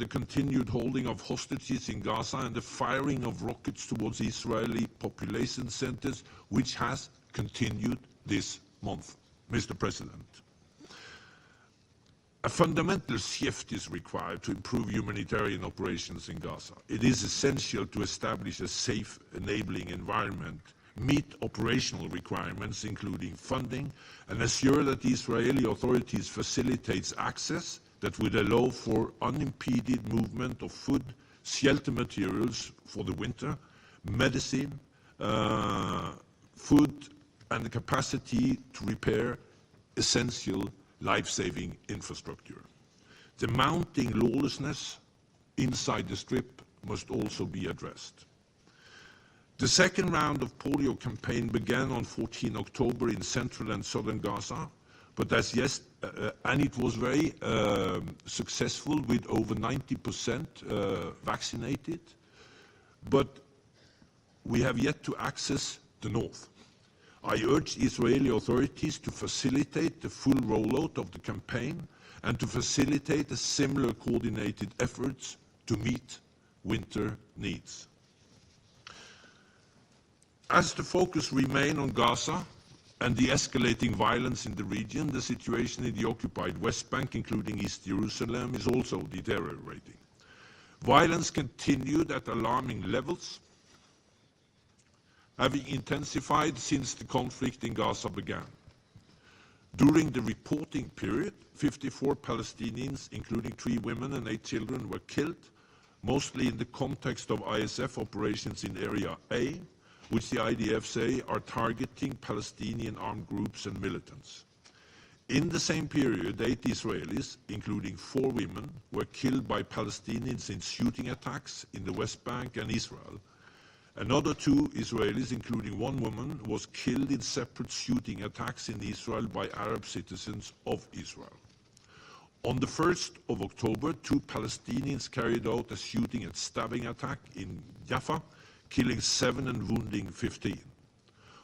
the continued holding of hostages in Gaza and the firing of rockets towards Israeli population centers, which has continued this month. Mr. President, a fundamental shift is required to improve humanitarian operations in Gaza. It is essential to establish a safe, enabling environment, meet operational requirements, including funding, and assure that the Israeli authorities facilitate access that would allow for unimpeded movement of food, shelter materials for the winter, medicine, food, and the capacity to repair essential life-saving infrastructure. The mounting lawlessness inside the Strip must also be addressed. The second round of polio campaign began on 14 October in central and southern Gaza, but and it was very successful with over 90% vaccinated, but we have yet to access the north. I urge Israeli authorities to facilitate the full rollout of the campaign and to facilitate a similar coordinated efforts to meet winter needs. As the focus remains on Gaza and the escalating violence in the region, the situation in the occupied West Bank, including East Jerusalem, is also deteriorating. Violence continued at alarming levels, having intensified since the conflict in Gaza began. During the reporting period, 54 Palestinians, including 3 women and 8 children, were killed, mostly in the context of ISF operations in Area A, which the IDF say are targeting Palestinian armed groups and militants. In the same period, 8 Israelis, including 4 women, were killed by Palestinians in shooting attacks in the West Bank and Israel. Another 2 Israelis, including 1 woman, was killed in separate shooting attacks in Israel by Arab citizens of Israel. On the 1st of October, 2 Palestinians carried out a shooting and stabbing attack in Jaffa, killing 7 and wounding 15.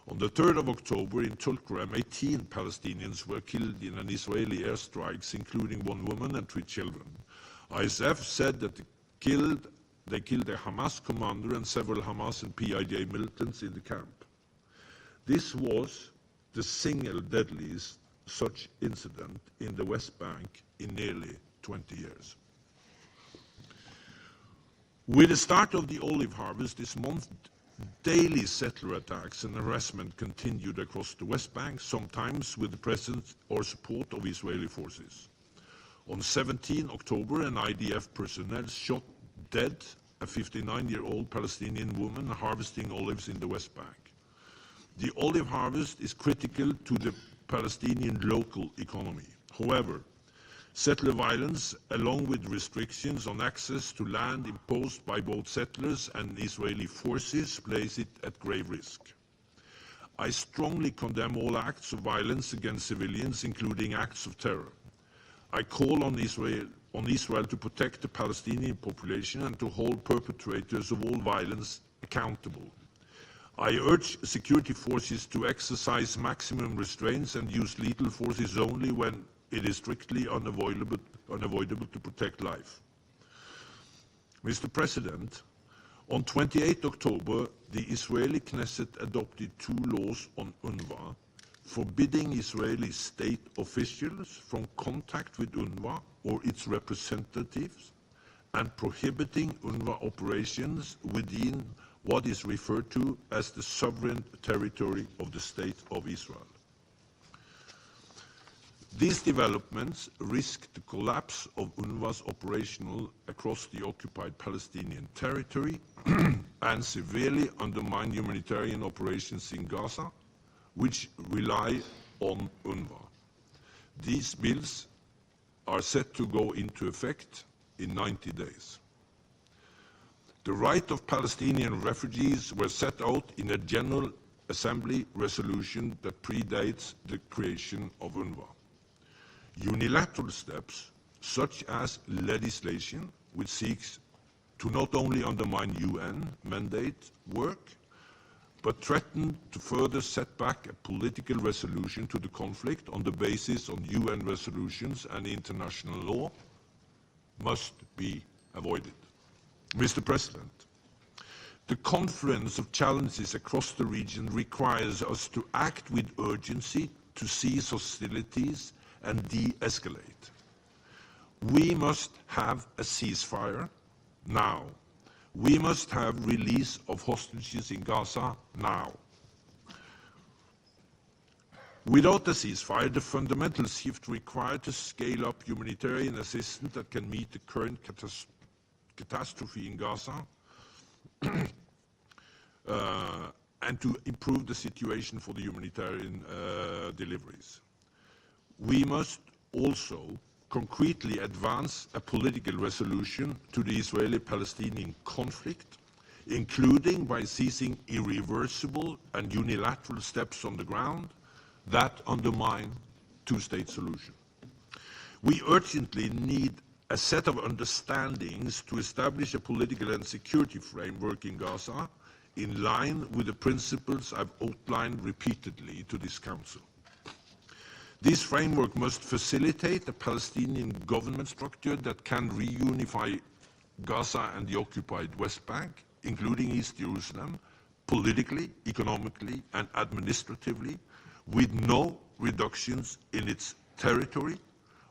On the 3rd of October in Tulkarem, 18 Palestinians were killed in an Israeli airstrikes, including 1 woman and 3 children. ISF said that they killed a Hamas commander and several Hamas and PIJ militants in the camp. This was the single deadliest such incident in the West Bank in nearly 20 years. With the start of the olive harvest this month, daily settler attacks and harassment continued across the West Bank, sometimes with the presence or support of Israeli forces. On 17 October, an IDF personnel shot dead a 59-year-old Palestinian woman harvesting olives in the West Bank. The olive harvest is critical to the Palestinian local economy. However, settler violence, along with restrictions on access to land imposed by both settlers and Israeli forces, place it at grave risk. I strongly condemn all acts of violence against civilians, including acts of terror. I call on Israel to protect the Palestinian population and to hold perpetrators of all violence accountable. I urge security forces to exercise maximum restraints and use lethal forces only when it is strictly unavoidable to protect life. Mr. President, on 28 October, the Israeli Knesset adopted 2 laws on UNRWA, forbidding Israeli state officials from contact with UNRWA or its representatives and prohibiting UNRWA operations within what is referred to as the sovereign territory of the State of Israel. These developments risk the collapse of UNRWA's operational across the occupied Palestinian territory and severely undermine humanitarian operations in Gaza, which rely on UNRWA. These bills are set to go into effect in 90 days. The right of Palestinian refugees were set out in a General Assembly resolution that predates the creation of UNRWA. Unilateral steps, such as legislation, which seeks to not only undermine UN mandate work, but threaten to further set back a political resolution to the conflict on the basis of UN resolutions and international law, must be avoided. Mr. President, the confluence of challenges across the region requires us to act with urgency to cease hostilities and de-escalate. We must have a ceasefire now. We must have release of hostages in Gaza now. Without a ceasefire, the fundamental shift required to scale up humanitarian assistance that can meet the current catastrophe in Gaza and to improve the situation for the humanitarian deliveries. We must also concretely advance a political resolution to the Israeli-Palestinian conflict, including by seizing irreversible and unilateral steps on the ground that undermine two-state solution. We urgently need a set of understandings to establish a political and security framework in Gaza in line with the principles I've outlined repeatedly to this Council. This framework must facilitate a Palestinian government structure that can reunify Gaza and the occupied West Bank, including East Jerusalem, politically, economically, and administratively, with no reductions in its territory,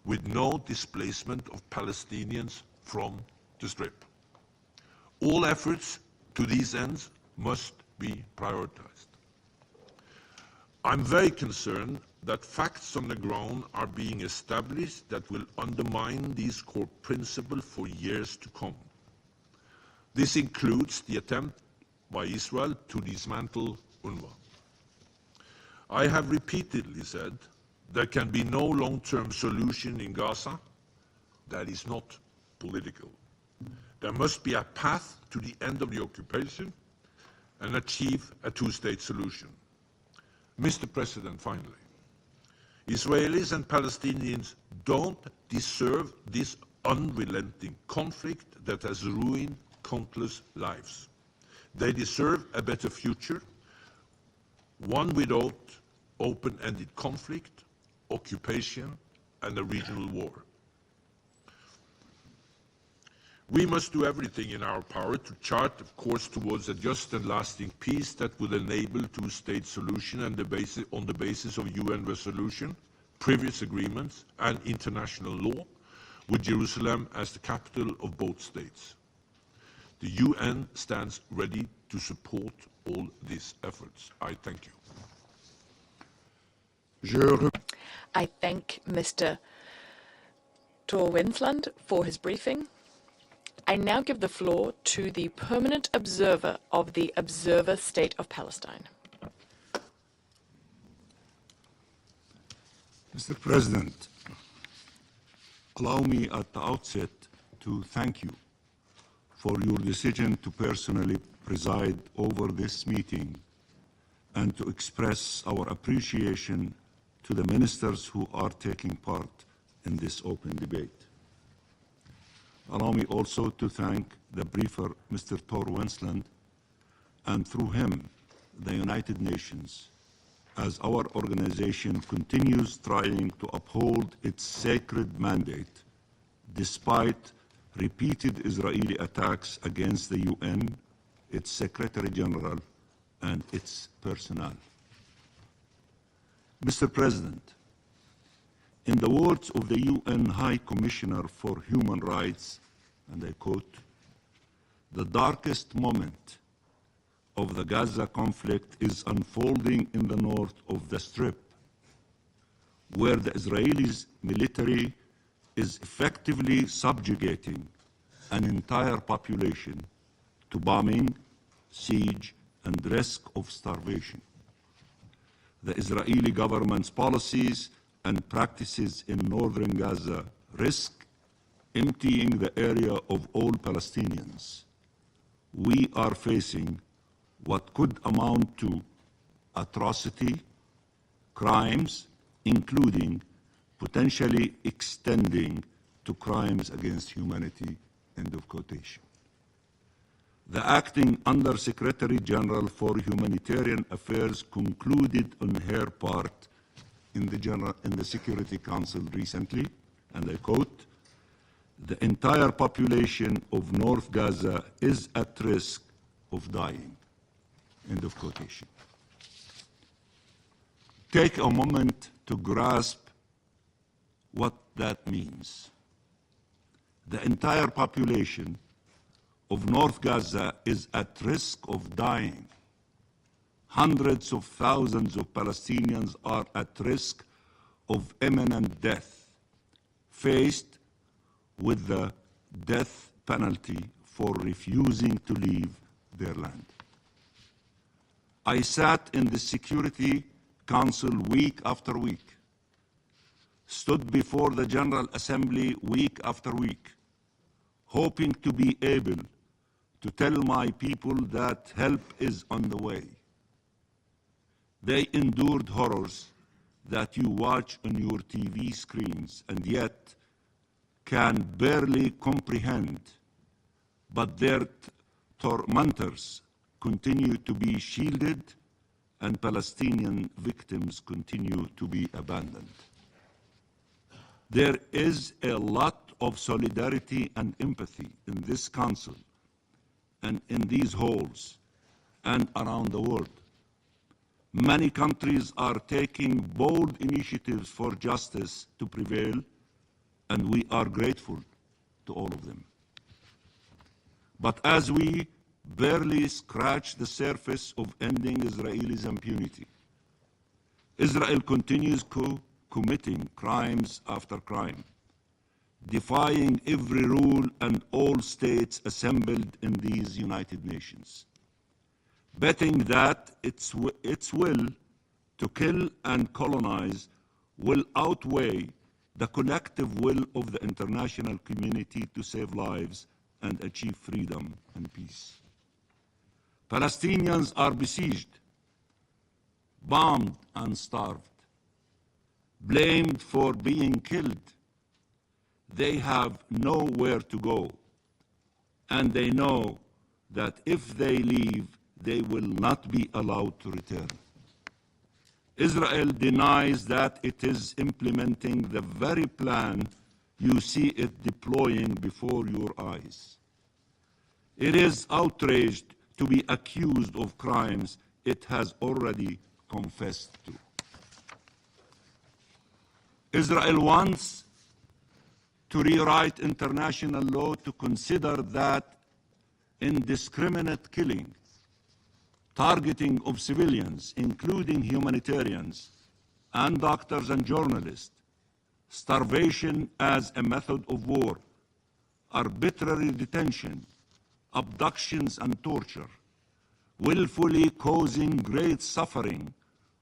with no displacement of Palestinians from the Strip. All efforts to these ends must be prioritized. I'm very concerned that facts on the ground are being established that will undermine these core principles for years to come. This includes the attempt by Israel to dismantle UNRWA. I have repeatedly said there can be no long-term solution in Gaza that is not political. There must be a path to the end of the occupation and achieve a two-state solution. Mr. President, finally, Israelis and Palestinians don't deserve this unrelenting conflict that has ruined countless lives. They deserve a better future, one without open-ended conflict, occupation, and a regional war. We must do everything in our power to chart a course towards a just and lasting peace that will enable two-state solution and on the basis of UN resolution, previous agreements, and international law, with Jerusalem as the capital of both states. The UN stands ready to support all these efforts. I thank you. I thank Mr. Tor Wensland for his briefing. I now give the floor to the permanent observer of the Observer State of Palestine. Mr. President, allow me at the outset to thank you for your decision to personally preside over this meeting and to express our appreciation to the ministers who are taking part in this open debate. Allow me also to thank the briefer, Mr. Tor Wensland, and through him, the United Nations, as our organization continues trying to uphold its sacred mandate despite repeated Israeli attacks against the UN, its Secretary General, and its personnel. Mr. President, in the words of the UN High Commissioner for Human Rights, and I quote, "The darkest moment of the Gaza conflict is unfolding in the north of the Strip, where the Israeli military is effectively subjugating an entire population to bombing, siege, and risk of starvation. The Israeli government's policies and practices in northern Gaza risk emptying the area of all Palestinians. We are facing what could amount to atrocity, crimes, including potentially extending to crimes against humanity," end of quotation. The acting Under-Secretary General for Humanitarian Affairs concluded on her part in the Security Council recently, and I quote, the entire population of North Gaza is at risk of dying. End of quotation. Take a moment to grasp what that means. The entire population of North Gaza is at risk of dying. Hundreds of thousands of Palestinians are at risk of imminent death, faced with the death penalty for refusing to leave their land. I sat in the Security Council week after week, stood before the General Assembly week after week, hoping to be able to tell my people that help is on the way. They endured horrors that you watch on your TV screens and yet can barely comprehend, but their tormentors continue to be shielded and Palestinian victims continue to be abandoned. There is a lot of solidarity and empathy in this council and in these halls and around the world. Many countries are taking bold initiatives for justice to prevail, and we are grateful to all of them. But as we barely scratch the surface of ending Israelis' impunity, Israel continues committing crimes after crime, defying every rule and all states assembled in these United Nations, betting that its will to kill and colonize will outweigh the collective will of the international community to save lives and achieve freedom and peace. Palestinians are besieged, bombed and starved, blamed for being killed. They have nowhere to go, and they know that if they leave, they will not be allowed to return. Israel denies that it is implementing the very plan you see it deploying before your eyes. It is outraged to be accused of crimes it has already confessed to. Israel wants to rewrite international law to consider that indiscriminate killing, targeting of civilians, including humanitarians and doctors and journalists, starvation as a method of war, arbitrary detention, abductions and torture, willfully causing great suffering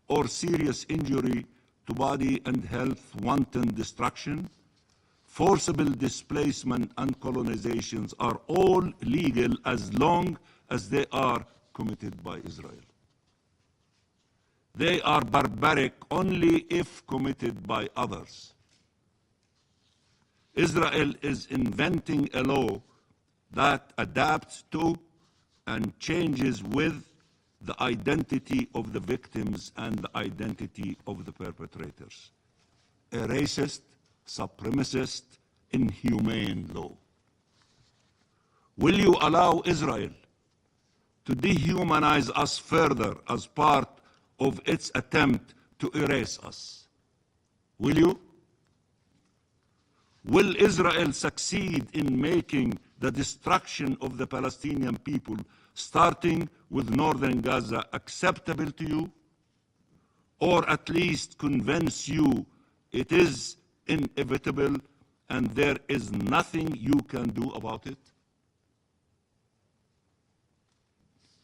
or serious injury to body and health, wanton destruction, forcible displacement and colonizations are all legal as long as they are committed by Israel. They are barbaric only if committed by others. Israel is inventing a law that adapts to and changes with the identity of the victims and the identity of the perpetrators. A racist, supremacist, inhumane law. Will you allow Israel to dehumanize us further as part of its attempt to erase us? Will you? Will Israel succeed in making the destruction of the Palestinian people, starting with northern Gaza, acceptable to you? Or at least convince you it is inevitable and there is nothing you can do about it?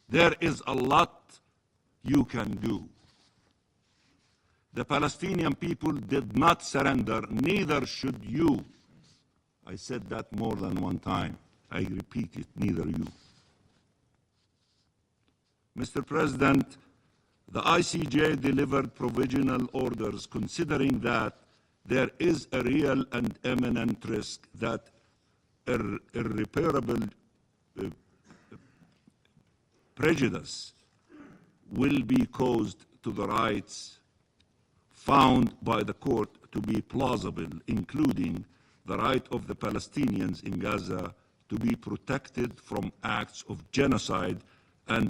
There is a lot you can do. The Palestinian people did not surrender, neither should you. I said that more than one time. I repeat it, neither you. Mr. President, the ICJ delivered provisional orders considering that there is a real and imminent risk that irreparable prejudice will be caused to the rights found by the court to be plausible, including the right of the Palestinians in Gaza to be protected from acts of genocide and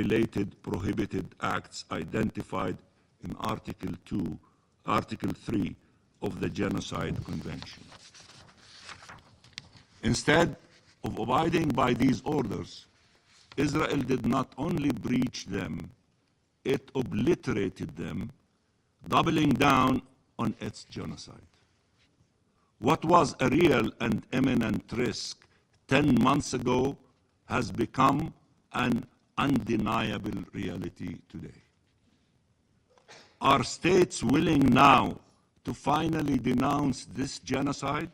related prohibited acts identified in Article 3 of the Genocide Convention. Instead of abiding by these orders, Israel did not only breach them, it obliterated them, doubling down on its genocide. What was a real and imminent risk 10 months ago has become an undeniable reality today. Are states willing now to finally denounce this genocide,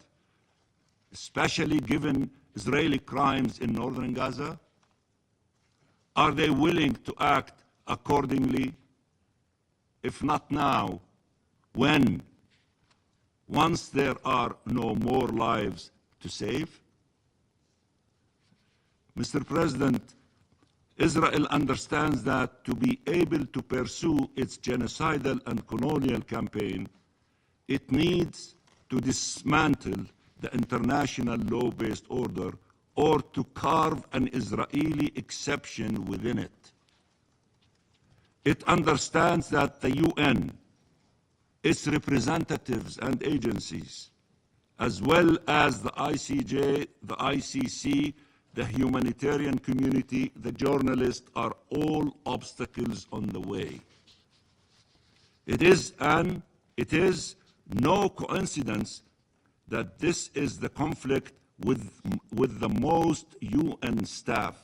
especially given Israeli crimes in northern Gaza? Are they willing to act accordingly? If not now, when? Once there are no more lives to save? Mr. President, Israel understands that to be able to pursue its genocidal and colonial campaign, it needs to dismantle the international law-based order or to carve an Israeli exception within it. It understands that the UN, its representatives and agencies, as well as the ICJ, the ICC, the humanitarian community, the journalists, are all obstacles on the way. It is no coincidence that this is the conflict with the most UN staff,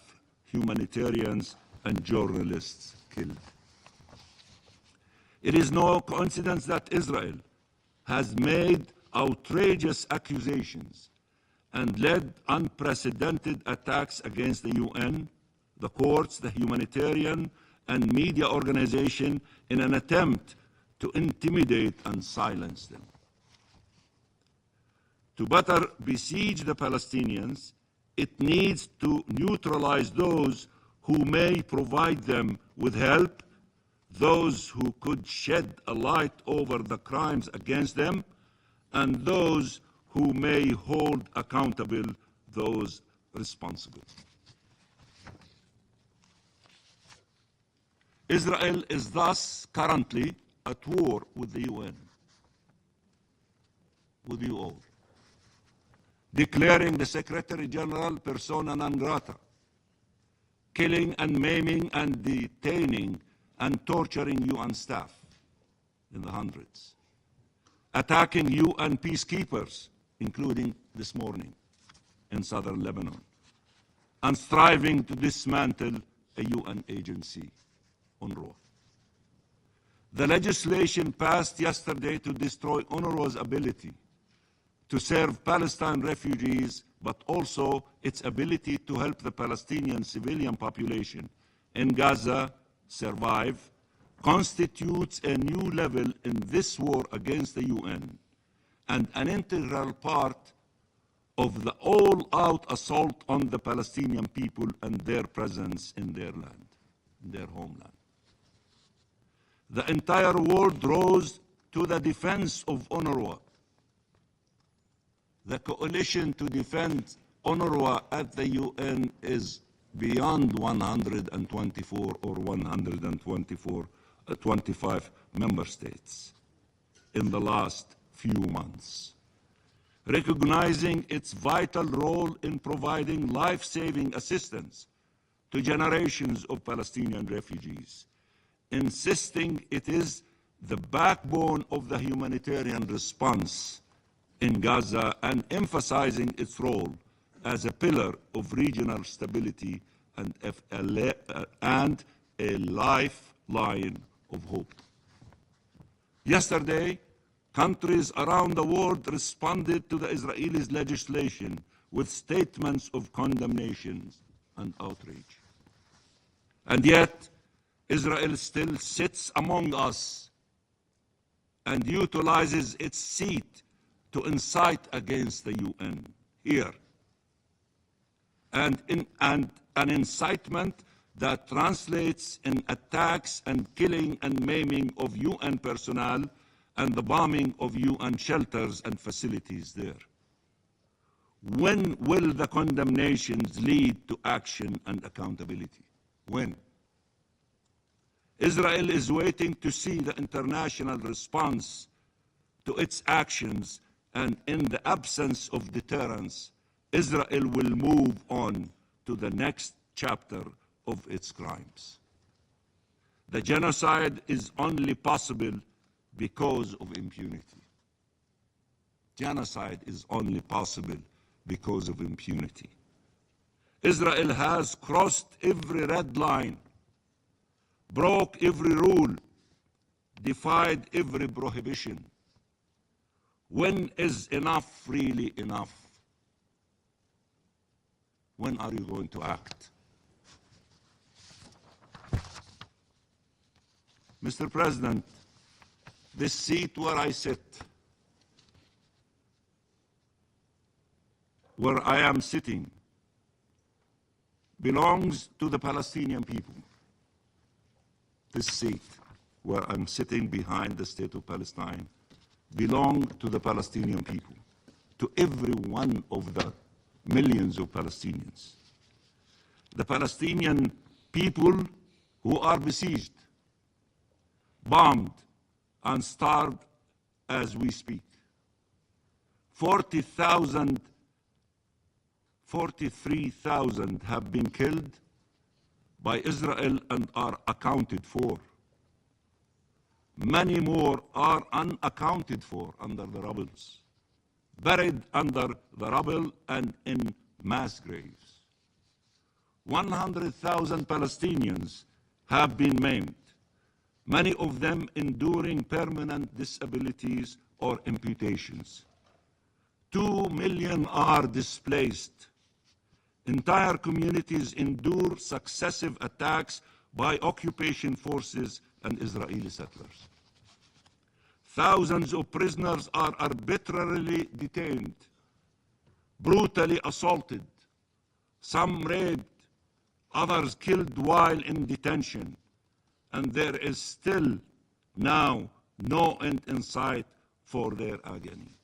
humanitarians, and journalists killed. It is no coincidence that Israel has made outrageous accusations and led unprecedented attacks against the UN, the courts, the humanitarian and media organization in an attempt to intimidate and silence them. To better besiege the Palestinians, it needs to neutralize those who may provide them with help, those who could shed a light over the crimes against them, and those who may hold accountable those responsible. Israel is thus currently at war with the UN, with you all, declaring the Secretary General persona non grata, killing and maiming and detaining and torturing UN staff in the hundreds, attacking UN peacekeepers, including this morning in southern Lebanon, and striving to dismantle a UN agency, UNRWA. The legislation passed yesterday to destroy UNRWA's ability to serve Palestine refugees, but also its ability to help the Palestinian civilian population in Gaza survive, constitutes a new level in this war against the UN and an integral part of the all-out assault on the Palestinian people and their presence in their land, in their homeland. The entire world rose to the defense of UNRWA. The coalition to defend UNRWA at the UN is beyond 124 or 125 member states in the last few months, recognizing its vital role in providing life-saving assistance to generations of Palestinian refugees, insisting it is the backbone of the humanitarian response in Gaza and emphasizing its role as a pillar of regional stability and a lifeline of hope. Yesterday, countries around the world responded to the Israelis' legislation with statements of condemnation and outrage. And yet, Israel still sits among us and utilizes its seat to incite against the UN here. And an incitement that translates in attacks and killing and maiming of UN personnel and the bombing of UN shelters and facilities there. When will the condemnations lead to action and accountability? When? Israel is waiting to see the international response to its actions, and in the absence of deterrence, Israel will move on to the next chapter of its crimes. The genocide is only possible because of impunity. Genocide is only possible because of impunity. Israel has crossed every red line, broke every rule, defied every prohibition. When is enough really enough? When are you going to act? Mr. President, this seat where I sit, where I am sitting, belongs to the Palestinian people. This seat where I'm sitting behind the state of Palestine belongs to the Palestinian people, to every one of the millions of Palestinians. The Palestinian people who are besieged, bombed, and starved as we speak. 43,000 have been killed by Israel and are accounted for. Many more are unaccounted for under the rubble, buried under the rubble and in mass graves. 100,000 Palestinians have been maimed, many of them enduring permanent disabilities or amputations. 2 million are displaced. Entire communities endure successive attacks by occupation forces and Israeli settlers. Thousands of prisoners are arbitrarily detained, brutally assaulted, some raped, others killed while in detention, and there is still now no end in sight for their agony.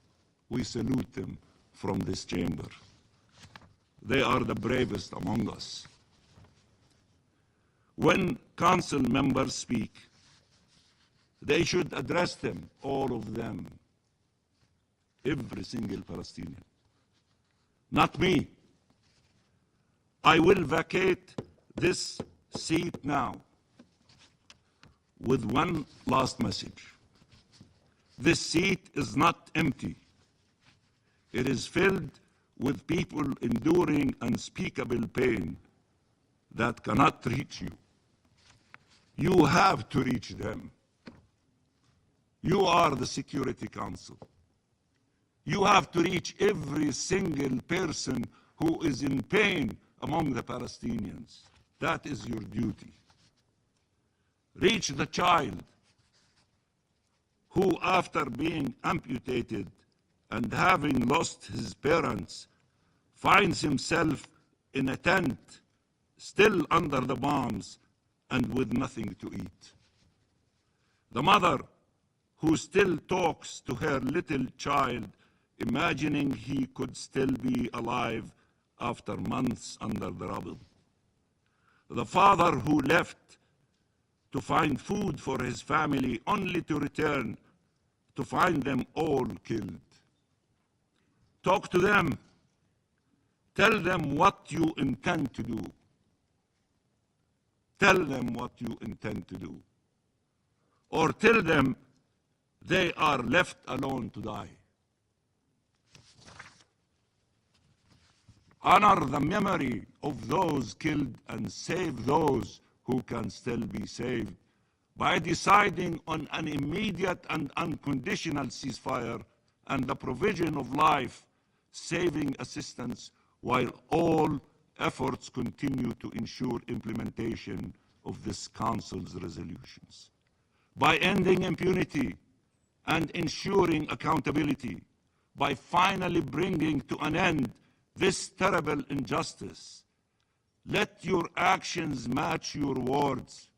We salute them from this chamber. They are the bravest among us. When council members speak, they should address them, all of them, every single Palestinian. Not me. I will vacate this seat now with one last message. This seat is not empty. It is filled with people enduring unspeakable pain that cannot reach you. You have to reach them. You are the Security Council. You have to reach every single person who is in pain among the Palestinians. That is your duty. Reach the child who, after being amputated and having lost his parents, finds himself in a tent, still under the bombs and with nothing to eat. The mother who still talks to her little child, imagining he could still be alive after months under the rubble. The father who left to find food for his family, only to return to find them all killed. Talk to them. Tell them what you intend to do. Tell them what you intend to do. Or tell them they are left alone to die. Honor the memory of those killed and save those who can still be saved by deciding on an immediate and unconditional ceasefire and the provision of life-saving assistance, while all efforts continue to ensure implementation of this Council's resolutions. By ending impunity and ensuring accountability, by finally bringing to an end this terrible injustice, let your actions match your words.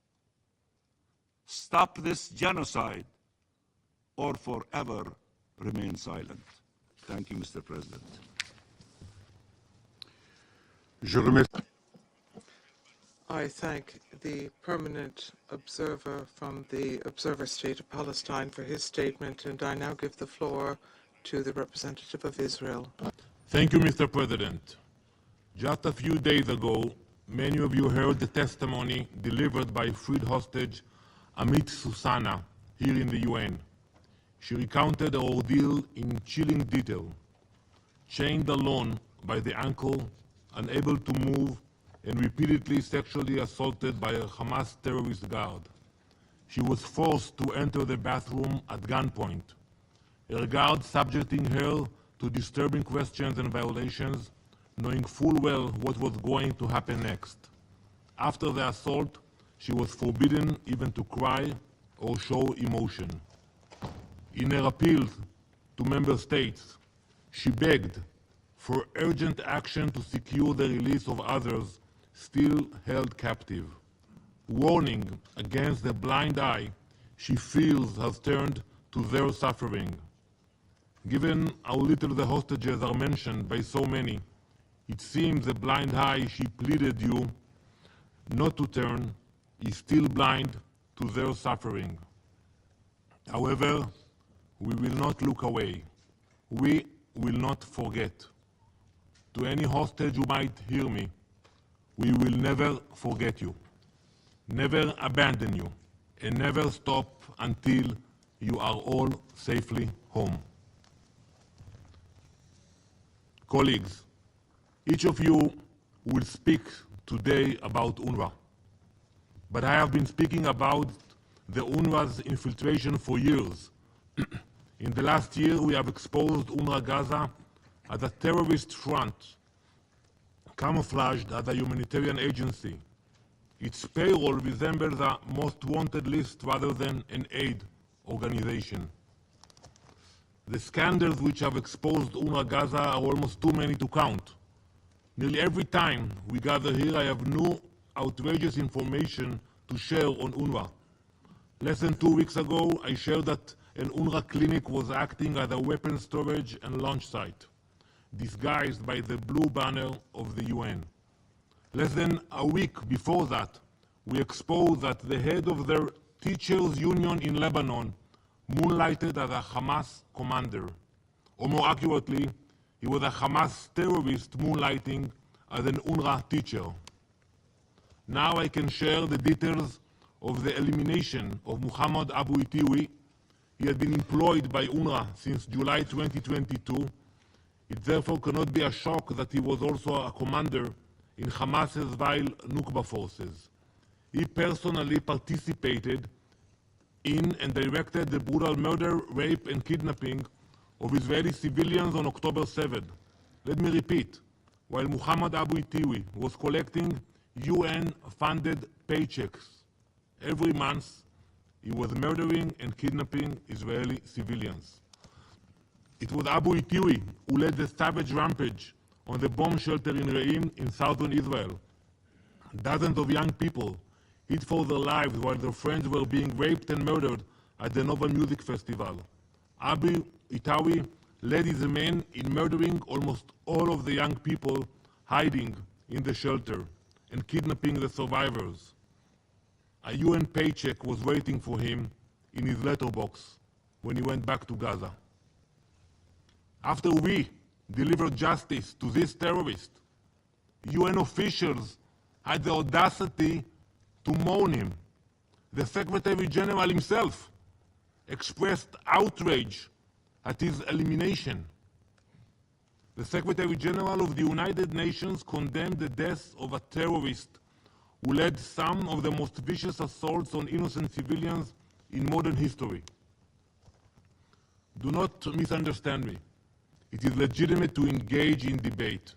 Stop this genocide or forever remain silent. Thank you, Mr. President. Je remercie. I thank the permanent observer from the Observer State of Palestine for his statement, and I now give the floor to the representative of Israel. Thank you, Mr. President. Just a few days ago, many of you heard the testimony delivered by freed hostage Amit Susana here in the UN. She recounted her ordeal in chilling detail. Chained alone by the ankle, unable to move, and repeatedly sexually assaulted by a Hamas terrorist guard. She was forced to enter the bathroom at gunpoint. Her guard subjecting her to disturbing questions and violations, knowing full well what was going to happen next. After the assault, she was forbidden even to cry or show emotion. In her appeals to member states, she begged for urgent action to secure the release of others still held captive, warning against the blind eye she feels has turned to their suffering. Given how little the hostages are mentioned by so many, it seems the blind eye she pleaded you not to turn is still blind to their suffering. However, we will not look away. We will not forget. To any hostage who might hear me, we will never forget you, never abandon you, and never stop until you are all safely home. Colleagues, each of you will speak today about UNRWA, but I have been speaking about the UNRWA's infiltration for years. In the last year, we have exposed UNRWA Gaza as a terrorist front, camouflaged as a humanitarian agency. Its payroll resembles a most wanted list rather than an aid organization. The scandals which have exposed UNRWA Gaza are almost too many to count. Nearly every time we gather here, I have new outrageous information to share on UNRWA. Less than 2 weeks ago, I shared that an UNRWA clinic was acting as a weapons storage and launch site, disguised by the blue banner of the UN. Less than a week before that, we exposed that the head of their teachers' union in Lebanon moonlighted as a Hamas commander. Or more accurately, he was a Hamas terrorist moonlighting as an UNRWA teacher. Now I can share the details of the elimination of Muhammad Abu Itiwi. He had been employed by UNRWA since July 2022. It therefore cannot be a shock that he was also a commander in Hamas's vile Nukba forces. He personally participated in and directed the brutal murder, rape, and kidnapping of Israeli civilians on October 7th. Let me repeat, while Muhammad Abu Itiwi was collecting UN-funded paychecks every month, he was murdering and kidnapping Israeli civilians. It was Abu Itiwi who led the savage rampage on the bomb shelter in Re'im in southern Israel. Dozens of young people hid for their lives while their friends were being raped and murdered at the Nova Music Festival. Abu Itiwi led his men in murdering almost all of the young people hiding in the shelter and kidnapping the survivors. A UN paycheck was waiting for him in his letterbox when he went back to Gaza. After we delivered justice to this terrorist, UN officials had the audacity to mourn him. The Secretary General himself expressed outrage at his elimination. The Secretary General of the United Nations condemned the death of a terrorist who led some of the most vicious assaults on innocent civilians in modern history. Do not misunderstand me. It is legitimate to engage in debate.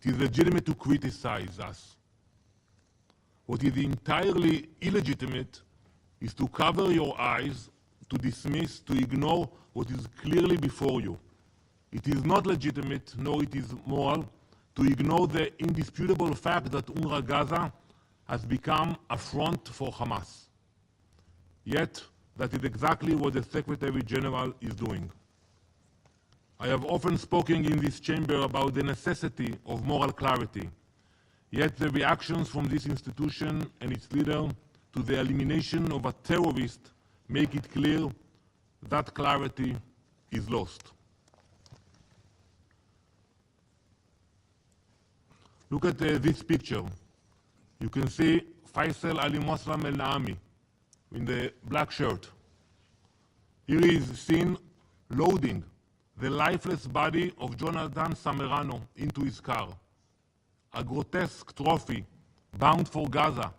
It is legitimate to criticize us. What is entirely illegitimate is to cover your eyes, to dismiss, to ignore what is clearly before you. It is not legitimate, nor it is moral, to ignore the indisputable fact that UNRWA Gaza has become a front for Hamas. Yet, that is exactly what the Secretary General is doing. I have often spoken in this chamber about the necessity of moral clarity, yet the reactions from this institution and its leader to the elimination of a terrorist make it clear that clarity is lost. Look at this picture. You can see Faisal Ali Muslim El Naami in the black shirt. Here he is seen loading the lifeless body of Jonathan Samerano into his car, a grotesque trophy bound for Gaza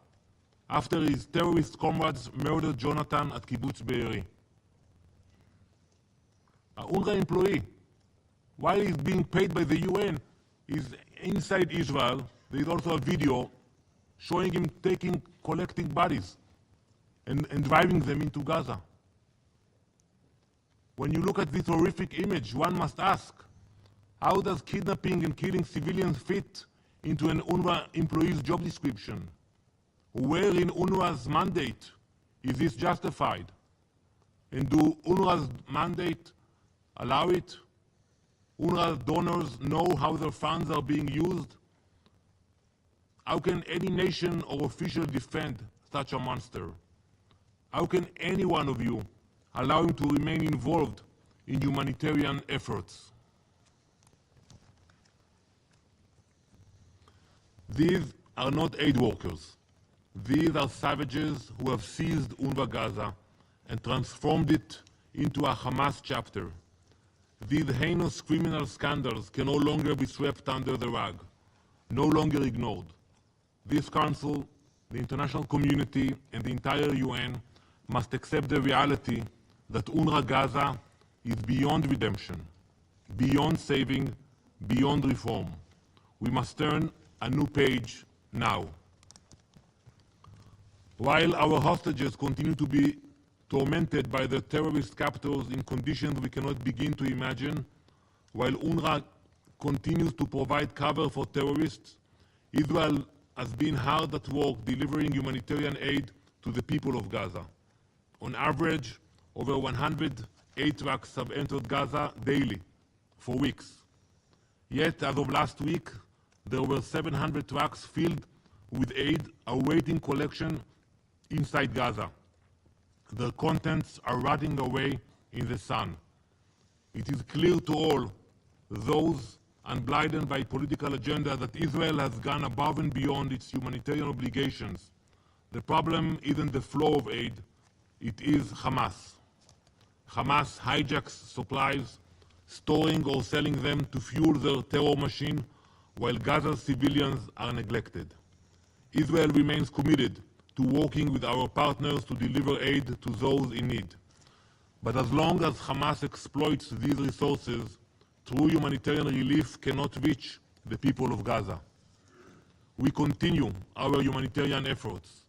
after his terrorist comrades murdered Jonathan at Kibbutz Be'eri. An UNRWA employee, while he's being paid by the UN, is inside Israel. There is also a video showing him collecting bodies and driving them into Gaza. When you look at this horrific image, one must ask, how does kidnapping and killing civilians fit into an UNRWA employee's job description? Where in UNRWA's mandate is this justified? And do UNRWA's mandate allow it? UNRWA donors know how their funds are being used? How can any nation or official defend such a monster? How can any one of you allow him to remain involved in humanitarian efforts? These are not aid workers. These are savages who have seized UNRWA Gaza and transformed it into a Hamas chapter. These heinous criminal scandals can no longer be swept under the rug, no longer ignored. This Council, the international community, and the entire UN must accept the reality that UNRWA Gaza is beyond redemption, beyond saving, beyond reform. We must turn a new page now. While our hostages continue to be tormented by the terrorist captors in conditions we cannot begin to imagine, while UNRWA continues to provide cover for terrorists, Israel has been hard at work delivering humanitarian aid to the people of Gaza. On average, over 100 aid trucks have entered Gaza daily for weeks. Yet, as of last week, there were 700 trucks filled with aid awaiting collection inside Gaza. Their contents are rotting away in the sun. It is clear to all those unblinded by political agenda that Israel has gone above and beyond its humanitarian obligations. The problem isn't the flow of aid, it is Hamas. Hamas hijacks supplies, storing or selling them to fuel their terror machine, while Gaza's civilians are neglected. Israel remains committed to working with our partners to deliver aid to those in need. But as long as Hamas exploits these resources, true humanitarian relief cannot reach the people of Gaza. We continue our humanitarian efforts.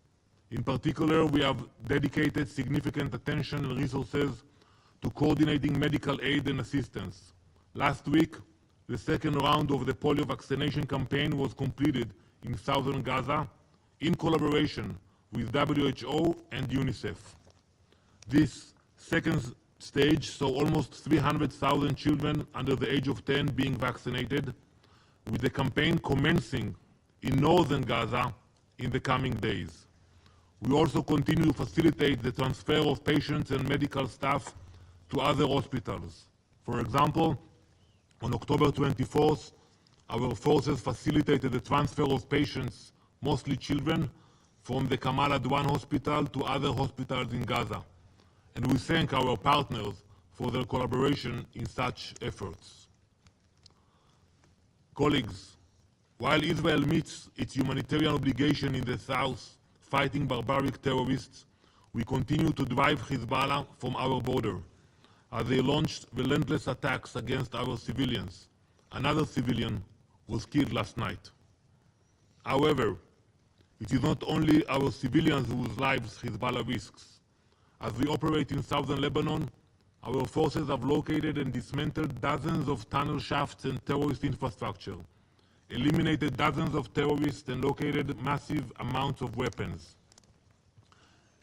In particular, we have dedicated significant attention and resources to coordinating medical aid and assistance. Last week, the second round of the polio vaccination campaign was completed in southern Gaza in collaboration with WHO and UNICEF. This second stage saw almost 300,000 children under the age of 10 being vaccinated, with the campaign commencing in northern Gaza in the coming days. We also continue to facilitate the transfer of patients and medical staff to other hospitals. For example, on October 24th, our forces facilitated the transfer of patients, mostly children, from the Kamal Adwan Hospital to other hospitals in Gaza. And we thank our partners for their collaboration in such efforts. Colleagues, while Israel meets its humanitarian obligation in the south, fighting barbaric terrorists, we continue to drive Hezbollah from our border, as they launched relentless attacks against our civilians. Another civilian was killed last night. However, it is not only our civilians whose lives Hezbollah risks. As we operate in southern Lebanon, our forces have located and dismantled dozens of tunnel shafts and terrorist infrastructure, eliminated dozens of terrorists, and located massive amounts of weapons.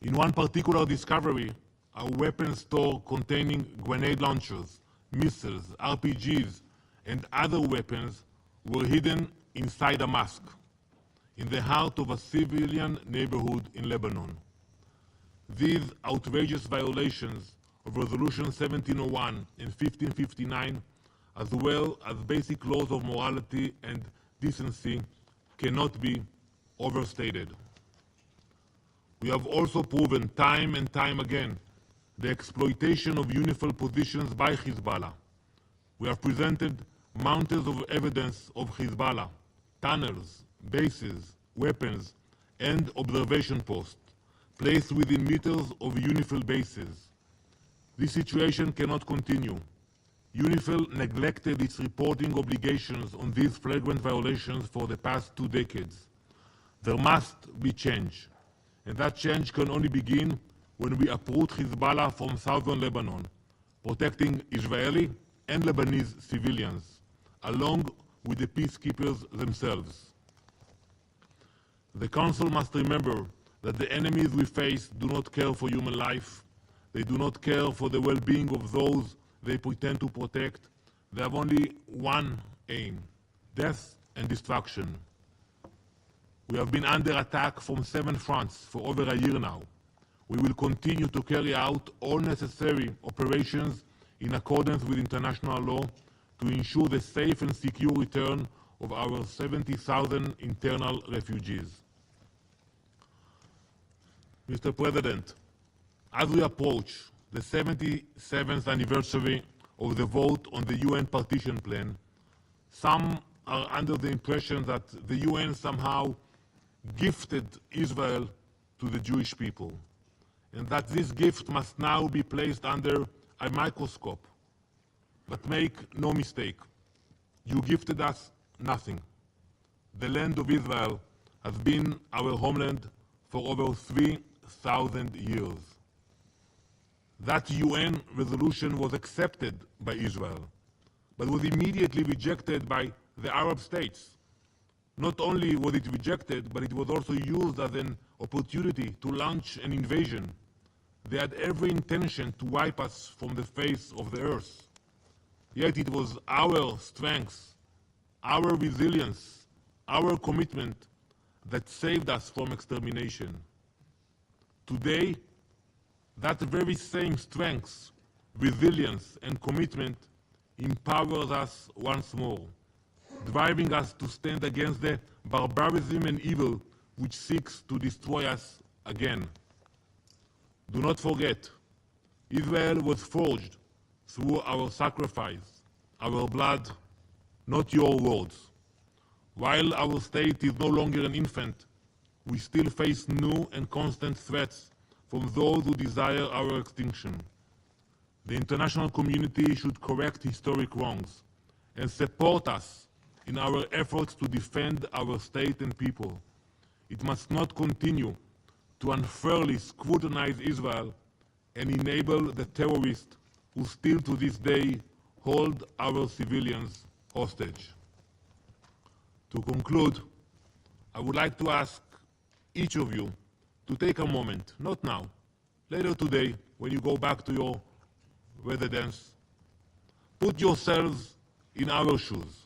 In one particular discovery, a weapons store containing grenade launchers, missiles, RPGs, and other weapons were hidden inside a mosque in the heart of a civilian neighborhood in Lebanon. These outrageous violations of Resolution 1701 and 1559, as well as basic laws of morality and decency, cannot be overstated. We have also proven time and time again the exploitation of unified positions by Hezbollah. We have presented mountains of evidence of Hezbollah, tunnels, bases, weapons, and observation posts placed within meters of UNIFIL bases. This situation cannot continue. UNIFIL neglected its reporting obligations on these flagrant violations for the past 2 decades. There must be change, and that change can only begin when we uproot Hezbollah from southern Lebanon, protecting Israeli and Lebanese civilians, along with the peacekeepers themselves. The Council must remember that the enemies we face do not care for human life. They do not care for the well-being of those they pretend to protect. They have only one aim: death and destruction. We have been under attack from 7 fronts for over a year now. We will continue to carry out all necessary operations in accordance with international law to ensure the safe and secure return of our 70,000 internal refugees. Mr. President, as we approach the 77th anniversary of the vote on the UN partition plan, some are under the impression that the UN somehow gifted Israel to the Jewish people, and that this gift must now be placed under a microscope. But make no mistake, you gifted us nothing. The land of Israel has been our homeland for over 3,000 years. That UN resolution was accepted by Israel, but was immediately rejected by the Arab states. Not only was it rejected, but it was also used as an opportunity to launch an invasion. They had every intention to wipe us from the face of the earth. Yet it was our strength, our resilience, our commitment that saved us from extermination. Today, that very same strength, resilience, and commitment empowers us once more, driving us to stand against the barbarism and evil which seeks to destroy us again. Do not forget, Israel was forged through our sacrifice, our blood, not your words. While our state is no longer an infant, we still face new and constant threats from those who desire our extinction. The international community should correct historic wrongs and support us in our efforts to defend our state and people. It must not continue to unfairly scrutinize Israel and enable the terrorists who still to this day hold our civilians hostage. To conclude, I would like to ask each of you to take a moment, not now, later today when you go back to your residence, put yourselves in our shoes.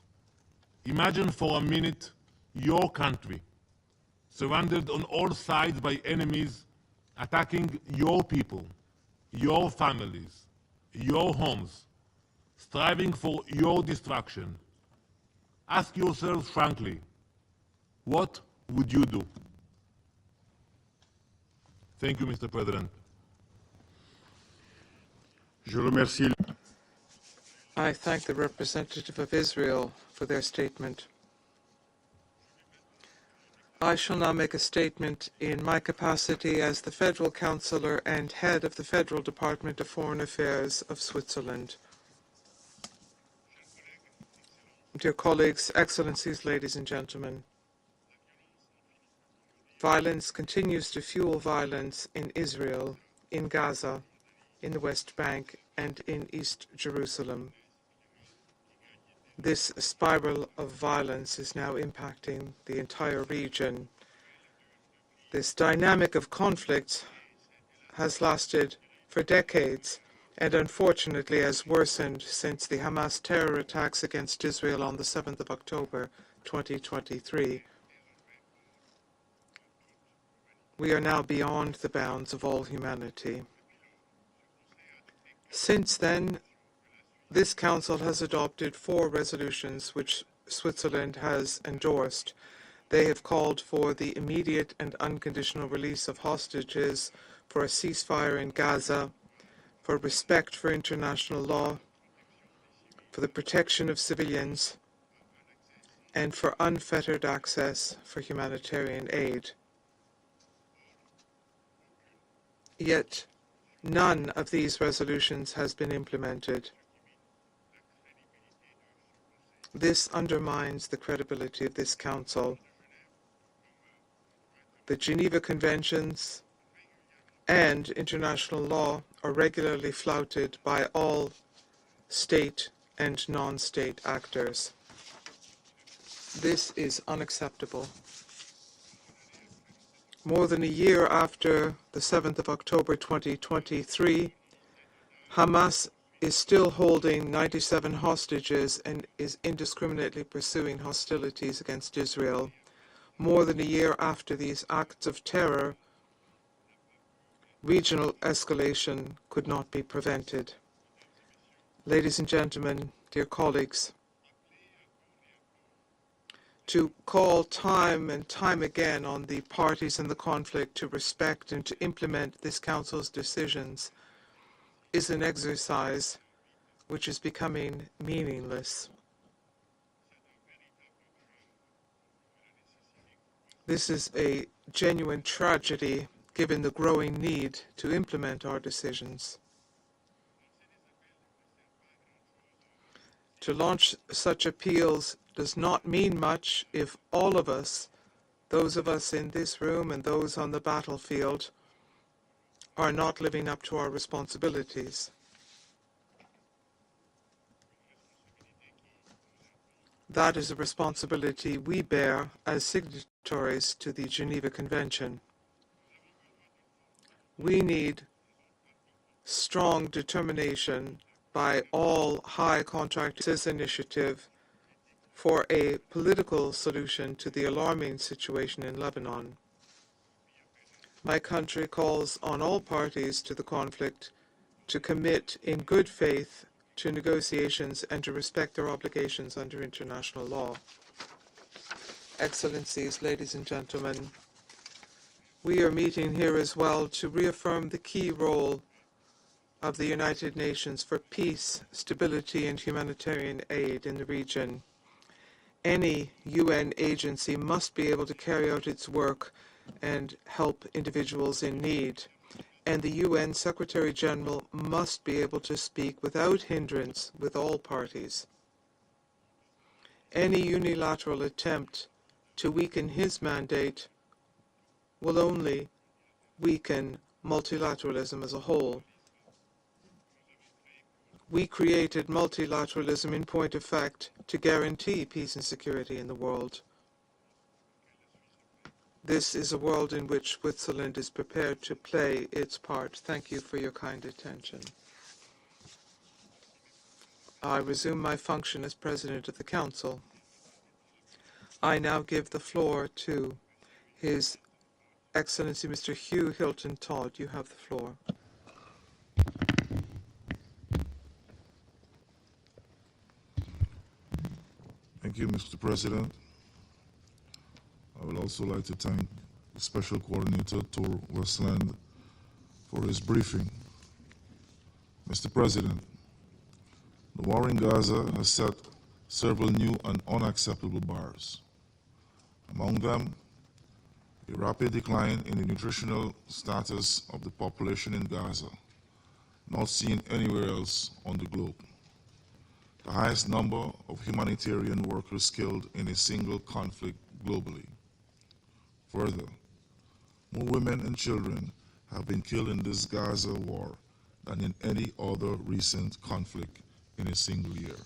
Imagine for a minute your country, surrounded on all sides by enemies attacking your people, your families, your homes, striving for your destruction. Ask yourselves frankly, what would you do? Thank you, Mr. President. Je remercie. I thank the representative of Israel for their statement. I shall now make a statement in my capacity as the Federal Councillor and Head of the Federal Department of Foreign Affairs of Switzerland. Dear colleagues, excellencies, ladies and gentlemen, violence continues to fuel violence in Israel, in Gaza, in the West Bank, and in East Jerusalem. This spiral of violence is now impacting the entire region. This dynamic of conflict has lasted for decades and unfortunately has worsened since the Hamas terror attacks against Israel on the 7th of October 2023. We are now beyond the bounds of all humanity. Since then, this Council has adopted 4 resolutions which Switzerland has endorsed. They have called for the immediate and unconditional release of hostages, for a ceasefire in Gaza, for respect for international law, for the protection of civilians, and for unfettered access for humanitarian aid. Yet, none of these resolutions has been implemented. This undermines the credibility of this Council. The Geneva Conventions and international law are regularly flouted by all state and non-state actors. This is unacceptable. More than a year after the 7th of October 2023, Hamas is still holding 97 hostages and is indiscriminately pursuing hostilities against Israel. More than a year after these acts of terror, regional escalation could not be prevented. Ladies and gentlemen, dear colleagues, to call time and time again on the parties in the conflict to respect and to implement this Council's decisions is an exercise which is becoming meaningless. This is a genuine tragedy given the growing need to implement our decisions. To launch such appeals does not mean much if all of us, those of us in this room and those on the battlefield, are not living up to our responsibilities. That is a responsibility we bear as signatories to the Geneva Convention. We need strong determination by all high contractors' initiative for a political solution to the alarming situation in Lebanon. My country calls on all parties to the conflict to commit in good faith to negotiations and to respect their obligations under international law. Excellencies, ladies and gentlemen, we are meeting here as well to reaffirm the key role of the United Nations for peace, stability, and humanitarian aid in the region. Any UN agency must be able to carry out its work and help individuals in need. And the UN Secretary General must be able to speak without hindrance with all parties. Any unilateral attempt to weaken his mandate will only weaken multilateralism as a whole. We created multilateralism in point of fact to guarantee peace and security in the world. This is a world in which Switzerland is prepared to play its part. Thank you for your kind attention. I resume my function as President of the Council. I now give the floor to His Excellency Mr. Hugh Hilton Todd. You have the floor. Thank you, Mr. President. I would also like to thank the Special Coordinator, Tor Westland, for his briefing. Mr. President, the war in Gaza has set several new and unacceptable bars. Among them, a rapid decline in the nutritional status of the population in Gaza, not seen anywhere else on the globe. The highest number of humanitarian workers killed in a single conflict globally. Further, more women and children have been killed in this Gaza war than in any other recent conflict in a single year.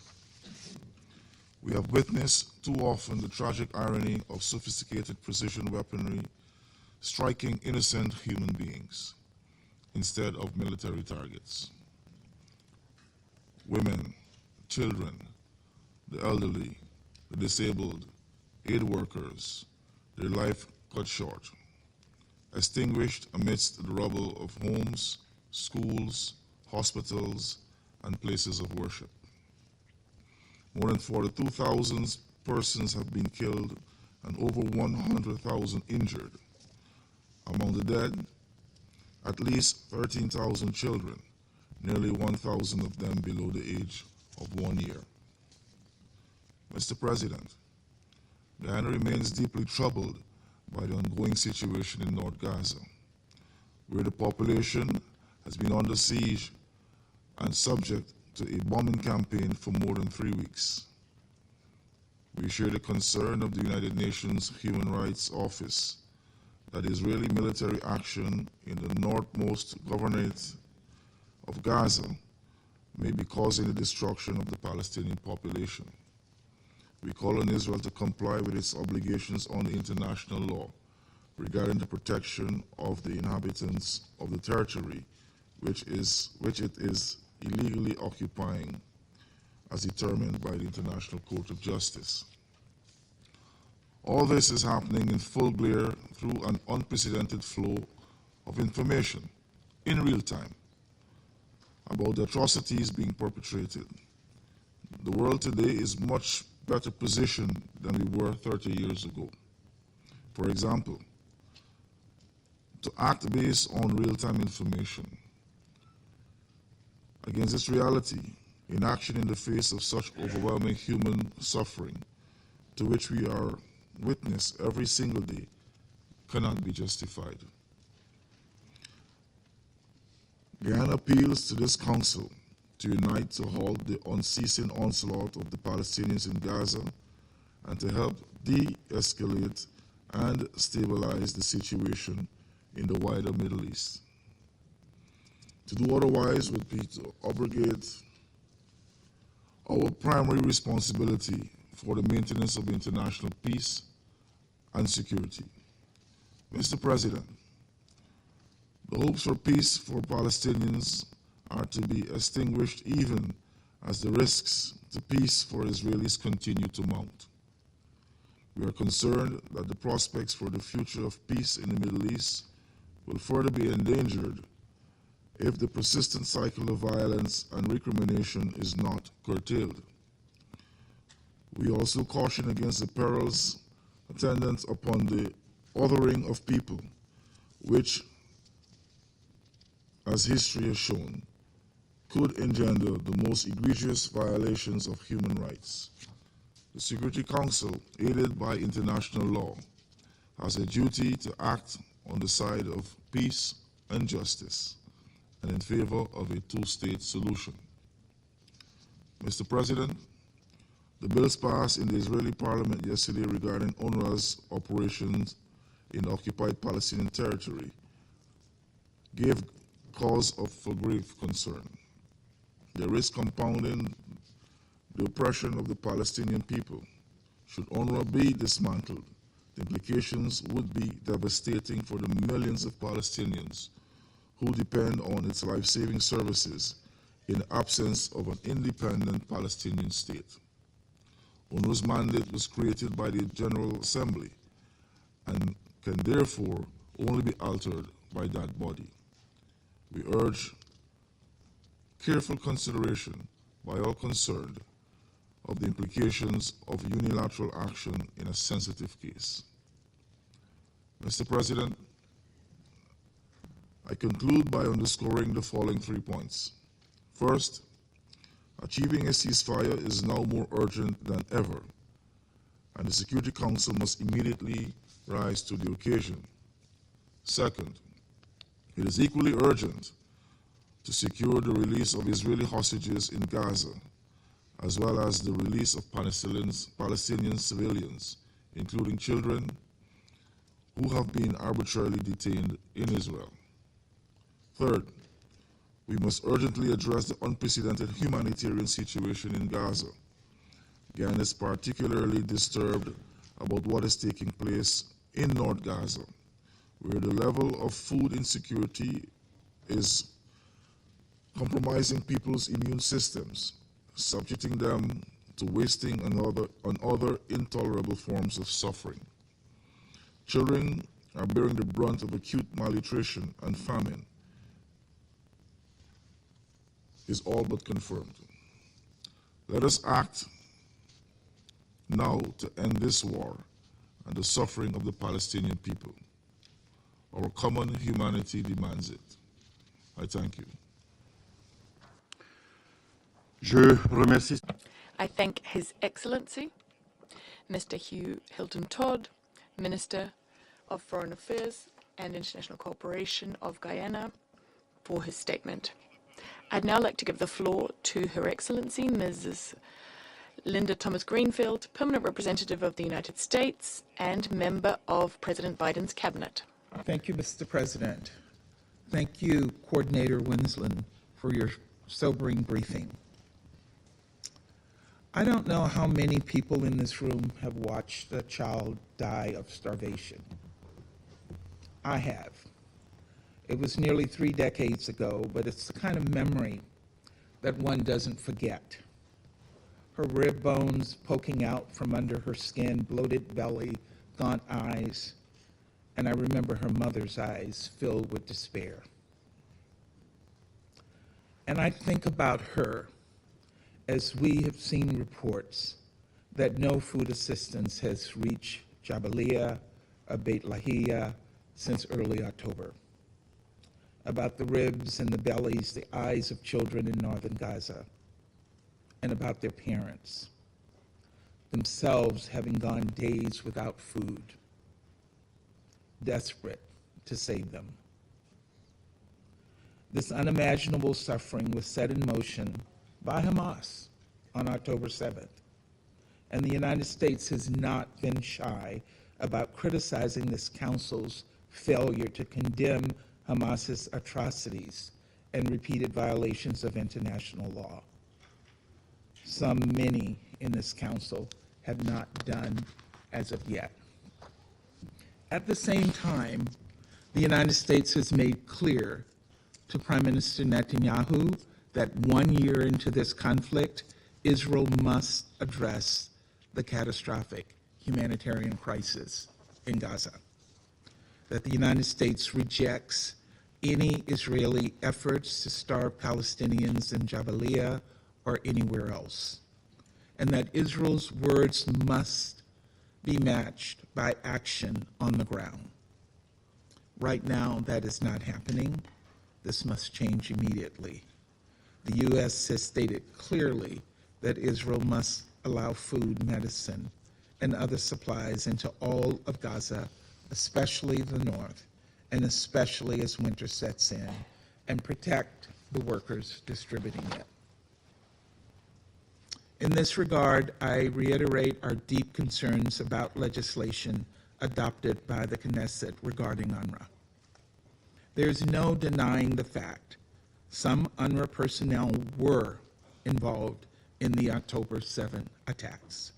We have witnessed too often the tragic irony of sophisticated precision weaponry striking innocent human beings instead of military targets. women, children, the elderly, the disabled, aid workers, their life cut short, extinguished amidst the rubble of homes, schools, hospitals, and places of worship. More than 42,000 persons have been killed and over 100,000 injured. Among the dead, at least 13,000 children, nearly 1,000 of them below the age of 1 year. Mr. President, Guyana remains deeply troubled by the ongoing situation in North Gaza, where the population has been under siege and subject to a bombing campaign for more than 3 weeks. We share the concern of the United Nations Human Rights Office that Israeli military action in the northmost governorate of Gaza may be causing the destruction of the Palestinian population. We call on Israel to comply with its obligations under international law regarding the protection of the inhabitants of the territory which it is illegally occupying, as determined by the International Court of Justice. All this is happening in full glare through an unprecedented flow of information in real time about the atrocities being perpetrated. The world today is much better positioned than we were 30 years ago. For example, to act based on real-time information. Against this reality, inaction in the face of such overwhelming human suffering to which we are witness every single day cannot be justified. Guyana appeals to this Council to unite to halt the unceasing onslaught of the Palestinians in Gaza and to help de-escalate and stabilize the situation in the wider Middle East. To do otherwise would be to abrogate our primary responsibility for the maintenance of international peace and security. Mr. President, the hopes for peace for Palestinians are to be extinguished even as the risks to peace for Israelis continue to mount. We are concerned that the prospects for the future of peace in the Middle East will further be endangered if the persistent cycle of violence and recrimination is not curtailed. We also caution against the perils attendant upon the othering of people, which, as history has shown, could engender the most egregious violations of human rights. The Security Council, aided by international law, has a duty to act on the side of peace and justice and in favor of a two-state solution. Mr. President, the bills passed in the Israeli parliament yesterday regarding UNRWA's operations in occupied Palestinian territory gave cause for grave concern. They risk compounding the oppression of the Palestinian people. Should UNRWA be dismantled, the implications would be devastating for the millions of Palestinians who depend on its life-saving services in the absence of an independent Palestinian state. UNRWA's mandate was created by the General Assembly and can therefore only be altered by that body. We urge careful consideration by all concerned of the implications of unilateral action in a sensitive case. Mr. President, I conclude by underscoring the following 3 points. First, achieving a ceasefire is now more urgent than ever, and the Security Council must immediately rise to the occasion. Second, it is equally urgent to secure the release of Israeli hostages in Gaza, as well as the release of Palestinian civilians, including children, who have been arbitrarily detained in Israel. Third, we must urgently address the unprecedented humanitarian situation in Gaza. Guyana is particularly disturbed about what is taking place in North Gaza, where the level of food insecurity is compromising people's immune systems, subjecting them to wasting and other intolerable forms of suffering. Children are bearing the brunt of acute malnutrition and famine is all but confirmed. Let us act now to end this war and the suffering of the Palestinian people. Our common humanity demands it. I thank you. Je remercie. I thank His Excellency, Mr. Hugh Hilton Todd, Minister of Foreign Affairs and International Cooperation of Guyana, for his statement. I'd now like to give the floor to Her Excellency, Mrs. Linda Thomas Greenfield, Permanent Representative of the United States and member of President Biden's Cabinet. Thank you, Mr. President. Thank you, Coordinator Winsland, for your sobering briefing. I don't know how many people in this room have watched a child die of starvation. I have. It was nearly 3 decades ago, but it's the kind of memory that one doesn't forget. Her rib bones poking out from under her skin, bloated belly, gaunt eyes, and I remember her mother's eyes filled with despair. And I think about her as we have seen reports that no food assistance has reached Jabalia or Beit Lahia since early October. About the ribs and the bellies, the eyes of children in northern Gaza, and about their parents, themselves having gone days without food, desperate to save them. This unimaginable suffering was set in motion by Hamas on October 7th, and the United States has not been shy about criticizing this council's failure to condemn Hamas's atrocities and repeated violations of international law. Many in this council have not done as of yet. At the same time, the United States has made clear to Prime Minister Netanyahu that 1 year into this conflict, Israel must address the catastrophic humanitarian crisis in Gaza, that the United States rejects any Israeli efforts to starve Palestinians in Jabalia or anywhere else, and that Israel's words must be matched by action on the ground. Right now, that is not happening. This must change immediately. The U.S. has stated clearly that Israel must allow food, medicine, and other supplies into all of Gaza, especially the north, and especially as winter sets in, and protect the workers distributing it. In this regard, I reiterate our deep concerns about legislation adopted by the Knesset regarding UNRWA. There is no denying the fact some UNRWA personnel were involved in the October 7 attacks.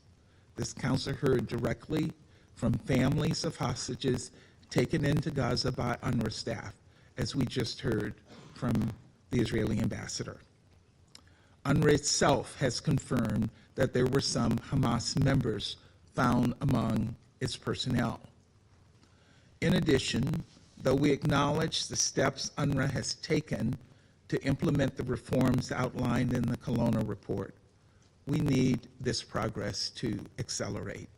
This council heard directly from families of hostages taken into Gaza by UNRWA staff, as we just heard from the Israeli ambassador. UNRWA itself has confirmed that there were some Hamas members found among its personnel. In addition, though we acknowledge the steps UNRWA has taken to implement the reforms outlined in the Kelowna report, we need this progress to accelerate.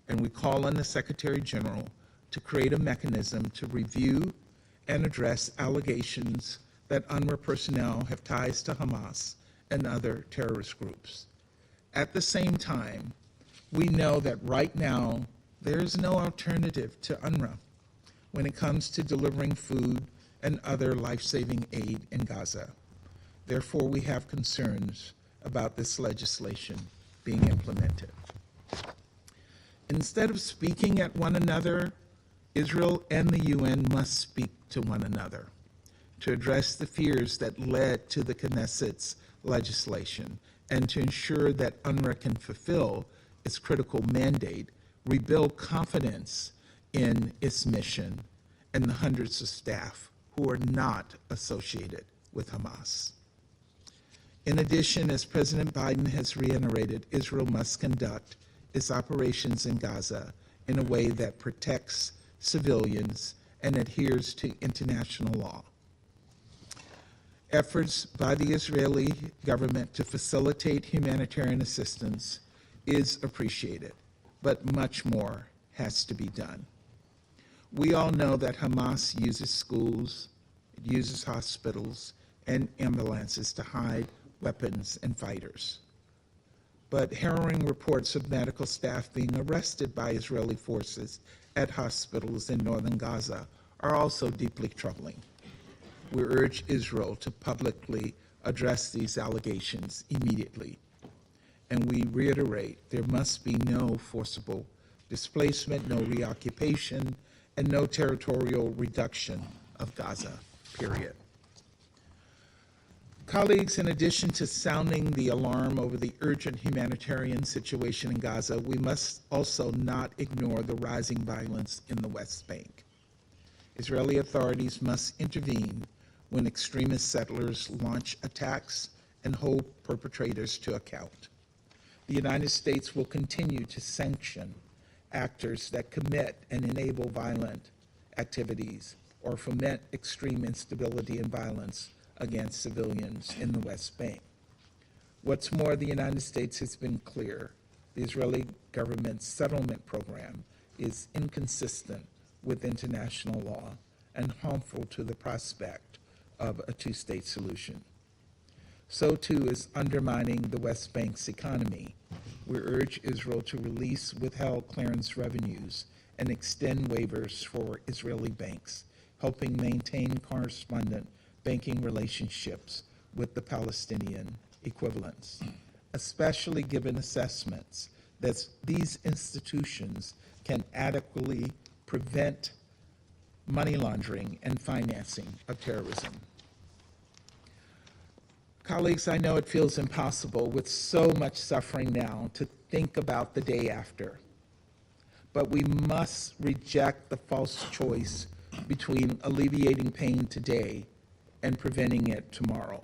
And we call on the Secretary General to create a mechanism to review and address allegations that UNRWA personnel have ties to Hamas and other terrorist groups. At the same time, we know that right now there is no alternative to UNRWA when it comes to delivering food and other life-saving aid in Gaza. Therefore, we have concerns about this legislation being implemented. Instead of speaking at one another, Israel and the UN must speak to one another to address the fears that led to the Knesset's legislation and to ensure that UNRWA can fulfill its critical mandate, rebuild confidence in its mission, and the hundreds of staff who are not associated with Hamas. In addition, as President Biden has reiterated, Israel must conduct its operations in Gaza in a way that protects civilians and adheres to international law. Efforts by the Israeli government to facilitate humanitarian assistance is appreciated, but much more has to be done. We all know that Hamas uses schools, it uses hospitals, and ambulances to hide weapons and fighters. But harrowing reports of medical staff being arrested by Israeli forces at hospitals in northern Gaza are also deeply troubling. We urge Israel to publicly address these allegations immediately. And we reiterate there must be no forcible displacement, no reoccupation, and no territorial reduction of Gaza, period. Colleagues, in addition to sounding the alarm over the urgent humanitarian situation in Gaza, we must also not ignore the rising violence in the West Bank. Israeli authorities must intervene when extremist settlers launch attacks and hold perpetrators to account. The United States will continue to sanction actors that commit and enable violent activities or foment extreme instability and violence against civilians in the West Bank. What's more, the United States has been clear. The Israeli government's settlement program is inconsistent with international law and harmful to the prospect of a two-state solution. So too is undermining the West Bank's economy. We urge Israel to release withheld clearance revenues and extend waivers for Israeli banks, helping maintain correspondent banking relationships with the Palestinian equivalents, especially given assessments that these institutions can adequately prevent money laundering and financing of terrorism. Colleagues, I know it feels impossible with so much suffering now to think about the day after, but we must reject the false choice between alleviating pain today and preventing it tomorrow.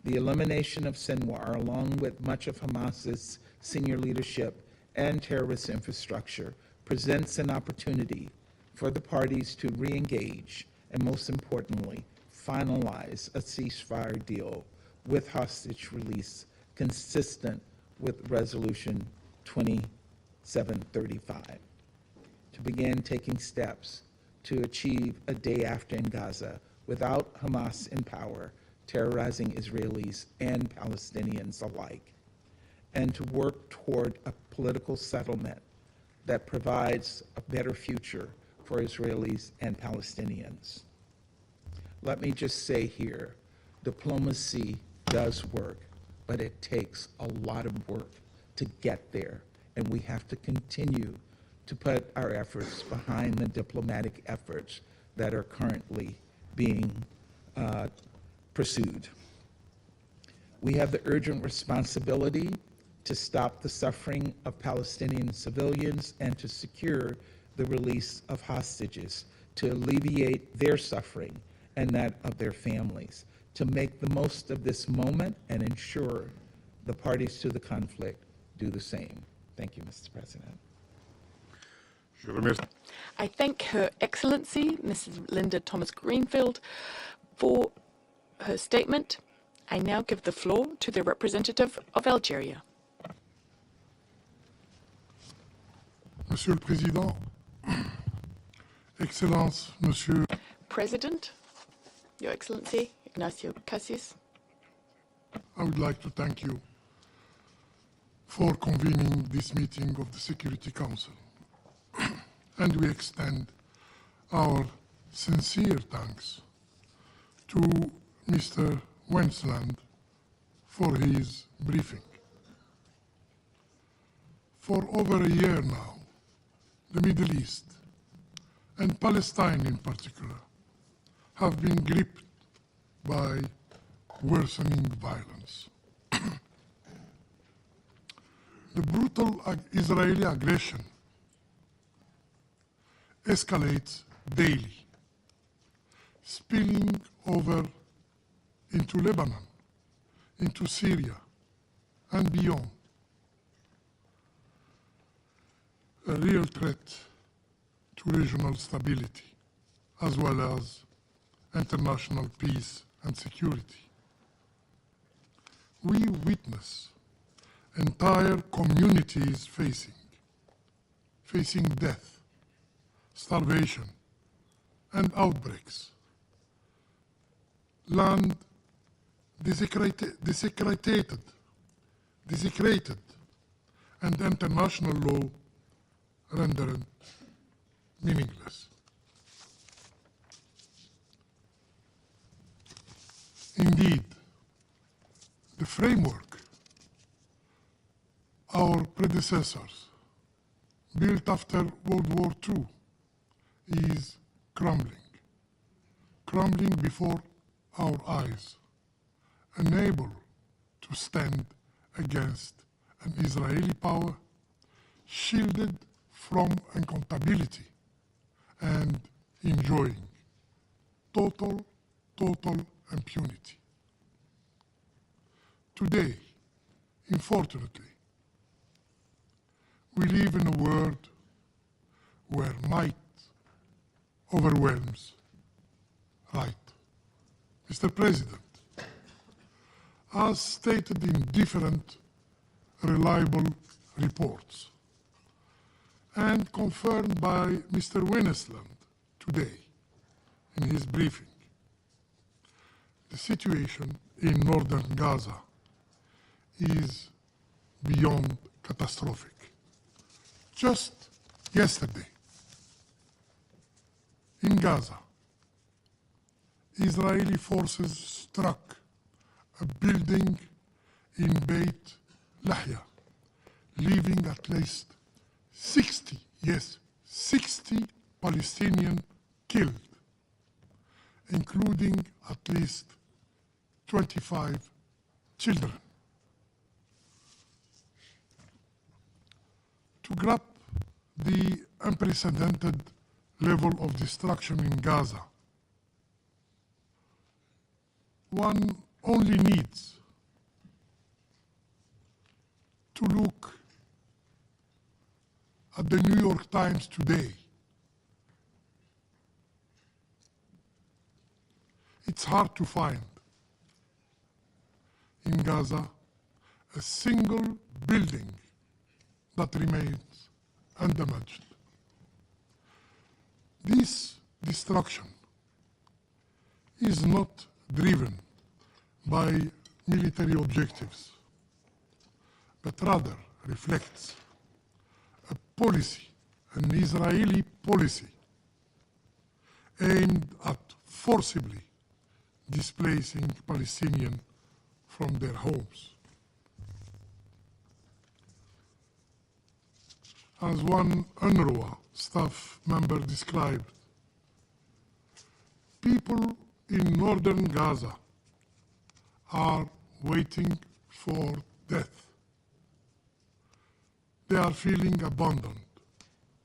The elimination of Sinwar, along with much of Hamas's senior leadership and terrorist infrastructure, presents an opportunity for the parties to re-engage and, most importantly, finalize a ceasefire deal with hostage release consistent with Resolution 2735 to begin taking steps to achieve a day after in Gaza without Hamas in power, terrorizing Israelis and Palestinians alike, and to work toward a political settlement that provides a better future for Israelis and Palestinians. Let me just say here, diplomacy does work, but it takes a lot of work to get there, and we have to continue to put our efforts behind the diplomatic efforts that are currently being pursued. We have the urgent responsibility to stop the suffering of Palestinian civilians and to secure the release of hostages, to alleviate their suffering and that of their families, to make the most of this moment and ensure the parties to the conflict do the same. Thank you, Mr. President. I thank Her Excellency, Mrs. Linda Thomas-Greenfield, for her statement. I now give the floor to the representative of Algeria. Monsieur le Président, Excellence, Monsieur. President, Your Excellency, Ignacio Cassis. I would like to thank you for convening this meeting of the Security Council. And we extend our sincere thanks to Mr. Wensland for his briefing. For over a year now, the Middle East, and Palestine in particular, have been gripped by worsening violence. The brutal Israeli aggression escalates daily, spilling over into Lebanon, into Syria and beyond, a real threat to regional stability, as well as international peace and security. We witness entire communities facing death, starvation, and outbreaks. Land desecrated, and international law rendered meaningless. Indeed, the framework our predecessors built after World War II is crumbling before our eyes, unable to stand against an Israeli power shielded from accountability and enjoying total impunity. Today, unfortunately, we live in a world where might overwhelms right. Mr. President, as stated in different reliable reports and confirmed by Mr. Winnesland today in his briefing, the situation in northern Gaza is beyond catastrophic. Just yesterday, in Gaza, Israeli forces struck a building in Beit Lahya, leaving at least 60 Palestinians killed, including at least 25 children. To grasp the unprecedented level of destruction in Gaza, one only needs to look at the New York Times today. It's hard to find in Gaza a single building that remains undamaged. This destruction is not driven by military objectives, but rather reflects a policy, an Israeli policy, aimed at forcibly displacing Palestinians from their homes. As one UNRWA staff member described, people in northern Gaza are waiting for death. They are feeling abandoned,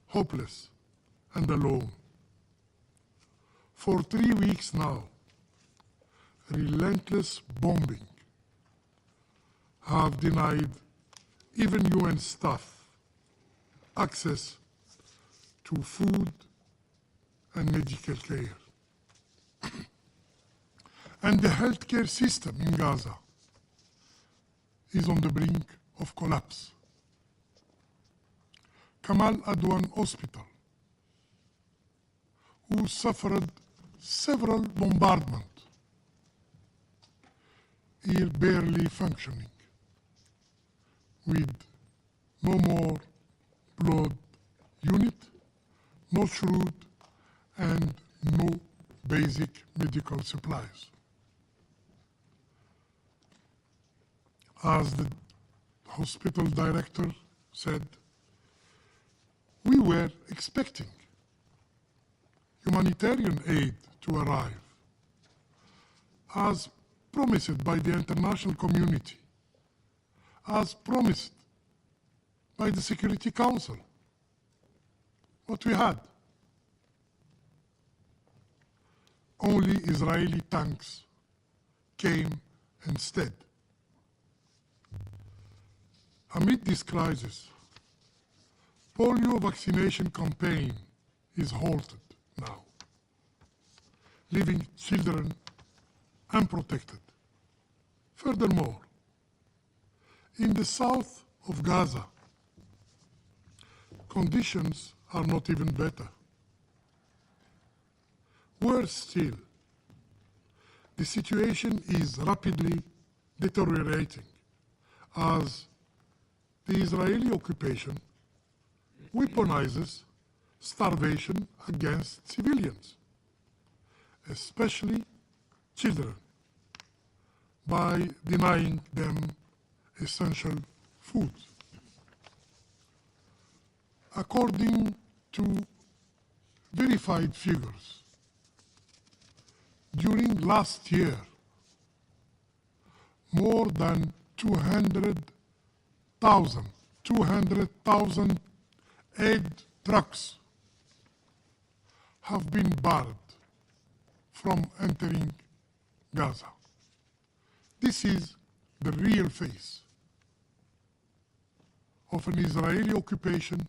hopeless, and alone. For 3 weeks now, relentless bombing have denied even UN staff access to food and medical care. And the healthcare system in Gaza is on the brink of collapse. Kamal Adwan Hospital, who suffered several bombardments, is barely functioning, with no more blood unit, no shroud, and no basic medical supplies. As the hospital director said, we were expecting humanitarian aid to arrive, as promised by the international community, as promised by the Security Council. What we had? Only Israeli tanks came instead, Amid this crisis, polio vaccination campaign is halted now, leaving children unprotected. Furthermore, in the south of Gaza, conditions are not even better. Worse still, the situation is rapidly deteriorating as the Israeli occupation weaponizes starvation against civilians, especially children, by denying them essential food. According to verified figures, during last year, more than 200,000 aid trucks have been barred from entering Gaza. This is the real face of an Israeli occupation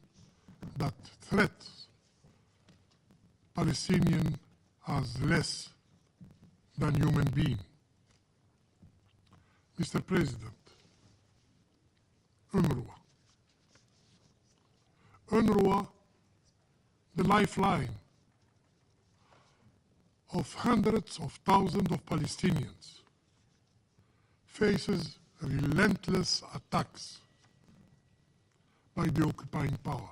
that threats Palestinians as less than human beings. Mr. President, UNRWA, the lifeline of hundreds of thousands of Palestinians, faces relentless attacks by the occupying power.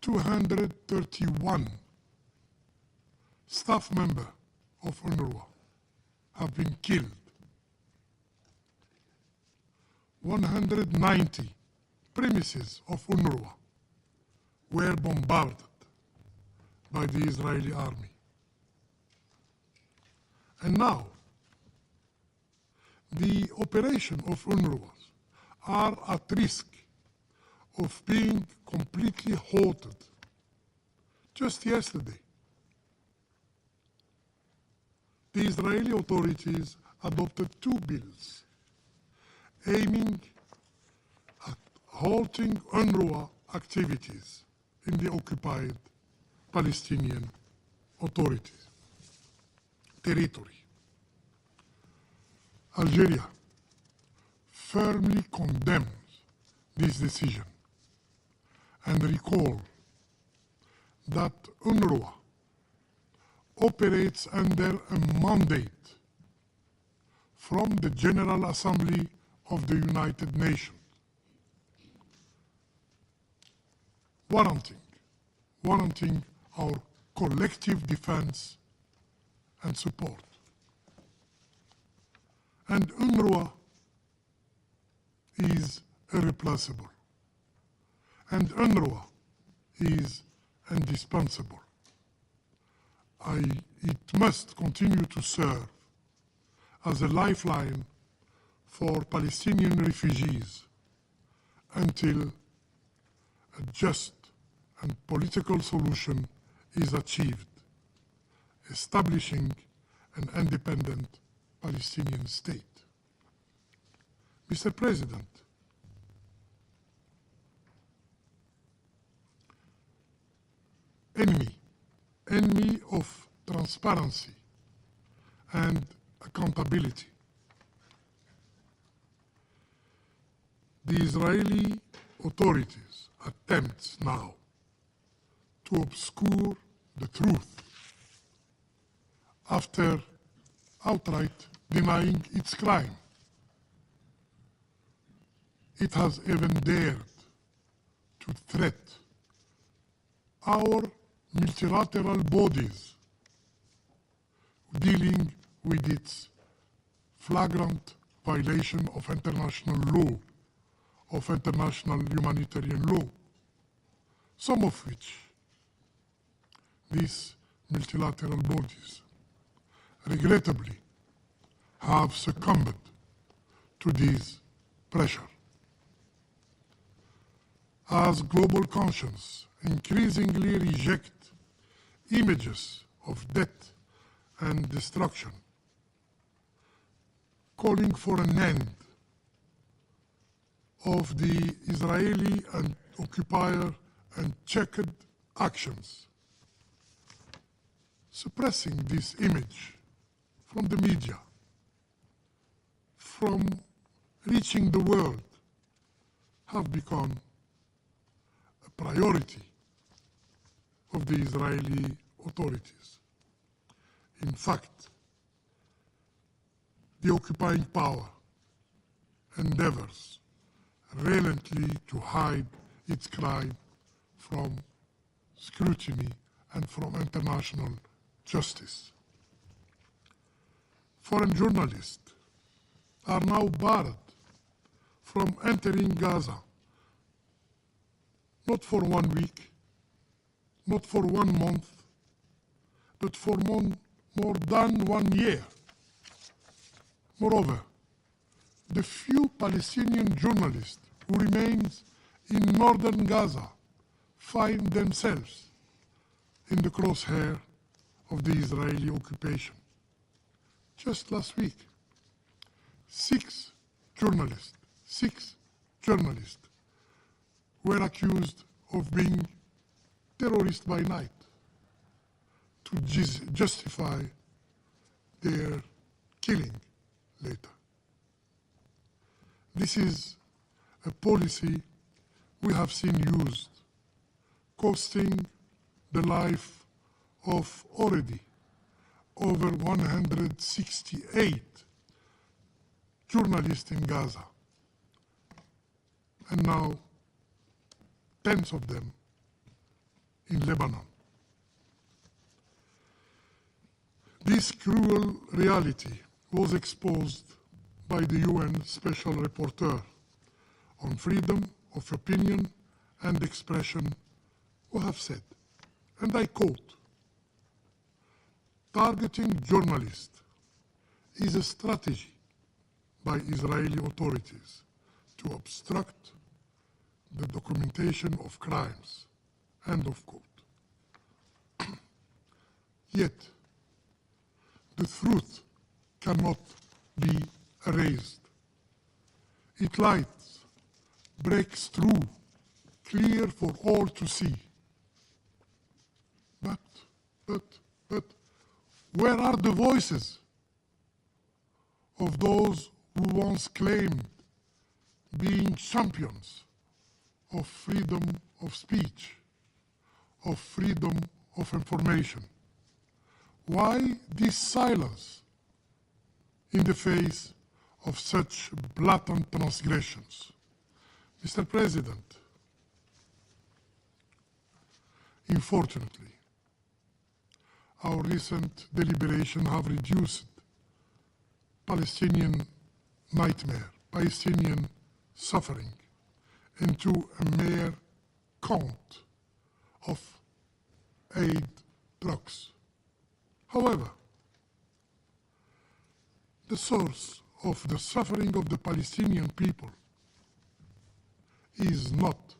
231 staff members of UNRWA have been killed. 190 premises of UNRWA were bombarded by the Israeli army. And now, the operation of UNRWA are at risk of being completely halted. Just yesterday, the Israeli authorities adopted 2 bills aiming at halting UNRWA activities in the occupied Palestinian authorities territory. Algeria firmly condemns this decision and recalls that UNRWA operates under a mandate from the General Assembly of the United Nations, warranting our collective defense and support. And UNRWA is irreplaceable, and UNRWA is indispensable. It must continue to serve as a lifeline for Palestinian refugees until a just and political solution is achieved, establishing an independent Palestinian state. Mr. President, enemy of transparency and accountability. The Israeli authorities attempt now to obscure the truth after outright denying its crime. It has even dared to threat our multilateral bodies dealing with its flagrant violation of international law, of international humanitarian law, some of which these multilateral bodies regrettably have succumbed to this pressure. As global conscience increasingly reject images of death and destruction, calling for an end of the Israeli and occupier unchecked actions, suppressing this image from the media, from reaching the world, have become a priority of the Israeli authorities. In fact, the occupying power endeavors relentlessly to hide its crime from scrutiny and from international justice. Foreign journalists are now barred from entering Gaza, not for 1 week, not for 1 month, but for more than 1 year. Moreover, the few Palestinian journalists who remain in northern Gaza find themselves in the crosshair of the Israeli occupation. Just last week, 6 journalists were accused of being terrorists by night to justify their killing later. This is a policy we have seen used, costing the life of already over 168 journalists in Gaza, and now tens of them in Lebanon. This cruel reality was exposed by the UN Special Rapporteur on freedom of opinion and expression, who have said, and I quote, "Targeting journalists is a strategy by Israeli authorities to obstruct the documentation of crimes," end of quote. Yet, the truth cannot be erased. It lies, breaks through, clear for all to see. But, where are the voices of those who once claimed being champions of freedom of speech, of freedom of information? Why this silence in the face of such blatant transgressions? Mr. President, unfortunately, our recent deliberations have reduced Palestinian nightmare, Palestinian suffering, into a mere count of aid drugs. However, the source of the suffering of the Palestinian people is not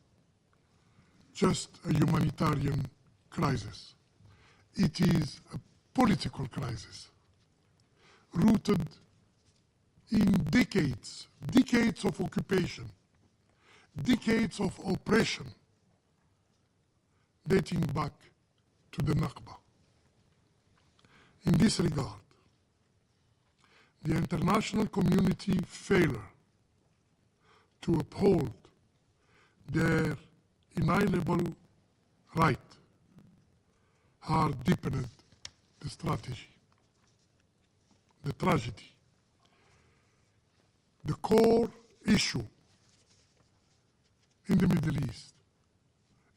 just a humanitarian crisis. It is a political crisis rooted in decades of occupation, decades of oppression, dating back to the Nakba. In this regard, the international community failure to uphold their inalienable right have deepened the strategy, the tragedy. The core issue in the Middle East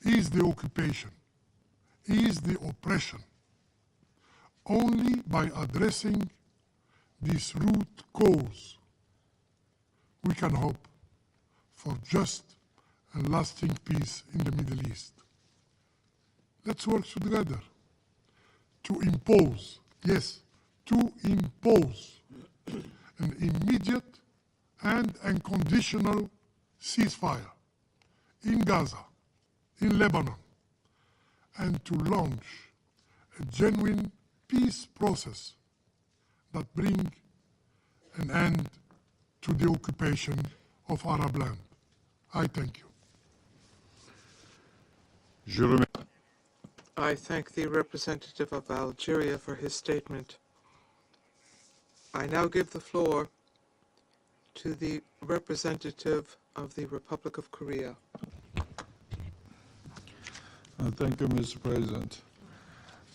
is the occupation, is the oppression. Only by addressing this root cause, we can hope for just and lasting peace in the Middle East. Let's work together to impose, yes, to impose an immediate and unconditional ceasefire in Gaza, in Lebanon, and to launch a genuine peace process that brings an end to the occupation of Arab land. I thank you. I thank the representative of Algeria for his statement. I now give the floor to the representative of the Republic of Korea. Thank you, Mr. President.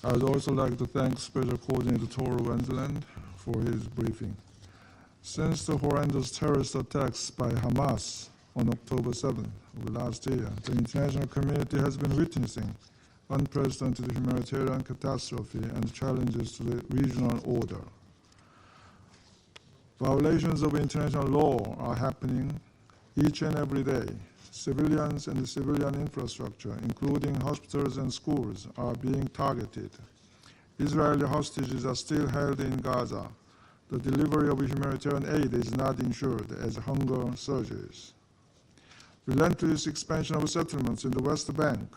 I would also like to thank Special Coordinator Tor Wensland for his briefing. Since the horrendous terrorist attacks by Hamas on October 7th of last year, the international community has been witnessing unprecedented humanitarian catastrophe and challenges to the regional order. Violations of international law are happening each and every day. Civilians and the civilian infrastructure, including hospitals and schools, are being targeted. Israeli hostages are still held in Gaza. The delivery of humanitarian aid is not ensured as hunger surges. Relentless expansion of settlements in the West Bank,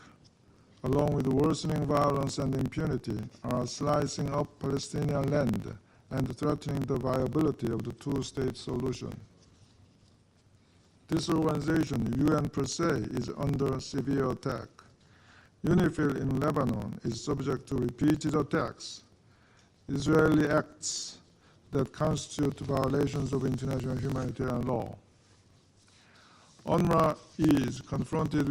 along with worsening violence and impunity, are slicing up Palestinian land and threatening the viability of the two-state solution. This organization, UN per se, is under severe attack. UNIFIL in Lebanon is subject to repeated attacks. Israeli acts that constitute violations of international humanitarian law. UNRWA is confronted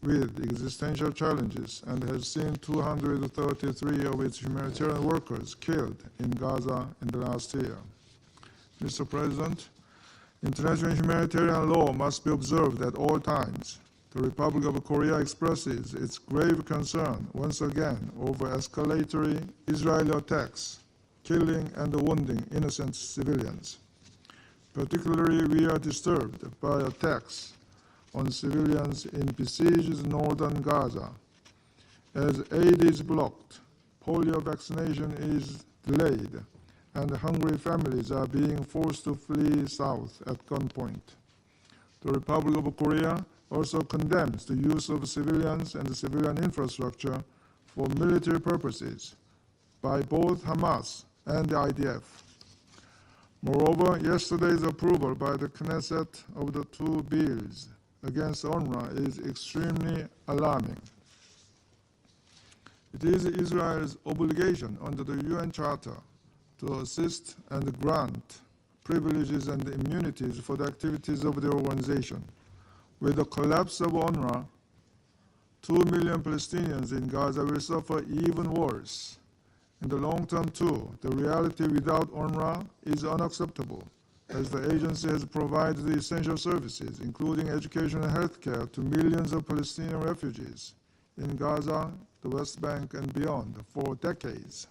with existential challenges and has seen 233 of its humanitarian workers killed in Gaza in the last year. Mr. President, international humanitarian law must be observed at all times. The Republic of Korea expresses its grave concern once again over escalatory Israeli attacks, killing and wounding innocent civilians. Particularly, we are disturbed by attacks on civilians in besieged northern Gaza. As aid is blocked, polio vaccination is delayed, and hungry families are being forced to flee south at gunpoint. The Republic of Korea also condemns the use of civilians and the civilian infrastructure for military purposes by both Hamas and the IDF. Moreover, yesterday's approval by the Knesset of the two bills against UNRWA is extremely alarming. It is Israel's obligation under the UN Charter to assist and grant privileges and immunities for the activities of the organization. With the collapse of UNRWA, 2 million Palestinians in Gaza will suffer even worse. In the long term, too, the reality without UNRWA is unacceptable, as the agency has provided the essential services, including education and health care, to millions of Palestinian refugees in Gaza, the West Bank, and beyond for decades.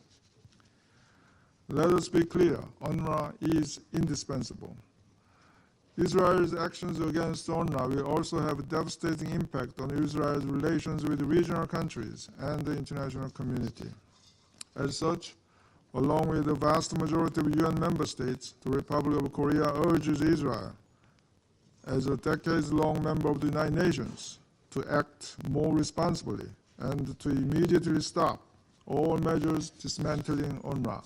Let us be clear, UNRWA is indispensable. Israel's actions against UNRWA will also have a devastating impact on Israel's relations with regional countries and the international community. As such, along with the vast majority of UN member states, the Republic of Korea urges Israel, as a decades-long member of the United Nations, to act more responsibly and to immediately stop all measures dismantling UNRWA.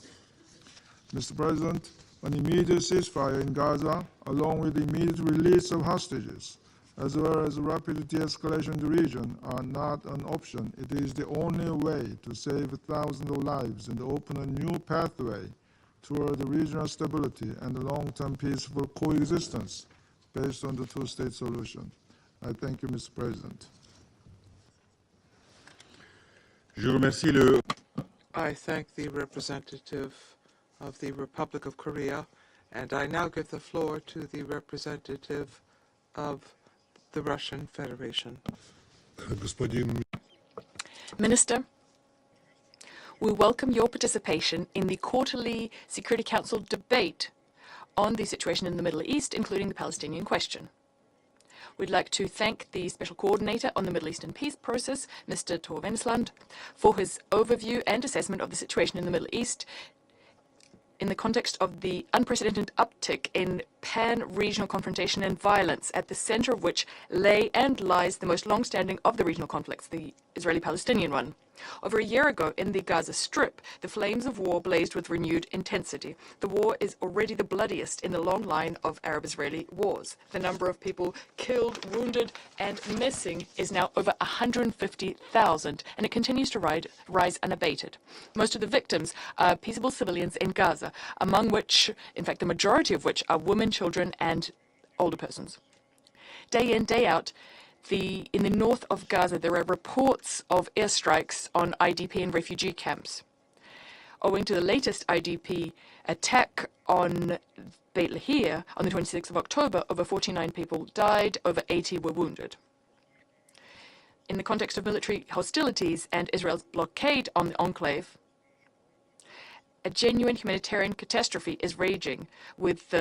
Mr. President, an immediate ceasefire in Gaza, along with the immediate release of hostages, as well as rapid de-escalation in the region, are not an option. It is the only way to save thousands of lives and open a new pathway toward the regional stability and long-term peaceful coexistence based on the two-state solution. I thank you, Mr. President. I thank the representative of the Republic of Korea, and I now give the floor to the representative of the Russian Federation. Minister, we welcome your participation in the quarterly Security Council debate on the situation in the Middle East, including the Palestinian question. We'd like to thank the Special Coordinator on the Middle Eastern Peace Process, Mr. Tor Wensland, for his overview and assessment of the situation in the Middle East in the context of the unprecedented uptick in pan-regional confrontation and violence, at the center of which lay and lies the most long-standing of the regional conflicts, the Israeli-Palestinian one. Over a year ago, in the Gaza Strip, the flames of war blazed with renewed intensity. The war is already the bloodiest in the long line of Arab-Israeli wars. The number of people killed, wounded, and missing is now over 150,000, and it continues to rise unabated. Most of the victims are peaceable civilians in Gaza, among which, in fact, the majority of which are women, children, and older persons. Day in, day out, in the north of Gaza, there are reports of airstrikes on IDP and refugee camps. Owing to the latest IDP attack on Beit Lahia on the 26th of October, over 49 people died, over 80 were wounded. In the context of military hostilities and Israel's blockade on the enclave, a genuine humanitarian catastrophe is raging, with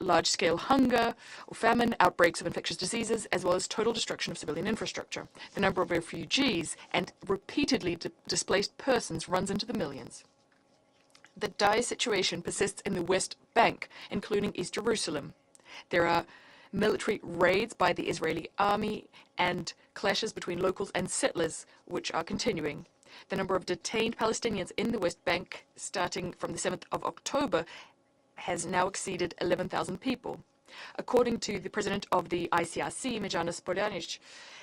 large-scale hunger or famine, outbreaks of infectious diseases, as well as total destruction of civilian infrastructure. The number of refugees and repeatedly displaced persons runs into the millions. The dire situation persists in the West Bank, including East Jerusalem. There are military raids by the Israeli army and clashes between locals and settlers, which are continuing. The number of detained Palestinians in the West Bank, starting from the 7th of October, has now exceeded 11,000 people. According to the president of the ICRC, Mirjana Spodanich,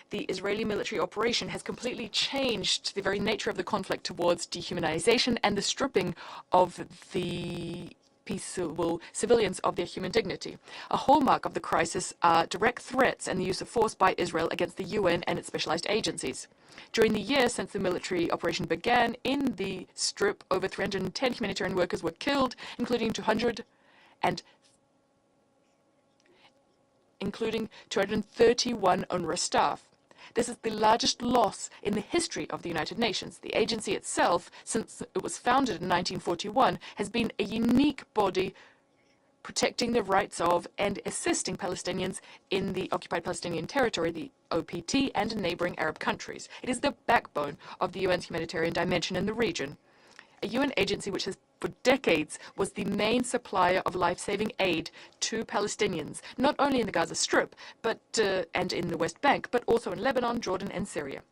the Israeli military operation has completely changed the very nature of the conflict towards dehumanization and the stripping of the peaceable civilians of their human dignity. A hallmark of the crisis are direct threats and the use of force by Israel against the UN and its specialized agencies. During the year since the military operation began in the Strip, over 310 humanitarian workers were killed, including 231 UNRWA staff. This is the largest loss in the history of the United Nations. The agency itself, since it was founded in 1941, has been a unique body protecting the rights of and assisting Palestinians in the occupied Palestinian territory, the OPT, and in neighboring Arab countries. It is the backbone of the UN's humanitarian dimension in the region. A UN agency which has for decades was the main supplier of life-saving aid to Palestinians, not only in the Gaza Strip and in the West Bank, but also in Lebanon, Jordan, and Syria.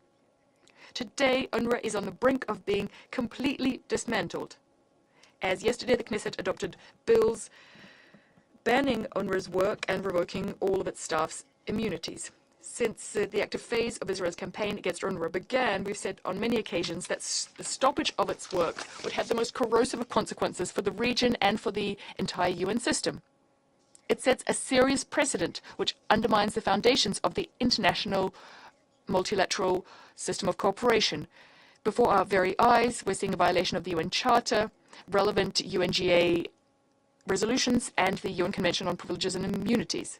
Today, UNRWA is on the brink of being completely dismantled, as yesterday the Knesset adopted bills banning UNRWA's work and revoking all of its staff's immunities. Since the active phase of Israel's campaign against UNRWA began, we've said on many occasions that the stoppage of its work would have the most corrosive of consequences for the region and for the entire UN system. It sets a serious precedent which undermines the foundations of the international multilateral system of cooperation. Before our very eyes, we're seeing a violation of the UN Charter, relevant UNGA resolutions, and the UN Convention on Privileges and Immunities.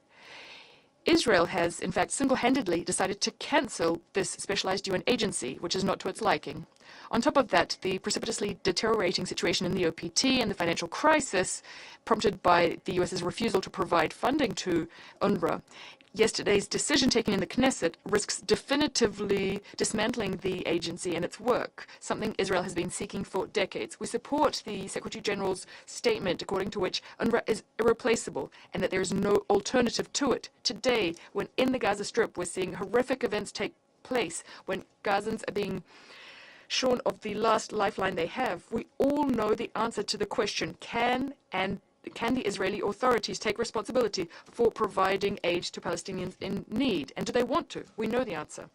Israel has, in fact, single-handedly decided to cancel this specialized UN agency, which is not to its liking. On top of that, the precipitously deteriorating situation in the OPT and the financial crisis prompted by the US's refusal to provide funding to UNRWA, yesterday's decision taken in the Knesset risks definitively dismantling the agency and its work, something Israel has been seeking for decades. We support the Secretary General's statement according to which UNRWA is irreplaceable and that there is no alternative to it. Today, when in the Gaza Strip we're seeing horrific events take place, when Gazans are being shorn of the last lifeline they have, we all know the answer to the question, can the Israeli authorities take responsibility for providing aid to Palestinians in need? And do they want to? We know the answer.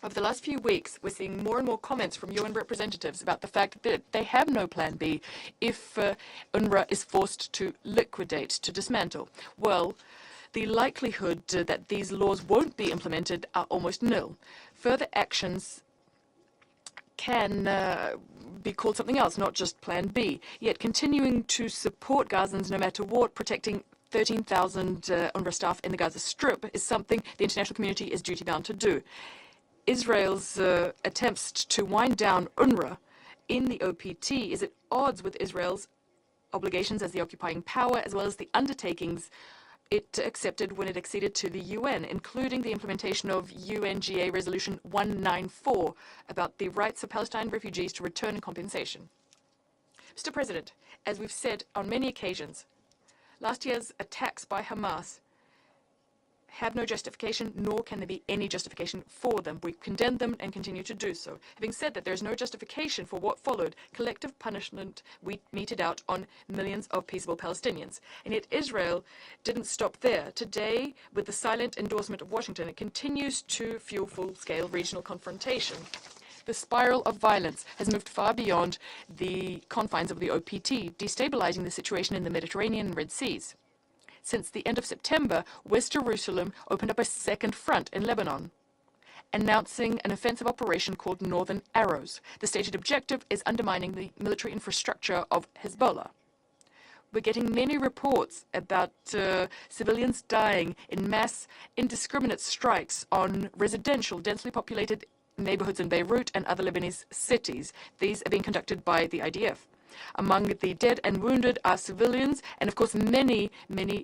Over the last few weeks, we're seeing more and more comments from UN representatives about the fact that they have no plan B if UNRWA is forced to liquidate, to dismantle. Well, the likelihood that these laws won't be implemented are almost nil. Further actions can be called something else, not just Plan B. Yet continuing to support Gazans no matter what, protecting 13,000 UNRWA staff in the Gaza Strip is something the international community is duty-bound to do. Israel's attempts to wind down UNRWA in the OPT is at odds with Israel's obligations as the occupying power, as well as the undertakings it accepted when it acceded to the UN, including the implementation of UNGA Resolution 194 about the rights of Palestine refugees to return and compensation. Mr. President, as we've said on many occasions, last year's attacks by Hamas have no justification, nor can there be any justification for them. We condemn them and continue to do so. Having said that, there is no justification for what followed, collective punishment we meted out on millions of peaceable Palestinians. And yet Israel didn't stop there. Today, with the silent endorsement of Washington, it continues to fuel full-scale regional confrontation. The spiral of violence has moved far beyond the confines of the OPT, destabilizing the situation in the Mediterranean and Red Seas. Since the end of September, West Jerusalem opened up a second front in Lebanon, announcing an offensive operation called Northern Arrows. The stated objective is undermining the military infrastructure of Hezbollah. We're getting many reports about civilians dying in mass, indiscriminate strikes on residential, densely populated neighborhoods in Beirut and other Lebanese cities. These are being conducted by the IDF. Among the dead and wounded are civilians and, of course, many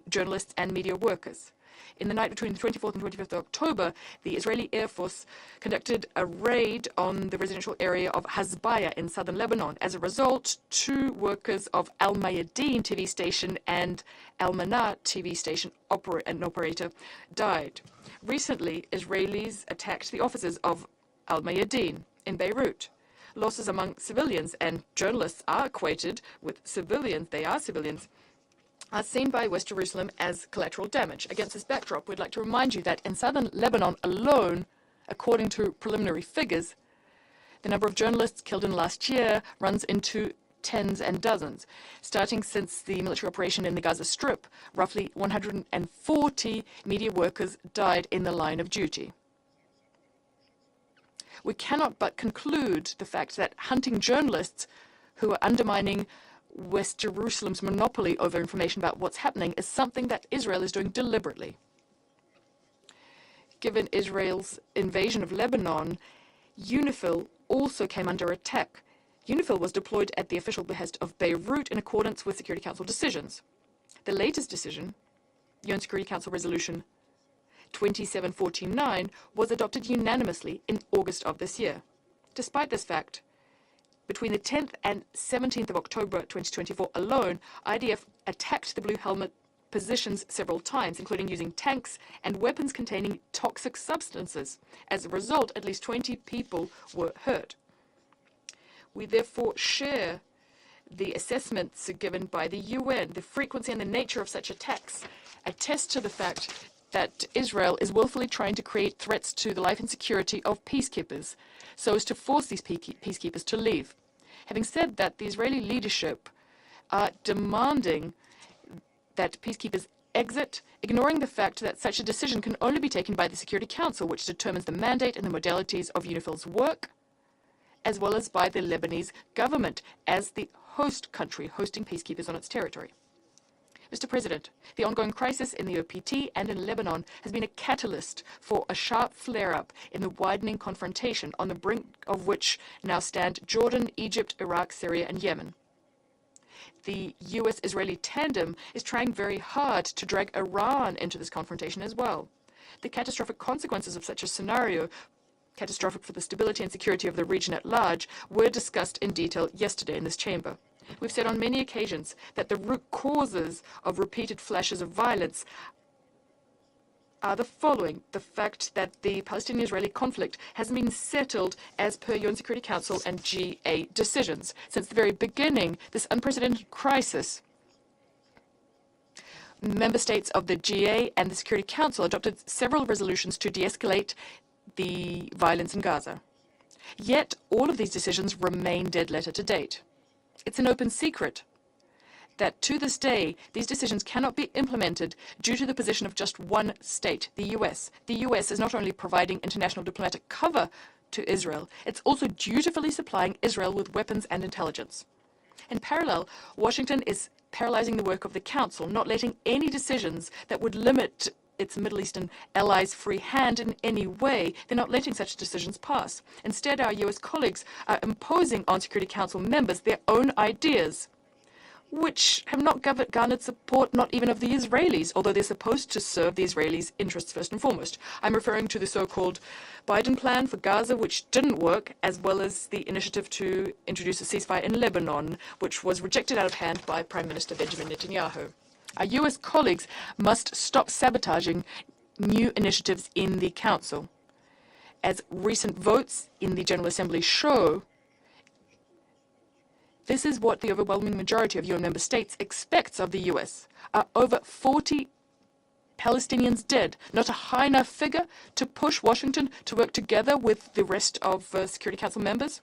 journalists and media workers. In the night between the 24th and 25th of October, the Israeli Air Force conducted a raid on the residential area of Hasbaya in southern Lebanon. As a result, 2 workers of Al Mayadeen TV station and Al Manar TV station operator died. Recently, Israelis attacked the offices of Al Mayadeen in Beirut. Losses among civilians and journalists are equated with civilians, are seen by West Jerusalem as collateral damage. Against this backdrop, we'd like to remind you that in southern Lebanon alone, according to preliminary figures, the number of journalists killed in last year runs into tens and dozens. Starting since the military operation in the Gaza Strip, roughly 140 media workers died in the line of duty. We cannot but conclude the fact that hunting journalists who are undermining West Jerusalem's monopoly over information about what's happening is something that Israel is doing deliberately. Given Israel's invasion of Lebanon, UNIFIL also came under attack. UNIFIL was deployed at the official behest of Beirut in accordance with Security Council decisions. The latest decision, UN Security Council Resolution 2749, was adopted unanimously in August of this year. Despite this fact, between the 10th and 17th of October 2024 alone, IDF attacked the Blue Helmet positions several times, including using tanks and weapons containing toxic substances. As a result, at least 20 people were hurt. We therefore share the assessments given by the UN. The frequency and the nature of such attacks attest to the fact that Israel is willfully trying to create threats to the life and security of peacekeepers, so as to force these peacekeepers to leave. Having said that, the Israeli leadership are demanding that peacekeepers exit, ignoring the fact that such a decision can only be taken by the Security Council, which determines the mandate and the modalities of UNIFIL's work, as well as by the Lebanese government as the host country hosting peacekeepers on its territory. Mr. President, the ongoing crisis in the OPT and in Lebanon has been a catalyst for a sharp flare-up in the widening confrontation on the brink of which now stand Jordan, Egypt, Iraq, Syria, and Yemen. The U.S.-Israeli tandem is trying very hard to drag Iran into this confrontation as well. The catastrophic consequences of such a scenario, catastrophic for the stability and security of the region at large, were discussed in detail yesterday in this chamber. We've said on many occasions that the root causes of repeated flashes of violence are the following: the fact that the Palestinian-Israeli conflict hasn't been settled as per UN Security Council and GA decisions. Since the very beginning, this unprecedented crisis, member states of the GA and the Security Council adopted several resolutions to de-escalate the violence in Gaza. Yet, all of these decisions remain dead letter to date. It's an open secret that to this day, these decisions cannot be implemented due to the position of just one state, the U.S. The U.S. is not only providing international diplomatic cover to Israel, it's also dutifully supplying Israel with weapons and intelligence. In parallel, Washington is paralyzing the work of the Council, not letting any decisions that would limit its Middle Eastern allies' free hand in any way. They're not letting such decisions pass. Instead, our U.S. colleagues are imposing on Security Council members their own ideas, which have not garnered support not even of the Israelis, although they're supposed to serve the Israelis' interests first and foremost. I'm referring to the so-called Biden plan for Gaza, which didn't work, as well as the initiative to introduce a ceasefire in Lebanon, which was rejected out of hand by Prime Minister Benjamin Netanyahu. Our U.S. colleagues must stop sabotaging new initiatives in the Council. As recent votes in the General Assembly show, this is what the overwhelming majority of UN member states expects of the US. Are over 40 Palestinians dead not a high enough figure to push Washington to work together with the rest of Security Council members?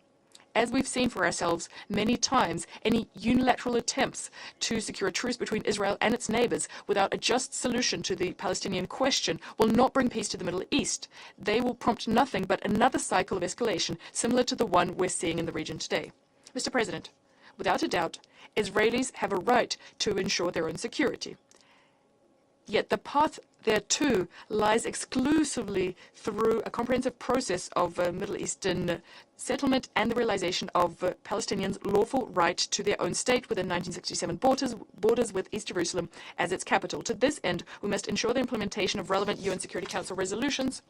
As we've seen for ourselves many times, any unilateral attempts to secure a truce between Israel and its neighbors without a just solution to the Palestinian question will not bring peace to the Middle East. They will prompt nothing but another cycle of escalation similar to the one we're seeing in the region today. Mr. President, without a doubt, Israelis have a right to ensure their own security. Yet the path thereto lies exclusively through a comprehensive process of Middle Eastern settlement and the realization of Palestinians' lawful right to their own state within 1967 borders with East Jerusalem as its capital. To this end, we must ensure the implementation of relevant UN Security Council resolutions.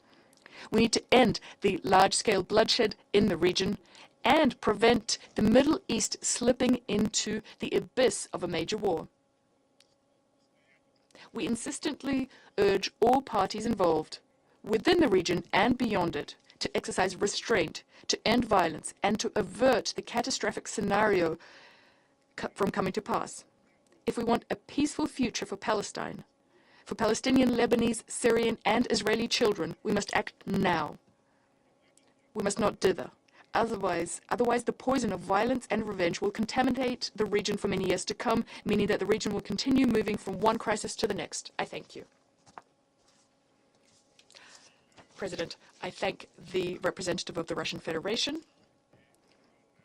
We need to end the large-scale bloodshed in the region and prevent the Middle East slipping into the abyss of a major war. We insistently urge all parties involved, within the region and beyond it, to exercise restraint, to end violence, and to avert the catastrophic scenario from coming to pass. If we want a peaceful future for Palestine, for Palestinian, Lebanese, Syrian, and Israeli children, we must act now. We must not dither. Otherwise, the poison of violence and revenge will contaminate the region for many years to come, meaning that the region will continue moving from one crisis to the next. I thank you. President, I thank the representative of the Russian Federation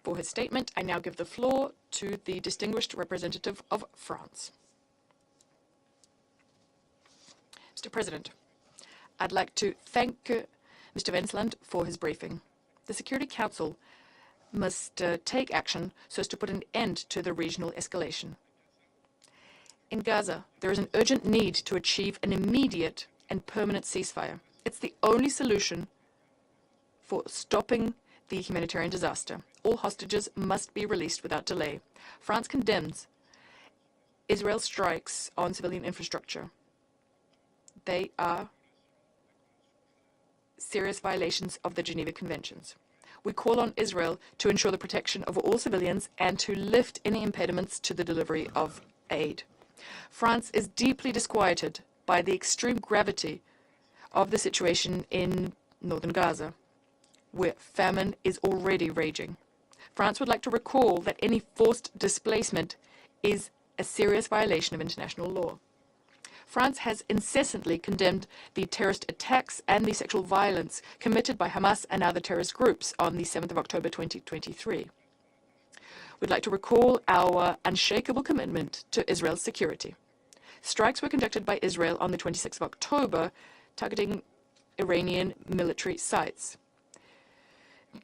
for his statement. I now give the floor to the distinguished representative of France. Mr. President, I'd like to thank Mr. Wensland for his briefing. The Security Council must take action so as to put an end to the regional escalation. In Gaza, there is an urgent need to achieve an immediate and permanent ceasefire. It's the only solution for stopping the humanitarian disaster. All hostages must be released without delay. France condemns Israel's strikes on civilian infrastructure. They are serious violations of the Geneva Conventions. We call on Israel to ensure the protection of all civilians and to lift any impediments to the delivery of aid. France is deeply disquieted by the extreme gravity of the situation in northern Gaza, where famine is already raging. France would like to recall that any forced displacement is a serious violation of international law. France has incessantly condemned the terrorist attacks and the sexual violence committed by Hamas and other terrorist groups on the 7th of October 2023. We'd like to recall our unshakable commitment to Israel's security. Strikes were conducted by Israel on the 26th of October, targeting Iranian military sites.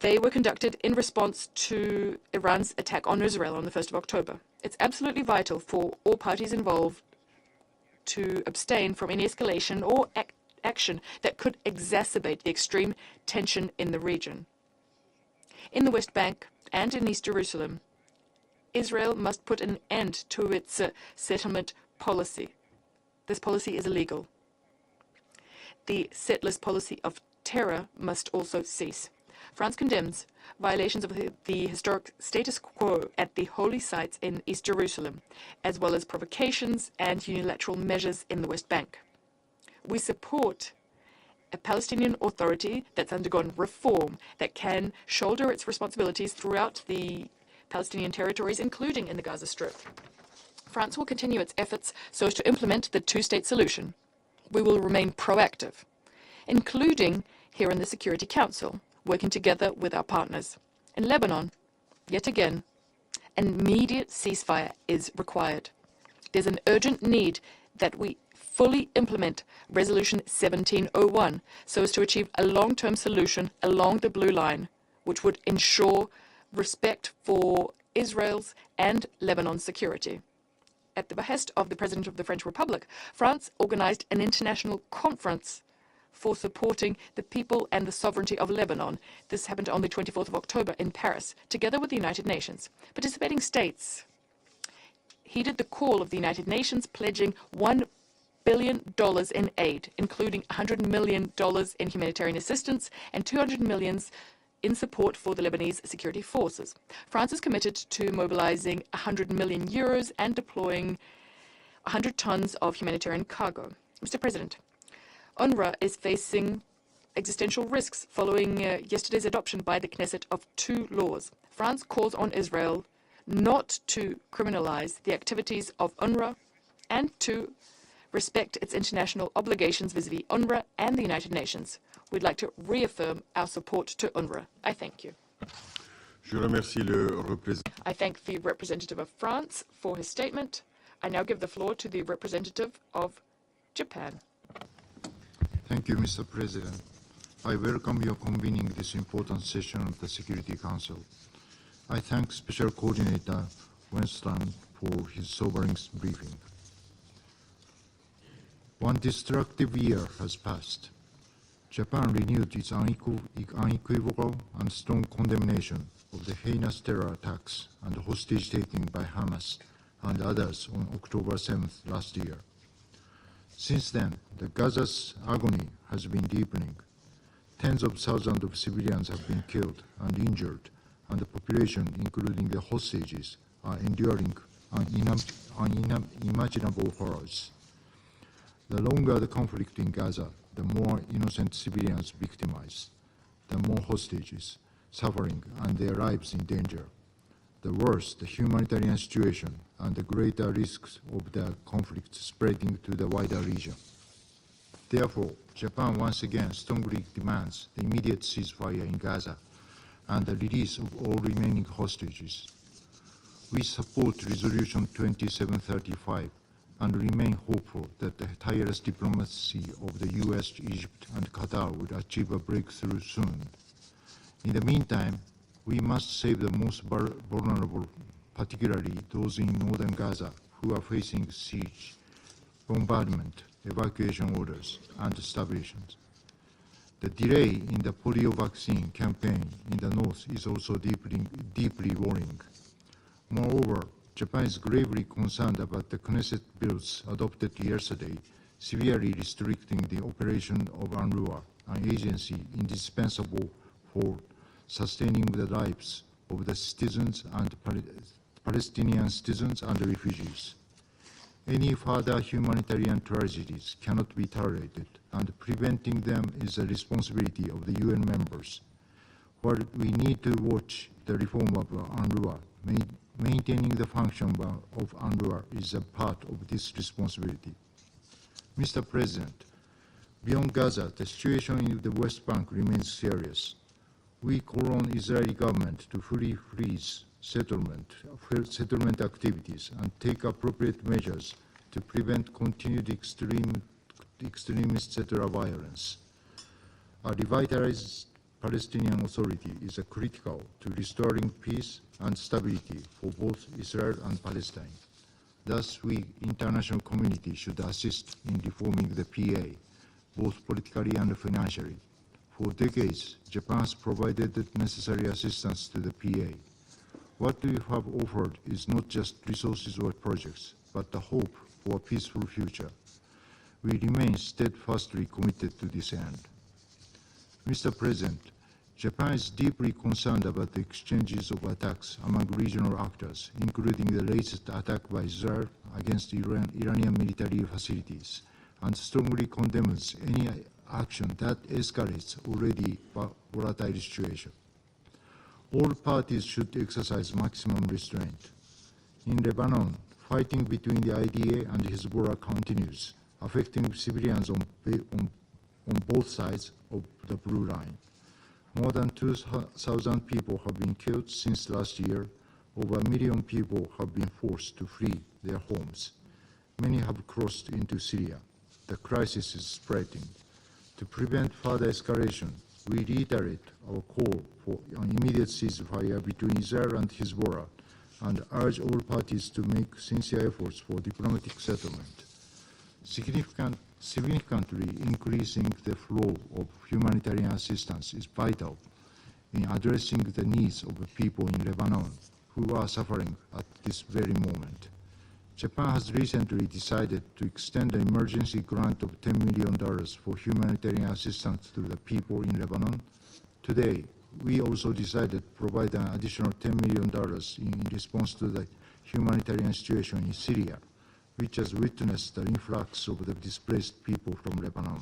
They were conducted in response to Iran's attack on Israel on the 1st of October. It's absolutely vital for all parties involved to abstain from any escalation or action that could exacerbate the extreme tension in the region. In the West Bank and in East Jerusalem, Israel must put an end to its settlement policy. This policy is illegal. The settlers' policy of terror must also cease. France condemns violations of the historic status quo at the holy sites in East Jerusalem, as well as provocations and unilateral measures in the West Bank. We support a Palestinian Authority that's undergone reform, that can shoulder its responsibilities throughout the Palestinian territories, including in the Gaza Strip. France will continue its efforts so as to implement the two-state solution. We will remain proactive, including here in the Security Council, working together with our partners. In Lebanon, yet again, an immediate ceasefire is required. There's an urgent need that we fully implement Resolution 1701 so as to achieve a long-term solution along the blue line, which would ensure respect for Israel's and Lebanon's security. At the behest of the President of the French Republic, France organized an international conference for supporting the people and the sovereignty of Lebanon. This happened on the 24th of October in Paris, together with the United Nations. Participating states heeded the call of the United Nations, pledging $1 billion in aid, including $100 million in humanitarian assistance and $200 million in support for the Lebanese security forces. France is committed to mobilizing 100 million euros and deploying 100 tons of humanitarian cargo. Mr. President, UNRWA is facing existential risks following yesterday's adoption by the Knesset of 2 laws. France calls on Israel not to criminalize the activities of UNRWA and to respect its international obligations vis-à-vis UNRWA and the United Nations. We'd like to reaffirm our support to UNRWA. I thank you. I thank the representative of France for his statement. I now give the floor to the representative of Japan. Thank you, Mr. President. I welcome your convening this important session of the Security Council. I thank Special Coordinator Westland for his sobering briefing. One destructive year has passed. Japan renewed its unequivocal and strong condemnation of the heinous terror attacks and hostage-taking by Hamas and others on October 7th last year. Since then, the Gaza's agony has been deepening. Tens of thousands of civilians have been killed and injured, and the population, including the hostages, are enduring unimaginable horrors. The longer the conflict in Gaza, the more innocent civilians victimized, the more hostages suffering and their lives in danger, the worse the humanitarian situation and the greater risks of the conflict spreading to the wider region. Therefore, Japan once again strongly demands the immediate ceasefire in Gaza and the release of all remaining hostages. We support Resolution 2735 and remain hopeful that the tireless diplomacy of the US, Egypt, and Qatar will achieve a breakthrough soon. In the meantime, we must save the most vulnerable, particularly those in northern Gaza who are facing siege, bombardment, evacuation orders, and starvation. The delay in the polio vaccine campaign in the north is also deeply worrying. Moreover, Japan is gravely concerned about the Knesset bills adopted yesterday, severely restricting the operation of UNRWA, an agency indispensable for sustaining the lives of the citizens and Palestinian citizens and refugees. Any further humanitarian tragedies cannot be tolerated, and preventing them is the responsibility of the UN members. While we need to watch the reform of UNRWA, maintaining the function of UNRWA is a part of this responsibility. Mr. President, beyond Gaza, the situation in the West Bank remains serious. We call on the Israeli government to fully freeze settlement activities and take appropriate measures to prevent continued extremist settler violence. A revitalized Palestinian Authority is critical to restoring peace and stability for both Israel and Palestine. Thus, we, international community, should assist in reforming the PA, both politically and financially. For decades, Japan has provided the necessary assistance to the PA. What we have offered is not just resources or projects, but the hope for a peaceful future. We remain steadfastly committed to this end. Mr. President, Japan is deeply concerned about the exchanges of attacks among regional actors, including the latest attack by Israel against Iranian military facilities, and strongly condemns any action that escalates already volatile situation. All parties should exercise maximum restraint. In Lebanon, fighting between the IDA and Hezbollah continues, affecting civilians on both sides of the Blue Line. More than 2,000 people have been killed since last year. Over 1 million people have been forced to flee their homes. Many have crossed into Syria. The crisis is spreading. To prevent further escalation, we reiterate our call for an immediate ceasefire between Israel and Hezbollah and urge all parties to make sincere efforts for diplomatic settlement. Significantly increasing the flow of humanitarian assistance is vital in addressing the needs of the people in Lebanon who are suffering at this very moment. Japan has recently decided to extend an emergency grant of $10 million for humanitarian assistance to the people in Lebanon. Today, we also decided to provide an additional $10 million in response to the humanitarian situation in Syria, which has witnessed the influx of the displaced people from Lebanon.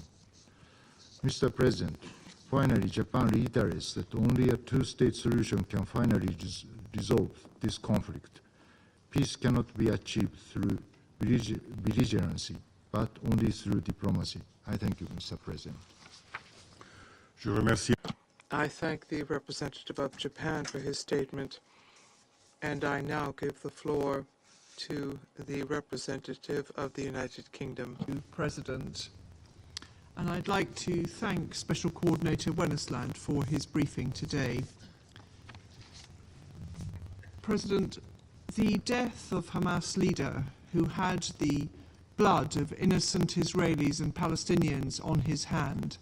Mr. President, finally, Japan reiterates that only a two-state solution can finally resolve this conflict. Peace cannot be achieved through belligerency, but only through diplomacy. I thank you, Mr. President. Je remercie. I thank the representative of Japan for his statement, and I now give the floor to the representative of the United Kingdom. President. And I'd like to thank Special Coordinator Wennesland for his briefing today. President, the death of Hamas leader who had the blood of innocent Israelis and Palestinians on his hand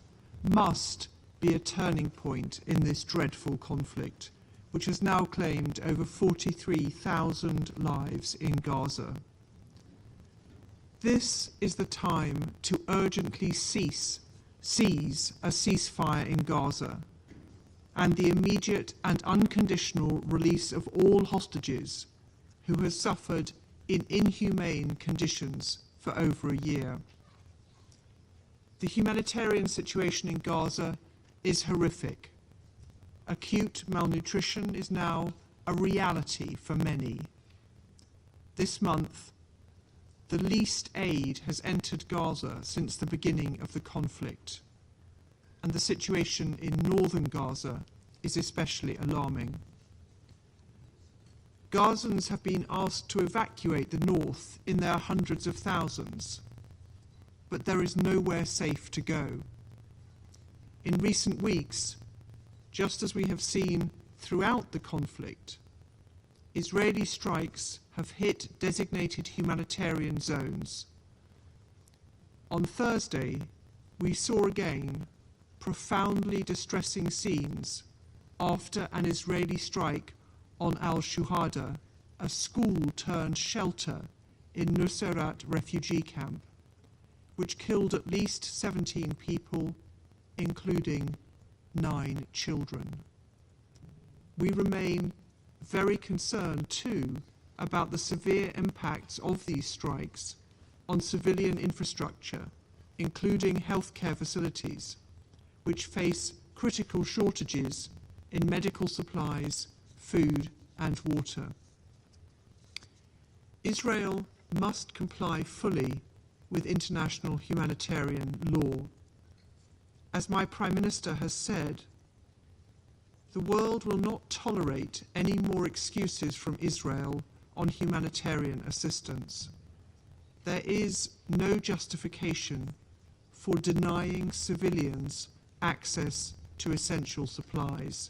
must be a turning point in this dreadful conflict, which has now claimed over 43,000 lives in Gaza. This is the time to urgently seize a ceasefire in Gaza and the immediate and unconditional release of all hostages who have suffered in inhumane conditions for over a year. The humanitarian situation in Gaza is horrific. Acute malnutrition is now a reality for many. This month, the least aid has entered Gaza since the beginning of the conflict, and the situation in northern Gaza is especially alarming. Gazans have been asked to evacuate the north in their hundreds of thousands, but there is nowhere safe to go. In recent weeks, just as we have seen throughout the conflict, Israeli strikes have hit designated humanitarian zones. On Thursday, we saw again profoundly distressing scenes after an Israeli strike on Al-Shuhada, a school-turned-shelter in Nuseirat refugee camp, which killed at least 17 people, including 9 children. We remain very concerned too about the severe impacts of these strikes on civilian infrastructure, including healthcare facilities, which face critical shortages in medical supplies, food and water. Israel must comply fully with international humanitarian law. As my Prime Minister has said, the world will not tolerate any more excuses from Israel on humanitarian assistance. There is no justification for denying civilians access to essential supplies.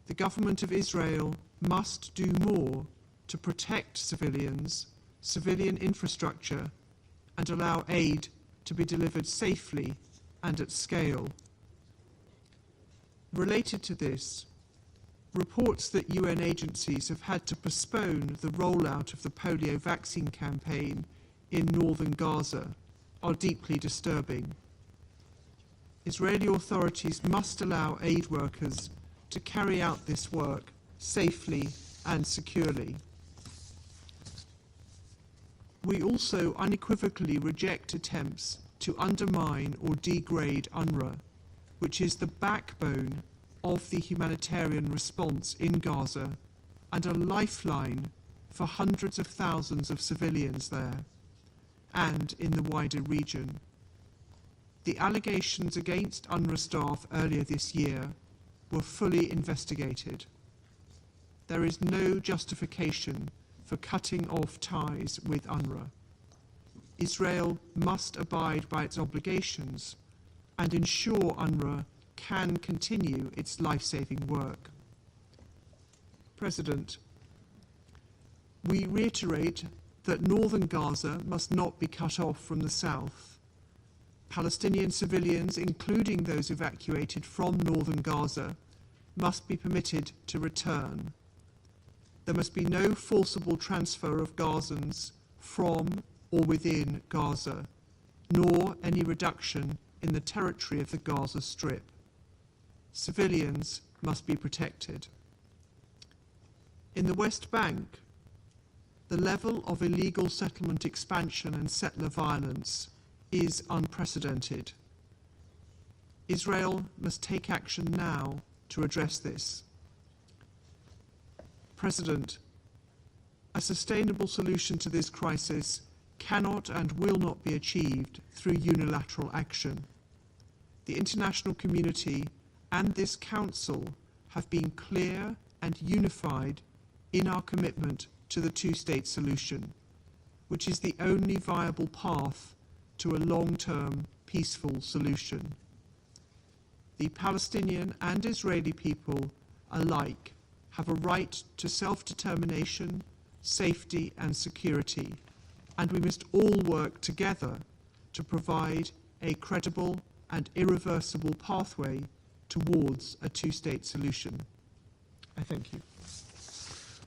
The government of Israel must do more to protect civilians, civilian infrastructure, and allow aid to be delivered safely and at scale. Related to this, reports that UN agencies have had to postpone the rollout of the polio vaccine campaign in northern Gaza are deeply disturbing. Israeli authorities must allow aid workers to carry out this work safely and securely. We also unequivocally reject attempts to undermine or degrade UNRWA, which is the backbone of the humanitarian response in Gaza and a lifeline for hundreds of thousands of civilians there and in the wider region. The allegations against UNRWA staff earlier this year were fully investigated. There is no justification for cutting off ties with UNRWA. Israel must abide by its obligations and ensure UNRWA can continue its life-saving work. President, we reiterate that northern Gaza must not be cut off from the south. Palestinian civilians, including those evacuated from northern Gaza, must be permitted to return. there must be no forcible transfer of Gazans from or within Gaza, nor any reduction in the territory of the Gaza Strip. Civilians must be protected. In the West Bank, the level of illegal settlement expansion and settler violence is unprecedented. Israel must take action now to address this. President, a sustainable solution to this crisis cannot and will not be achieved through unilateral action. The international community and this Council have been clear and unified in our commitment to the two-state solution, which is the only viable path to a long-term peaceful solution. The Palestinian and Israeli people alike have a right to self-determination, safety and security, and we must all work together to provide a credible and irreversible pathway towards a two-state solution. I thank you.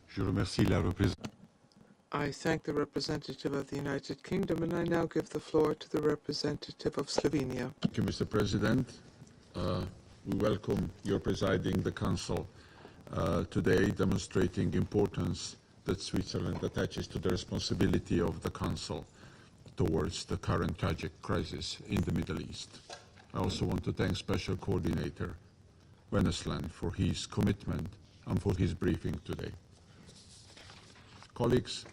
Je remercie la représentante. I thank the representative of the United Kingdom, and I now give the floor to the representative of Slovenia. Thank you, Mr. President. We welcome your presiding the Council today, demonstrating importance that Switzerland attaches to the responsibility of the Council towards the current tragic crisis in the Middle East. I also want to thank Special Coordinator Wennesland for his commitment and for his briefing today. Colleagues,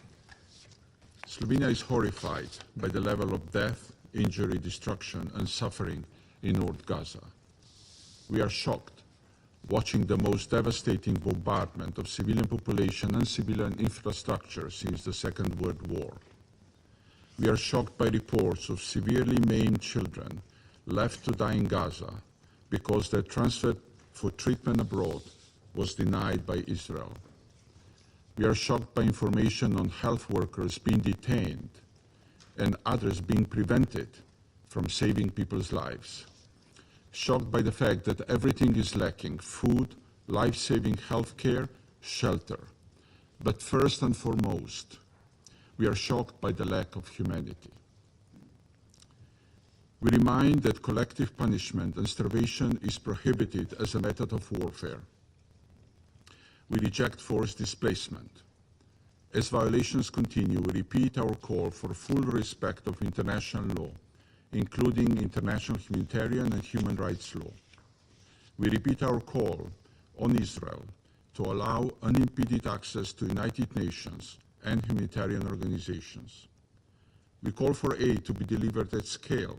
Slovenia is horrified by the level of death, injury, destruction and suffering in North Gaza. We are shocked watching the most devastating bombardment of civilian population and civilian infrastructure since the Second World War. We are shocked by reports of severely maimed children left to die in Gaza because their transfer for treatment abroad was denied by Israel. We are shocked by information on health workers being detained and others being prevented from saving people's lives. Shocked by the fact that everything is lacking: food, life-saving health care, shelter. But first and foremost, we are shocked by the lack of humanity. We remind that collective punishment and starvation is prohibited as a method of warfare. We reject forced displacement. As violations continue, we repeat our call for full respect of international law, including international humanitarian and human rights law. We repeat our call on Israel to allow unimpeded access to United Nations and humanitarian organizations. We call for aid to be delivered at scale.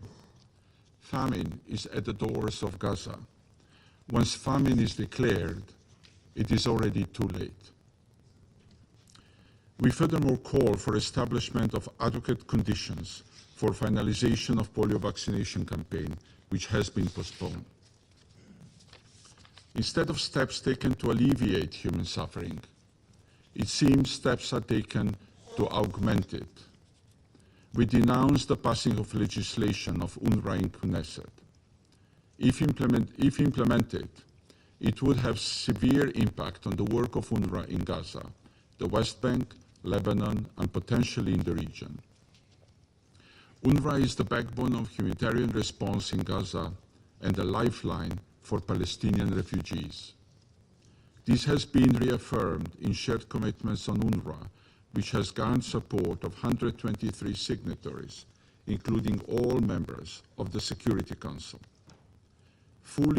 Famine is at the doors of Gaza. Once famine is declared, it is already too late. We furthermore call for establishment of adequate conditions for finalization of polio vaccination campaign, which has been postponed. Instead of steps taken to alleviate human suffering, it seems steps are taken to augment it. We denounce the passing of legislation of UNRWA in Knesset. If implemented, it would have severe impact on the work of UNRWA in Gaza, the West Bank, Lebanon, and potentially in the region. UNRWA is the backbone of humanitarian response in Gaza and a lifeline for Palestinian refugees. This has been reaffirmed in shared commitments on UNRWA, which has garnered support of 123 signatories, including all members of the Security Council. Full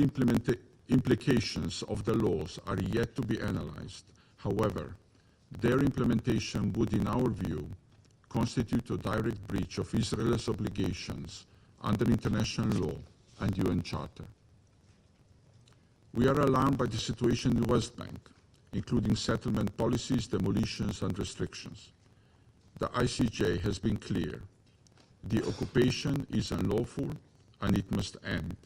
implications of the laws are yet to be analyzed. However, their implementation would, in our view, constitute a direct breach of Israel's obligations under international law and UN Charter. We are alarmed by the situation in the West Bank, including settlement policies, demolitions, and restrictions. The ICJ has been clear. The occupation is unlawful and it must end.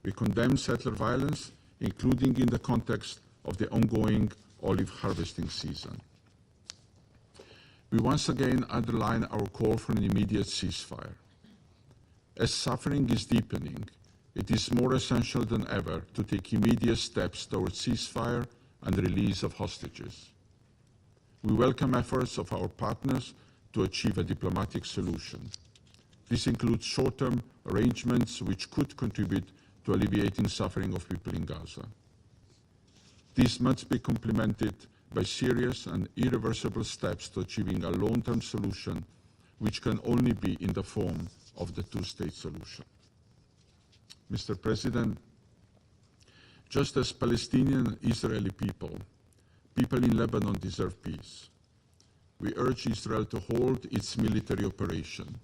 We condemn settler violence, including in the context of the ongoing olive harvesting season. We once again underline our call for an immediate ceasefire. As suffering is deepening, it is more essential than ever to take immediate steps towards ceasefire and release of hostages. We welcome efforts of our partners to achieve a diplomatic solution. This includes short-term arrangements which could contribute to alleviating suffering of people in Gaza. These must be complemented by serious and irreversible steps to achieving a long-term solution which can only be in the form of the two-state solution. Mr. President, just as Palestinian and Israeli people in Lebanon deserve peace. We urge Israel to hold its military operation.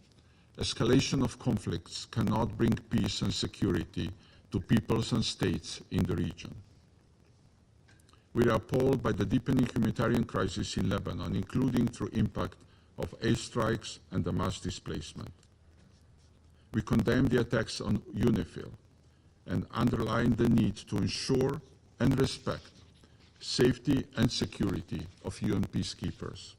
Escalation of conflicts cannot bring peace and security to peoples and states in the region. We are appalled by the deepening humanitarian crisis in Lebanon, including through impact of airstrikes and the mass displacement. We condemn the attacks on UNIFIL and underline the need to ensure and respect safety and security of UN peacekeepers.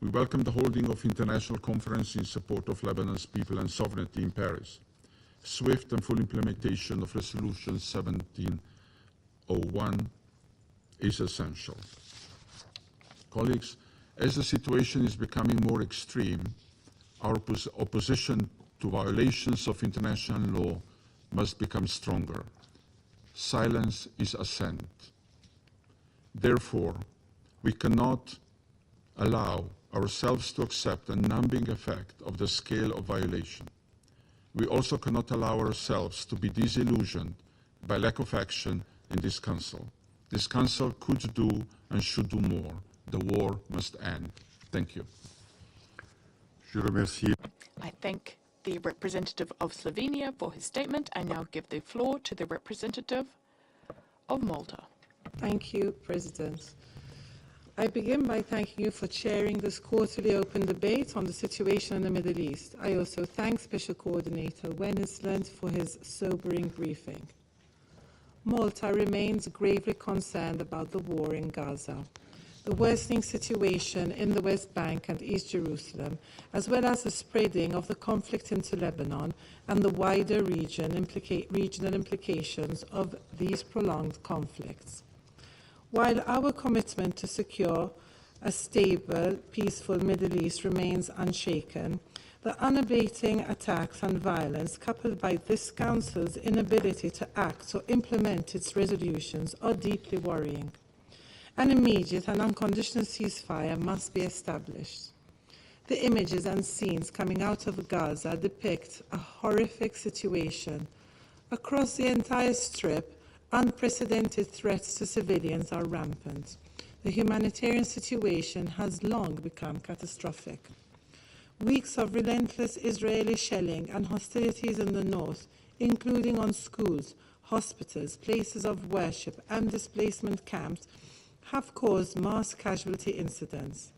We welcome the holding of international conference in support of Lebanon's people and sovereignty in Paris. Swift and full implementation of Resolution 1701 is essential. Colleagues, as the situation is becoming more extreme, our opposition to violations of international law must become stronger. Silence is assent. Therefore, we cannot allow ourselves to accept a numbing effect of the scale of violation. We also cannot allow ourselves to be disillusioned by lack of action in this Council. This Council could do and should do more. The war must end. Thank you. I thank the representative of Slovenia for his statement. I now give the floor to the representative of Malta. Thank you, President. I begin by thanking you for chairing this quarterly open debate on the situation in the Middle East. I also thank Special Coordinator Wennesland for his sobering briefing. Malta remains gravely concerned about the war in Gaza, the worsening situation in the West Bank and East Jerusalem, as well as the spreading of the conflict into Lebanon and the wider regional implications of these prolonged conflicts. While our commitment to secure a stable, peaceful Middle East remains unshaken, the unabating attacks and violence, coupled by this Council's inability to act or implement its resolutions, are deeply worrying. An immediate and unconditional ceasefire must be established. The images and scenes coming out of Gaza depict a horrific situation. Across the entire Strip, unprecedented threats to civilians are rampant. The humanitarian situation has long become catastrophic. Weeks of relentless Israeli shelling and hostilities in the north, including on schools, hospitals, places of worship, and displacement camps, have caused mass casualty incidents.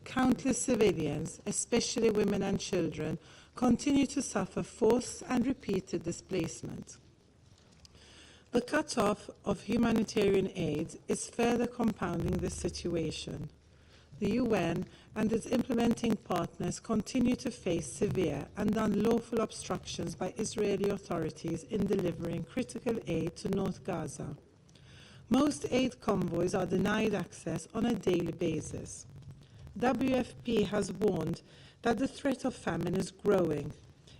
Countless civilians, especially women and children, continue to suffer forced and repeated displacement. The cut-off of humanitarian aid is further compounding this situation. The UN and its implementing partners continue to face severe and unlawful obstructions by Israeli authorities in delivering critical aid to North Gaza. Most aid convoys are denied access on a daily basis. WFP has warned that the threat of famine is growing.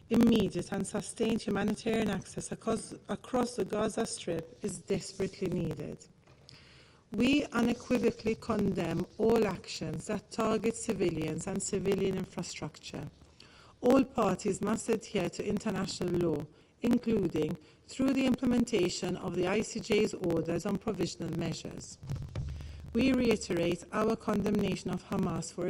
Immediate and sustained humanitarian access across the Gaza Strip is desperately needed. We unequivocally condemn all actions that target civilians and civilian infrastructure. All parties must adhere to international law, including through the implementation of the ICJ's orders on provisional measures. We reiterate our condemnation of Hamas for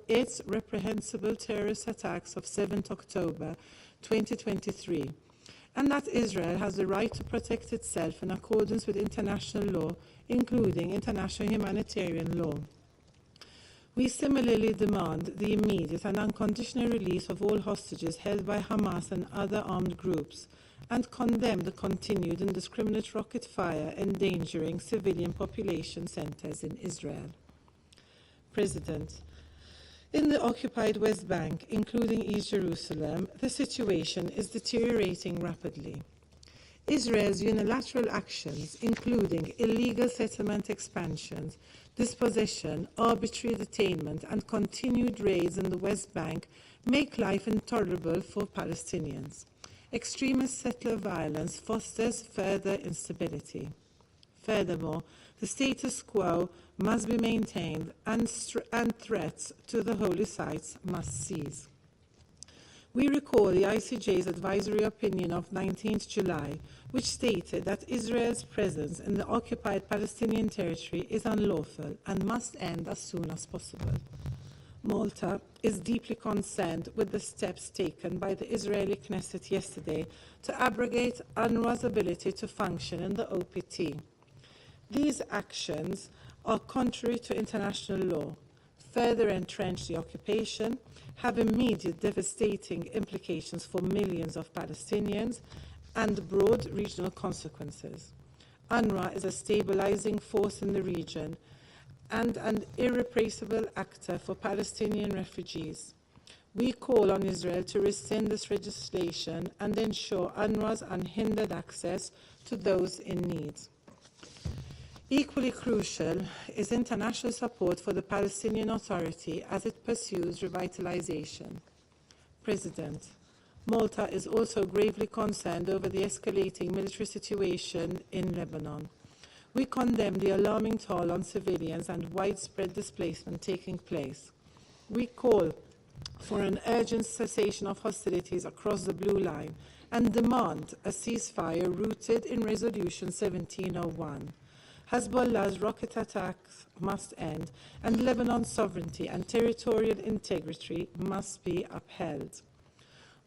its reprehensible terrorist attacks of 7th October 2023, and that Israel has the right to protect itself in accordance with international law, including international humanitarian law. We similarly demand the immediate and unconditional release of all hostages held by Hamas and other armed groups, and condemn the continued indiscriminate rocket fire endangering civilian population centers in Israel. President, in the occupied West Bank, including East Jerusalem, the situation is deteriorating rapidly. Israel's unilateral actions, including illegal settlement expansions, dispossession, arbitrary detainment, and continued raids in the West Bank, make life intolerable for Palestinians. Extremist settler violence fosters further instability. Furthermore, the status quo must be maintained and threats to the holy sites must cease. We recall the ICJ's advisory opinion of 19th July, which stated that Israel's presence in the occupied Palestinian territory is unlawful and must end as soon as possible. Malta is deeply concerned with the steps taken by the Israeli Knesset yesterday to abrogate UNRWA's ability to function in the OPT. These actions are contrary to international law, further entrench the occupation, have immediate devastating implications for millions of Palestinians, and broad regional consequences. UNRWA is a stabilizing force in the region and an irreplaceable actor for Palestinian refugees. We call on Israel to rescind this legislation and ensure UNRWA's unhindered access to those in need. Equally crucial is international support for the Palestinian Authority as it pursues revitalization. President, Malta is also gravely concerned over the escalating military situation in Lebanon. We condemn the alarming toll on civilians and widespread displacement taking place. We call for an urgent cessation of hostilities across the Blue Line and demand a ceasefire rooted in Resolution 1701. Hezbollah's rocket attacks must end, and Lebanon's sovereignty and territorial integrity must be upheld.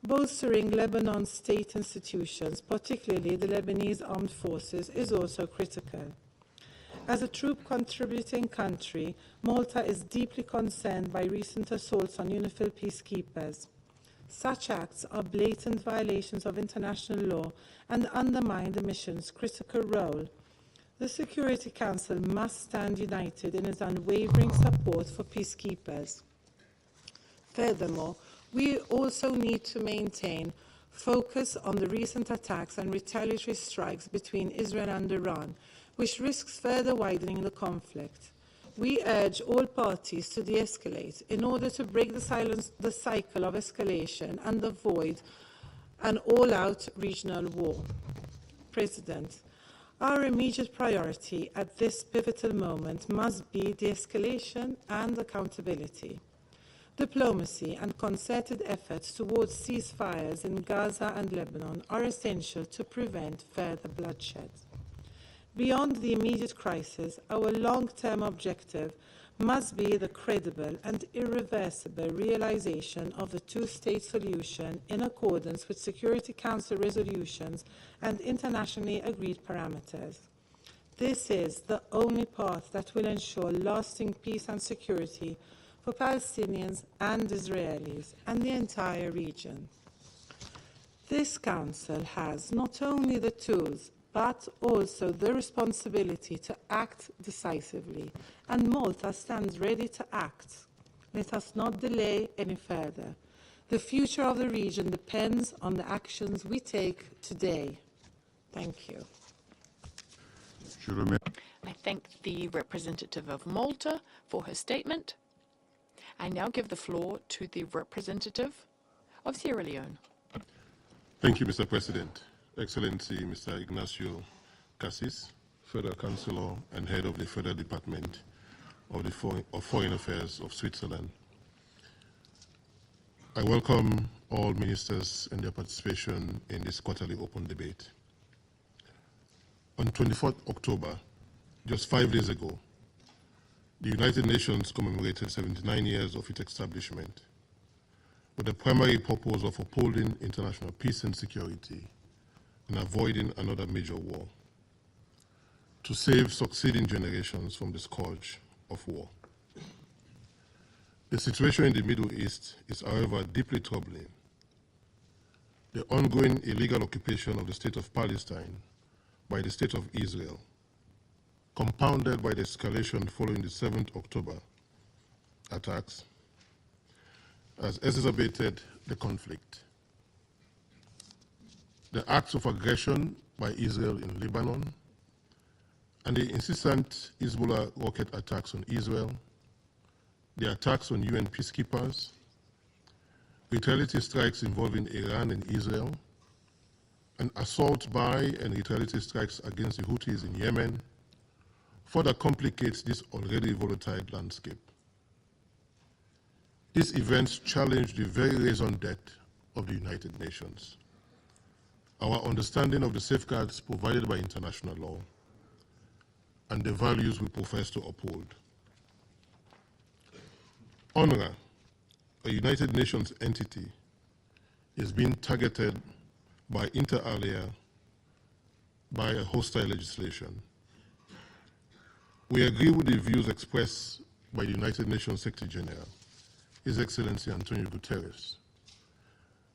Bolstering Lebanon's state institutions, particularly the Lebanese armed forces, is also critical. As a troop-contributing country, Malta is deeply concerned by recent assaults on UNIFIL peacekeepers. Such acts are blatant violations of international law and undermine the mission's critical role. The Security Council must stand united in its unwavering support for peacekeepers. Furthermore, we also need to maintain focus on the recent attacks and retaliatory strikes between Israel and Iran, which risks further widening the conflict. We urge all parties to de-escalate in order to break the cycle of escalation and avoid an all-out regional war. President, our immediate priority at this pivotal moment must be de-escalation and accountability. Diplomacy and concerted efforts towards ceasefires in Gaza and Lebanon are essential to prevent further bloodshed. Beyond the immediate crisis, our long-term objective must be the credible and irreversible realization of the two-state solution in accordance with Security Council resolutions and internationally agreed parameters. This is the only path that will ensure lasting peace and security for Palestinians and Israelis and the entire region. This Council has not only the tools, but also the responsibility to act decisively, and Malta stands ready to act. Let us not delay any further. The future of the region depends on the actions we take today. Thank you. I thank the representative of Malta for her statement. I now give the floor to the representative of Sierra Leone. Thank you, Mr. President. Excellency, Mr. Ignacio Cassis, Federal Councillor and Head of the Federal Department of Foreign Affairs of Switzerland. I welcome all ministers and their participation in this quarterly open debate. On 24th October, just 5 days ago, the United Nations commemorated 79 years of its establishment with the primary purpose of upholding international peace and security and avoiding another major war, to save succeeding generations from the scourge of war. The situation in the Middle East is, however, deeply troubling. The ongoing illegal occupation of the state of Palestine by the state of Israel, compounded by the escalation following the 7th October attacks, has exacerbated the conflict. The acts of aggression by Israel in Lebanon, and the incessant Hezbollah rocket attacks on Israel, the attacks on UN peacekeepers, retaliatory strikes involving Iran and Israel, an assault by and retaliatory strikes against the Houthis in Yemen further complicates this already volatile landscape. These events challenge the very raison d'etre of the United Nations, our understanding of the safeguards provided by international law, and the values we profess to uphold. UNRWA, a United Nations entity, is being targeted by inter alia by a hostile legislation. We agree with the views expressed by the United Nations Secretary General, His Excellency Antonio Guterres,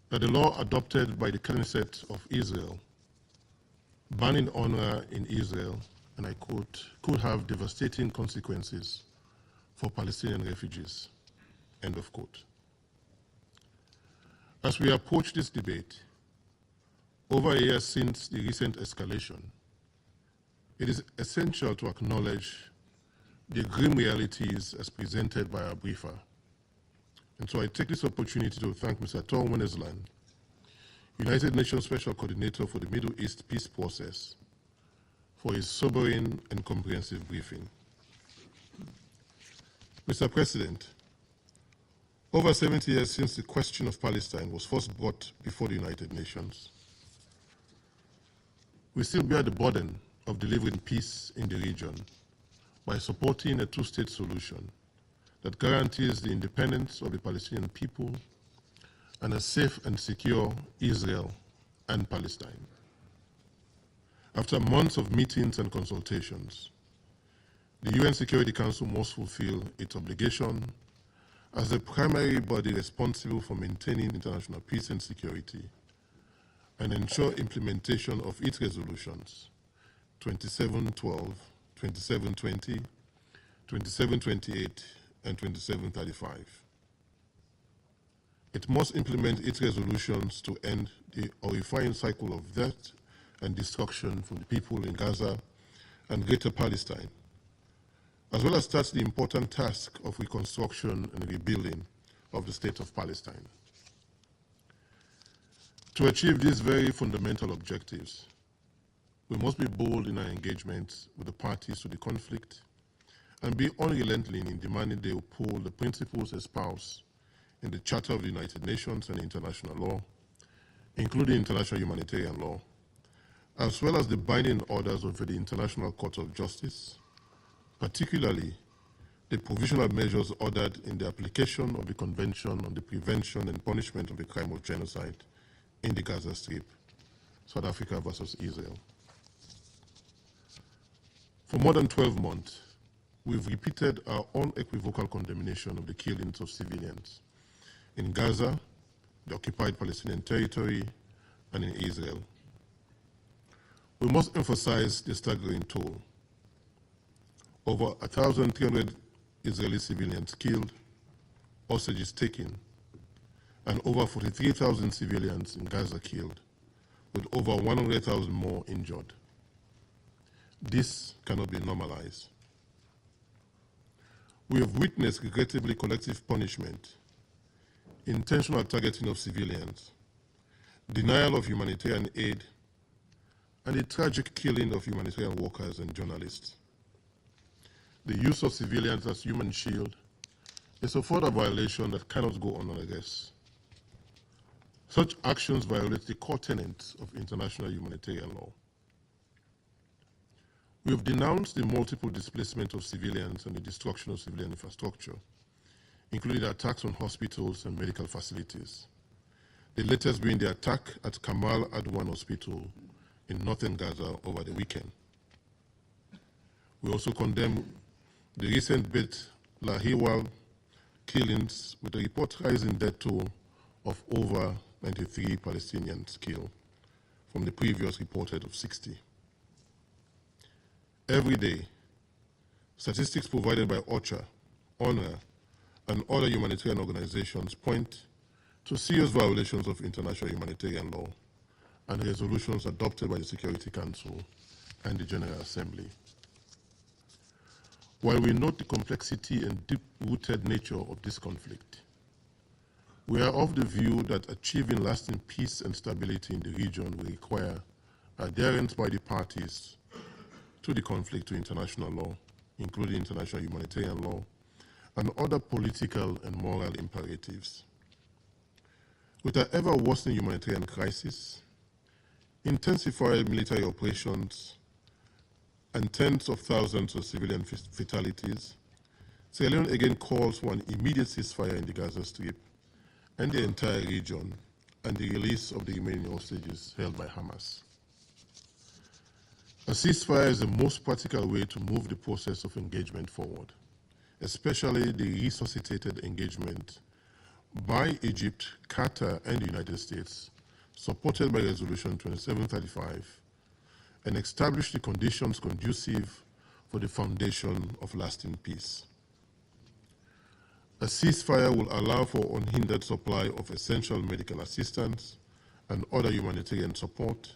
that the law adopted by the Knesset of Israel banning UNRWA in Israel, and I quote, could have devastating consequences for Palestinian refugees, end of quote. As we approach this debate, over a year since the recent escalation, it is essential to acknowledge the grim realities as presented by our briefer. And so I take this opportunity to thank Mr. Tor Wennesland, United Nations Special Coordinator for the Middle East Peace Process, for his sobering and comprehensive briefing. Mr. President, over 70 years since the question of Palestine was first brought before the United Nations, we still bear the burden of delivering peace in the region by supporting a two-state solution that guarantees the independence of the Palestinian people and a safe and secure Israel and Palestine. After months of meetings and consultations, the UN Security Council must fulfill its obligation as the primary body responsible for maintaining international peace and security and ensure implementation of its resolutions 2712, 2720, 2728, and 2735. It must implement its resolutions to end the horrifying cycle of death and destruction from the people in Gaza and Greater Palestine, as well as start the important task of reconstruction and rebuilding of the state of Palestine. To achieve these very fundamental objectives, we must be bold in our engagements with the parties to the conflict and be unrelenting in demanding they uphold the principles espoused in the Charter of the United Nations and international law, including international humanitarian law, as well as the binding orders of the International Court of Justice, particularly the provisional measures ordered in the application of the Convention on the Prevention and Punishment of the Crime of Genocide in the Gaza Strip, South Africa versus Israel. For more than 12 months, we've repeated our unequivocal condemnation of the killings of civilians in Gaza, the occupied Palestinian territory, and in Israel. We must emphasize the staggering toll. Over 1,300 Israeli civilians killed, hostages taken, and over 43,000 civilians in Gaza killed, with over 100,000 more injured. This cannot be normalized. We have witnessed regrettably collective punishment, intentional targeting of civilians, denial of humanitarian aid, and the tragic killing of humanitarian workers and journalists. The use of civilians as human shield is a further violation that cannot go unaddressed. Such actions violate the core tenets of international humanitarian law. We have denounced the multiple displacement of civilians and the destruction of civilian infrastructure, including attacks on hospitals and medical facilities, the latest being the attack at Kamal Adwan Hospital in northern Gaza over the weekend. We also condemn the recent Beit Lahiwal killings, with a report rising death toll of over 93 Palestinians killed from the previous reported of 60. Every day, statistics provided by OCHA, UNRWA, and other humanitarian organizations point to serious violations of international humanitarian law and resolutions adopted by the Security Council and the General Assembly. While we note the complexity and deep-rooted nature of this conflict, we are of the view that achieving lasting peace and stability in the region will require adherence by the parties to the conflict to international law, including international humanitarian law, and other political and moral imperatives. With an ever-worsening humanitarian crisis, intensified military operations, and tens of thousands of civilian fatalities, Sierra Leone again calls for an immediate ceasefire in the Gaza Strip and the entire region, and the release of the remaining hostages held by Hamas. A ceasefire is the most practical way to move the process of engagement forward, especially the resuscitated engagement by Egypt, Qatar, and the United States, supported by Resolution 2735, and establish the conditions conducive for the foundation of lasting peace. A ceasefire will allow for unhindered supply of essential medical assistance and other humanitarian support,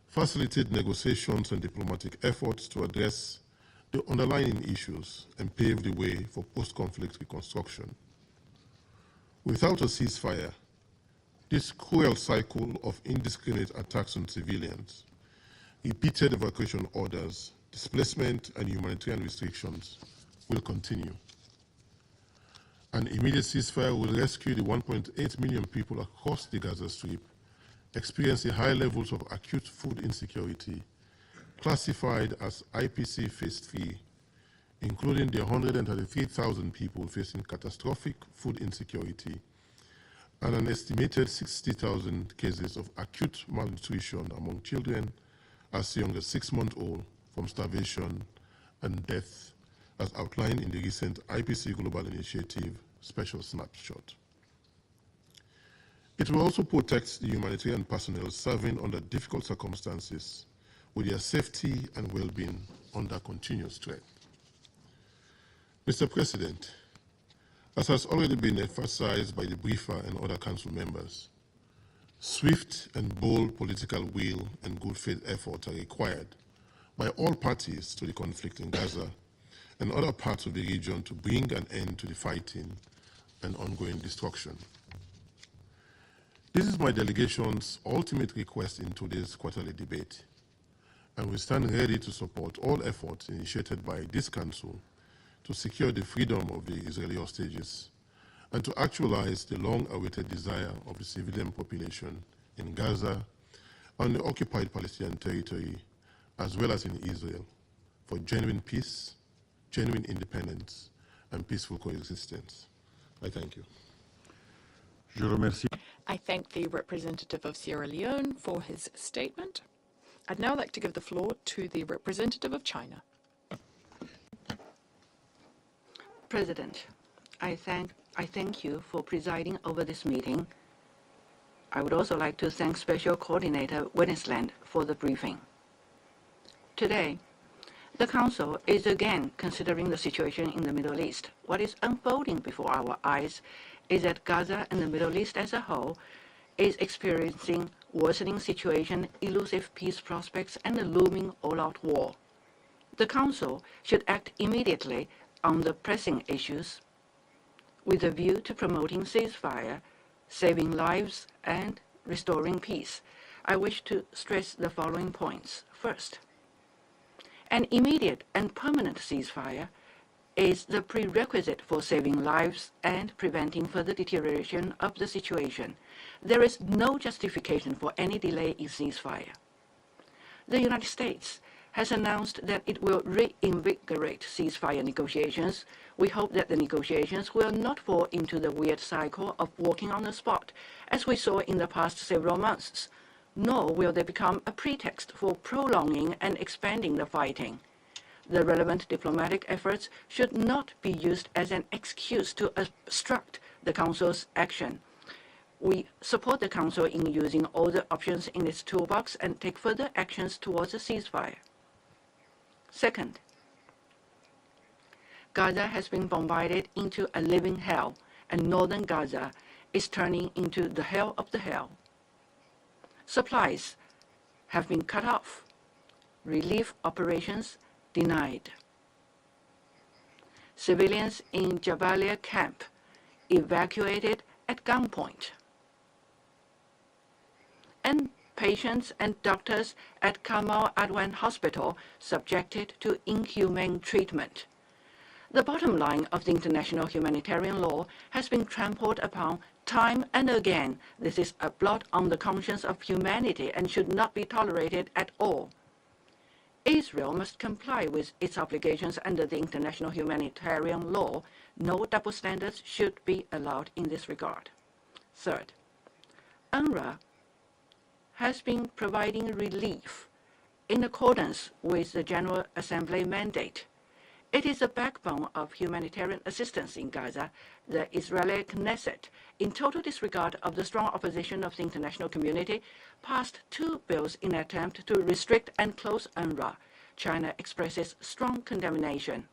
facilitate negotiations and diplomatic efforts to address the underlying issues, and pave the way for post-conflict reconstruction. Without a ceasefire, this cruel cycle of indiscriminate attacks on civilians, repeated evacuation orders, displacement, and humanitarian restrictions will continue. An immediate ceasefire will rescue the 1.8 million people across the Gaza Strip experiencing high levels of acute food insecurity, classified as IPC Phase 3, including the 133,000 people facing catastrophic food insecurity and an estimated 60,000 cases of acute malnutrition among children as young as 6 months old from starvation and death, as outlined in the recent IPC Global Initiative Special Snapshot. It will also protect the humanitarian personnel serving under difficult circumstances, with their safety and well-being under continuous threat. Mr. President, as has already been emphasized by the briefer and other council members, swift and bold political will and good faith efforts are required by all parties to the conflict in Gaza and other parts of the region to bring an end to the fighting and ongoing destruction. This is my delegation's ultimate request in today's quarterly debate, and we stand ready to support all efforts initiated by this Council to secure the freedom of the Israeli hostages and to actualize the long-awaited desire of the civilian population in Gaza and the occupied Palestinian territory, as well as in Israel, for genuine peace, genuine independence, and peaceful coexistence. I thank you. Je remercie. I thank the representative of Sierra Leone for his statement. I'd now like to give the floor to the representative of China. President, I thank you for presiding over this meeting. I would also like to thank Special Coordinator Wennesland for the briefing. Today, the Council is again considering the situation in the Middle East. What is unfolding before our eyes is that Gaza and the Middle East as a whole is experiencing worsening situation, elusive peace prospects, and a looming all-out war. The Council should act immediately on the pressing issues with a view to promoting ceasefire, saving lives, and restoring peace. I wish to stress the following points. First, an immediate and permanent ceasefire is the prerequisite for saving lives and preventing further deterioration of the situation. There is no justification for any delay in ceasefire. The United States has announced that it will reinvigorate ceasefire negotiations. We hope that the negotiations will not fall into the weird cycle of walking on the spot, as we saw in the past several months, nor will they become a pretext for prolonging and expanding the fighting. The relevant diplomatic efforts should not be used as an excuse to obstruct the Council's action. We support the Council in using all the options in its toolbox and take further actions towards a ceasefire. Second, Gaza has been bombarded into a living hell, and northern Gaza is turning into the hell of the hell. supplies have been cut off, relief operations denied. Civilians in Jabalia camp evacuated at gunpoint. And patients and doctors at Kamal Adwan Hospital subjected to inhumane treatment. The bottom line of the international humanitarian law has been trampled upon time and again. This is a blot on the conscience of humanity and should not be tolerated at all. Israel must comply with its obligations under the international humanitarian law. No double standards should be allowed in this regard. Third, UNRWA has been providing relief in accordance with the General Assembly mandate. It is the backbone of humanitarian assistance in Gaza. The Israeli Knesset, in total disregard of the strong opposition of the international community, passed 2 bills in an attempt to restrict and close UNRWA. China expresses strong condemnation.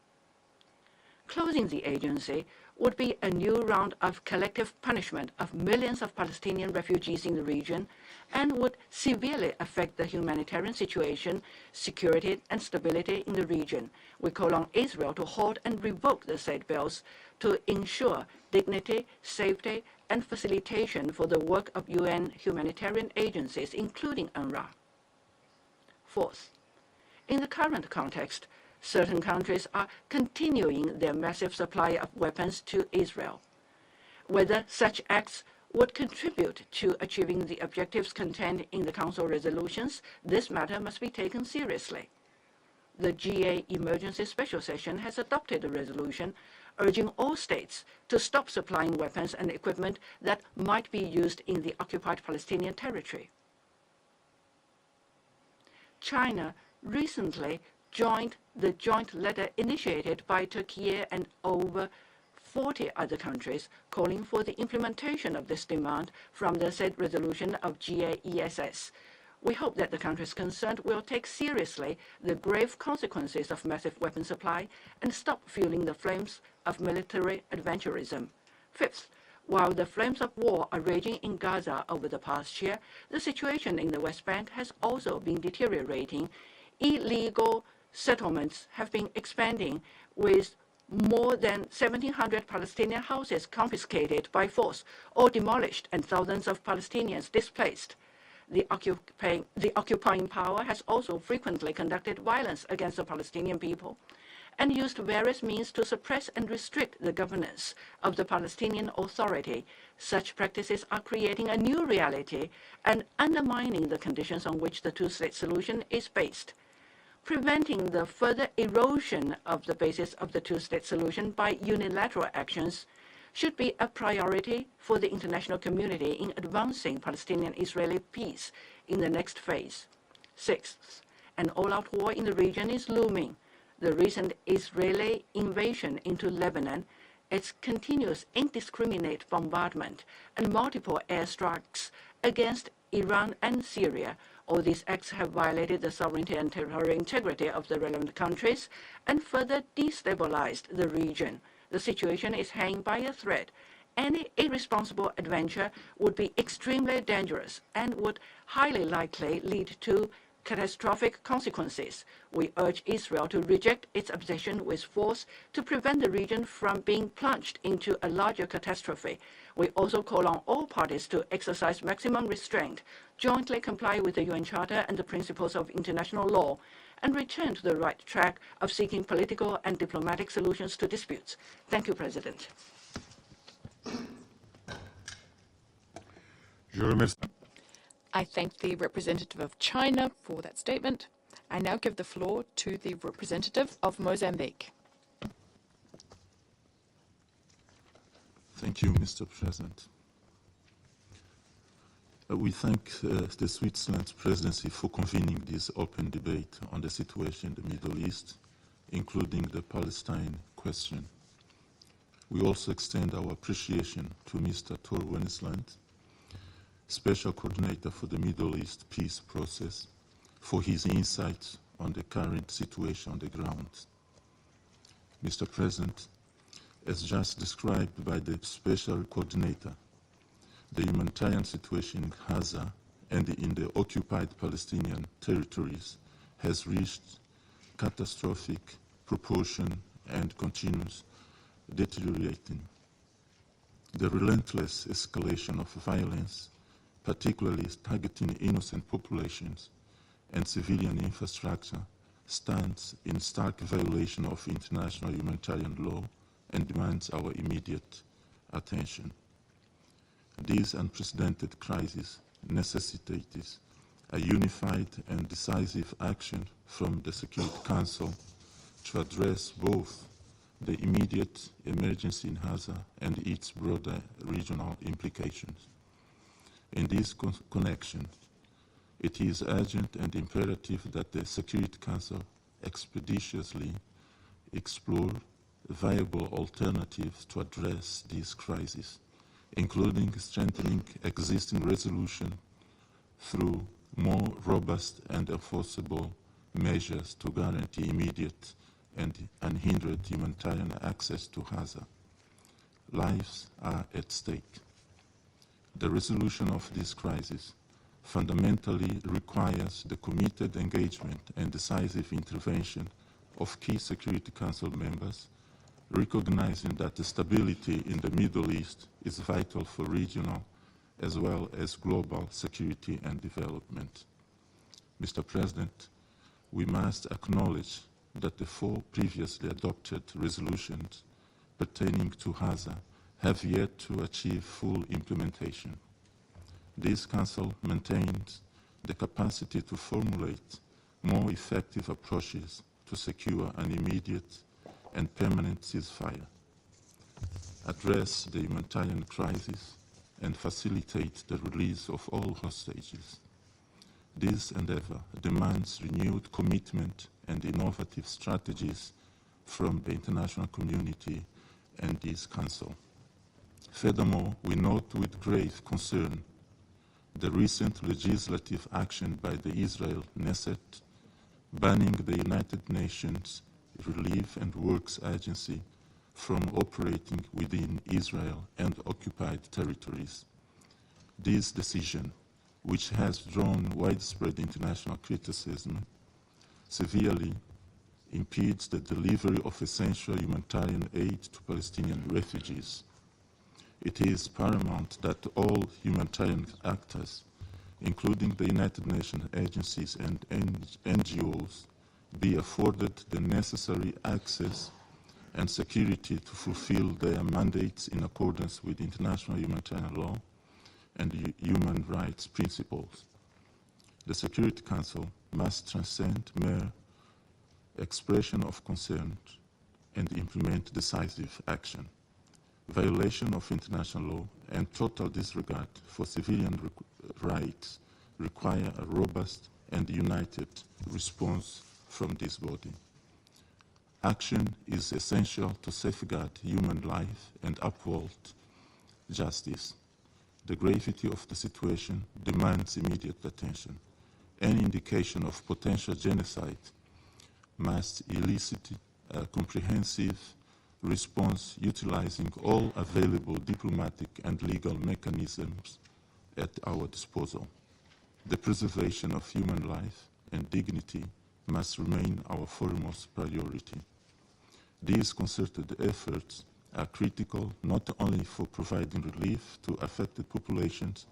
Closing the agency would be a new round of collective punishment of millions of Palestinian refugees in the region and would severely affect the humanitarian situation, security, and stability in the region. We call on Israel to halt and revoke the said bills to ensure dignity, safety, and facilitation for the work of UN humanitarian agencies, including UNRWA. Fourth, in the current context, certain countries are continuing their massive supply of weapons to Israel. Whether such acts would contribute to achieving the objectives contained in the Council resolutions, this matter must be taken seriously. The GA Emergency Special Session has adopted a resolution urging all states to stop supplying weapons and equipment that might be used in the occupied Palestinian territory. China recently joined the joint letter initiated by Turkey and over 40 other countries calling for the implementation of this demand from the said resolution of GAESS. We hope that the countries concerned will take seriously the grave consequences of massive weapon supply and stop fueling the flames of military adventurism. Fifth, while the flames of war are raging in Gaza over the past year, the situation in the West Bank has also been deteriorating. Illegal settlements have been expanding, with more than 1,700 Palestinian houses confiscated by force or demolished and thousands of Palestinians displaced. The occupying power has also frequently conducted violence against the Palestinian people and used various means to suppress and restrict the governance of the Palestinian Authority. Such practices are creating a new reality and undermining the conditions on which the two-state solution is based. Preventing the further erosion of the basis of the two-state solution by unilateral actions should be a priority for the international community in advancing Palestinian-Israeli peace in the next phase. Sixth, an all-out war in the region is looming. The recent Israeli invasion into Lebanon, its continuous indiscriminate bombardment, and multiple airstrikes against Iran and Syria. All these acts have violated the sovereignty and territorial integrity of the relevant countries and further destabilized the region. The situation is hanging by a thread. Any irresponsible adventure would be extremely dangerous and would highly likely lead to catastrophic consequences. We urge Israel to reject its obsession with force to prevent the region from being plunged into a larger catastrophe. We also call on all parties to exercise maximum restraint, jointly comply with the UN Charter and the principles of international law, and return to the right track of seeking political and diplomatic solutions to disputes. Thank you, President. I thank the representative of China for that statement. I now give the floor to the representative of Mozambique. Thank you, Mr. President. We thank the Switzerland presidency for convening this open debate on the situation in the Middle East, including the Palestine question. We also extend our appreciation to Mr. Tor Wennesland, Special Coordinator for the Middle East Peace Process, for his insights on the current situation on the ground. Mr. President, as just described by the Special Coordinator, the humanitarian situation in Gaza and in the occupied Palestinian territories has reached catastrophic proportion and continues deteriorating. The relentless escalation of violence, particularly targeting innocent populations and civilian infrastructure, stands in stark violation of international humanitarian law and demands our immediate attention. This unprecedented crisis necessitates a unified and decisive action from the Security Council to address both the immediate emergency in Gaza and its broader regional implications. In this connection, it is urgent and imperative that the Security Council expeditiously explore viable alternatives to address this crisis, including strengthening existing resolution through more robust and enforceable measures to guarantee immediate and unhindered humanitarian access to Gaza. Lives are at stake. The resolution of this crisis fundamentally requires the committed engagement and decisive intervention of key Security Council members, recognizing that the stability in the Middle East is vital for regional as well as global security and development. Mr. President, we must acknowledge that the 4 previously adopted resolutions pertaining to Gaza have yet to achieve full implementation. This Council maintains the capacity to formulate more effective approaches to secure an immediate and permanent ceasefire, address the humanitarian crisis, and facilitate the release of all hostages. This endeavor demands renewed commitment and innovative strategies from the international community and this Council. Furthermore, we note with grave concern the recent legislative action by the Israel Knesset banning the United Nations Relief and Works Agency from operating within Israel and occupied territories. This decision, which has drawn widespread international criticism, severely impedes the delivery of essential humanitarian aid to Palestinian refugees. It is paramount that all humanitarian actors, including the United Nations agencies and NGOs, be afforded the necessary access and security to fulfill their mandates in accordance with international humanitarian law and human rights principles. The Security Council must transcend mere expression of concern and implement decisive action. Violation of international law and total disregard for civilian rights require a robust and united response from this body. Action is essential to safeguard human life and uphold justice. The gravity of the situation demands immediate attention. Any indication of potential genocide must elicit a comprehensive response utilizing all available diplomatic and legal mechanisms at our disposal. The preservation of human life and dignity must remain our foremost priority. These concerted efforts are critical not only for providing relief to affected populations,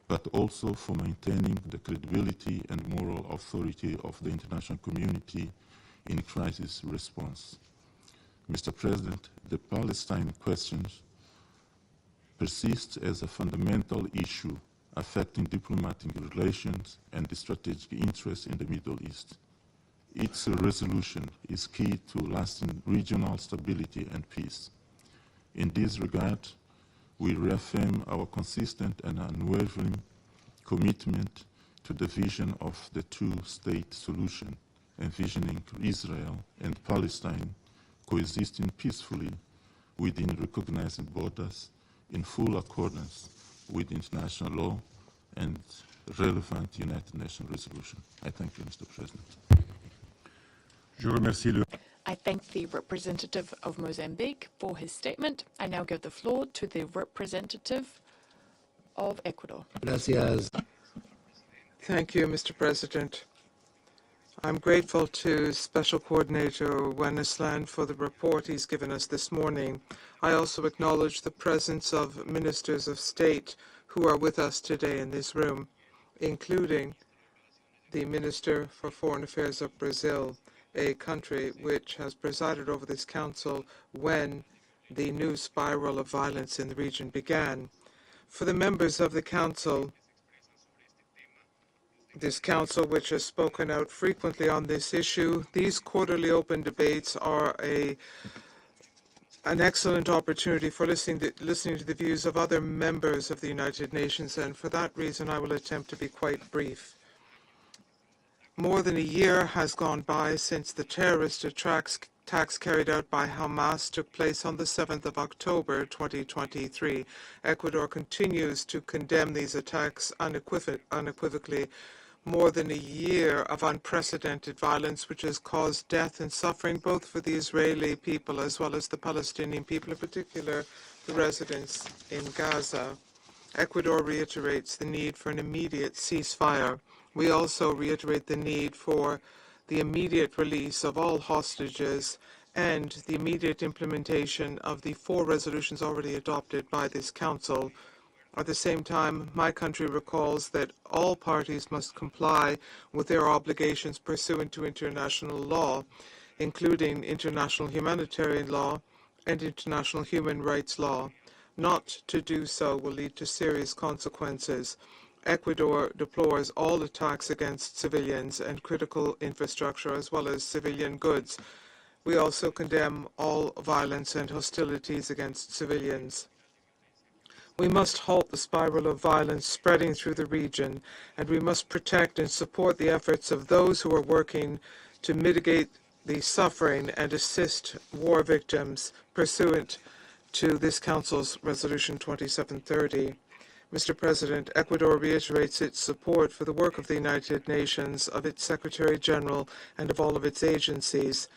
but also for maintaining the credibility and moral authority of the international community in crisis response. Mr. President, the Palestine question persists as a fundamental issue affecting diplomatic relations and the strategic interests in the Middle East. Its resolution is key to lasting regional stability and peace. In this regard, we reaffirm our consistent and unwavering commitment to the vision of the two-state solution, envisioning Israel and Palestine coexisting peacefully within recognized borders in full accordance with international law and relevant United Nations resolution. I thank you, Mr. President. I thank the representative of Mozambique for his statement. I now give the floor to the representative of Ecuador. Gracias. Thank you, Mr. President. I'm grateful to Special Coordinator Wennesland for the report he's given us this morning. I also acknowledge the presence of ministers of state who are with us today in this room, including the Minister for Foreign Affairs of Brazil, a country which has presided over this council when the new spiral of violence in the region began. For the members of the council, this council which has spoken out frequently on this issue, these quarterly open debates are an excellent opportunity for listening to the views of other members of the United Nations, and for that reason I will attempt to be quite brief. More than a year has gone by since the terrorist attacks carried out by Hamas took place on the 7th of October 2023. Ecuador continues to condemn these attacks unequivocally. More than a year of unprecedented violence which has caused death and suffering both for the Israeli people as well as the Palestinian people, in particular the residents in Gaza. Ecuador reiterates the need for an immediate ceasefire. We also reiterate the need for the immediate release of all hostages and the immediate implementation of the 4 resolutions already adopted by this Council. At the same time, my country recalls that all parties must comply with their obligations pursuant to international law, including international humanitarian law and international human rights law. Not to do so will lead to serious consequences. Ecuador deplores all attacks against civilians and critical infrastructure as well as civilian goods. We also condemn all violence and hostilities against civilians. We must halt the spiral of violence spreading through the region, and we must protect and support the efforts of those who are working to mitigate the suffering and assist war victims pursuant to this Council's Resolution 2730. Mr. President, Ecuador reiterates its support for the work of the United Nations, of its Secretary General, and of all of its agencies.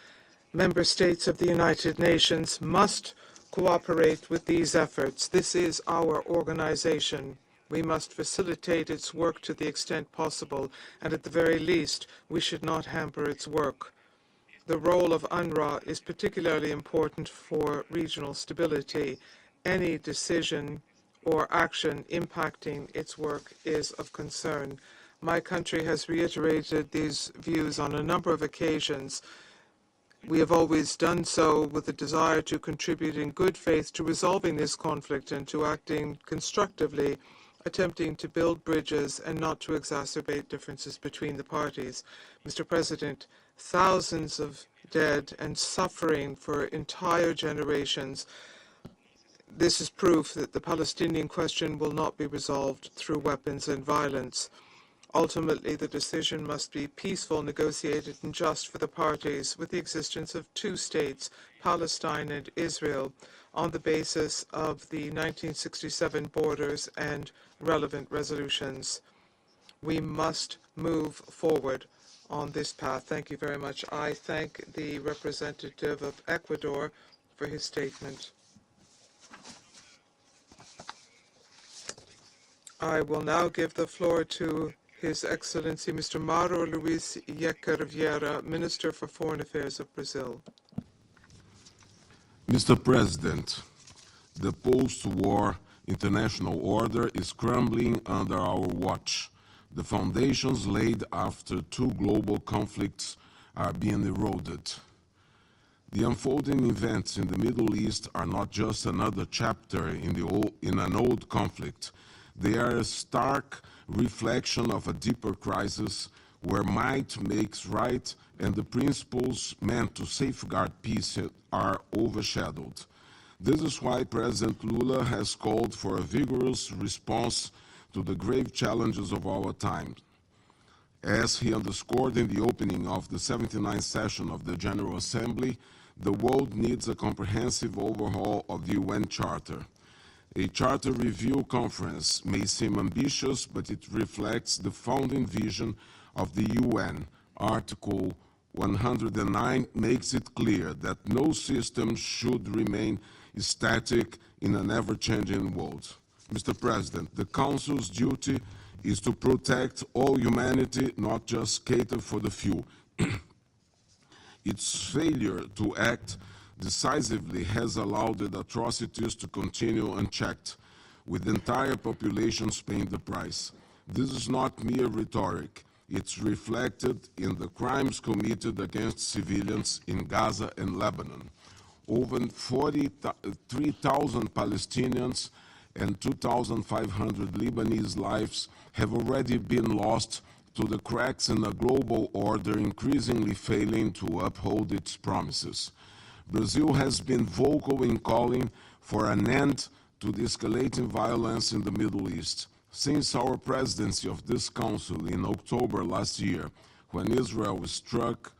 Member states of the United Nations must cooperate with these efforts. This is our organization. We must facilitate its work to the extent possible, and at the very least, we should not hamper its work. The role of UNRWA is particularly important for regional stability. Any decision or action impacting its work is of concern. My country has reiterated these views on a number of occasions. We have always done so with the desire to contribute in good faith to resolving this conflict and to acting constructively, attempting to build bridges and not to exacerbate differences between the parties. Mr. President, thousands of dead and suffering for entire generations. This is proof that the Palestinian question will not be resolved through weapons and violence. Ultimately, the decision must be peaceful, negotiated, and just for the parties, with the existence of 2 states, Palestine and Israel, on the basis of the 1967 borders and relevant resolutions. We must move forward on this path. Thank you very much. I thank the representative of Ecuador for his statement. I will now give the floor to His Excellency Mr. Mauro Luis Yecker Vieira, Minister for Foreign Affairs of Brazil. Mr. President, the post-war international order is crumbling under our watch. The foundations laid after 2 global conflicts are being eroded. The unfolding events in the Middle East are not just another chapter in an old conflict. They are a stark reflection of a deeper crisis where might makes right and the principles meant to safeguard peace are overshadowed. This is why President Lula has called for a vigorous response to the grave challenges of our time. As he underscored in the opening of the 79th session of the General Assembly, the world needs a comprehensive overhaul of the UN Charter. A Charter Review Conference may seem ambitious, but it reflects the founding vision of the UN. Article 109 makes it clear that no system should remain static in an ever-changing world. Mr. President, the Council's duty is to protect all humanity, not just cater for the few. Its failure to act decisively has allowed the atrocities to continue unchecked, with the entire population paying the price. This is not mere rhetoric. It's reflected in the crimes committed against civilians in Gaza and Lebanon. Over 43,000 Palestinians and 2,500 Lebanese lives have already been lost to the cracks in a global order increasingly failing to uphold its promises. Brazil has been vocal in calling for an end to the escalating violence in the Middle East. Since our presidency of this council in October last year, when Israel was struck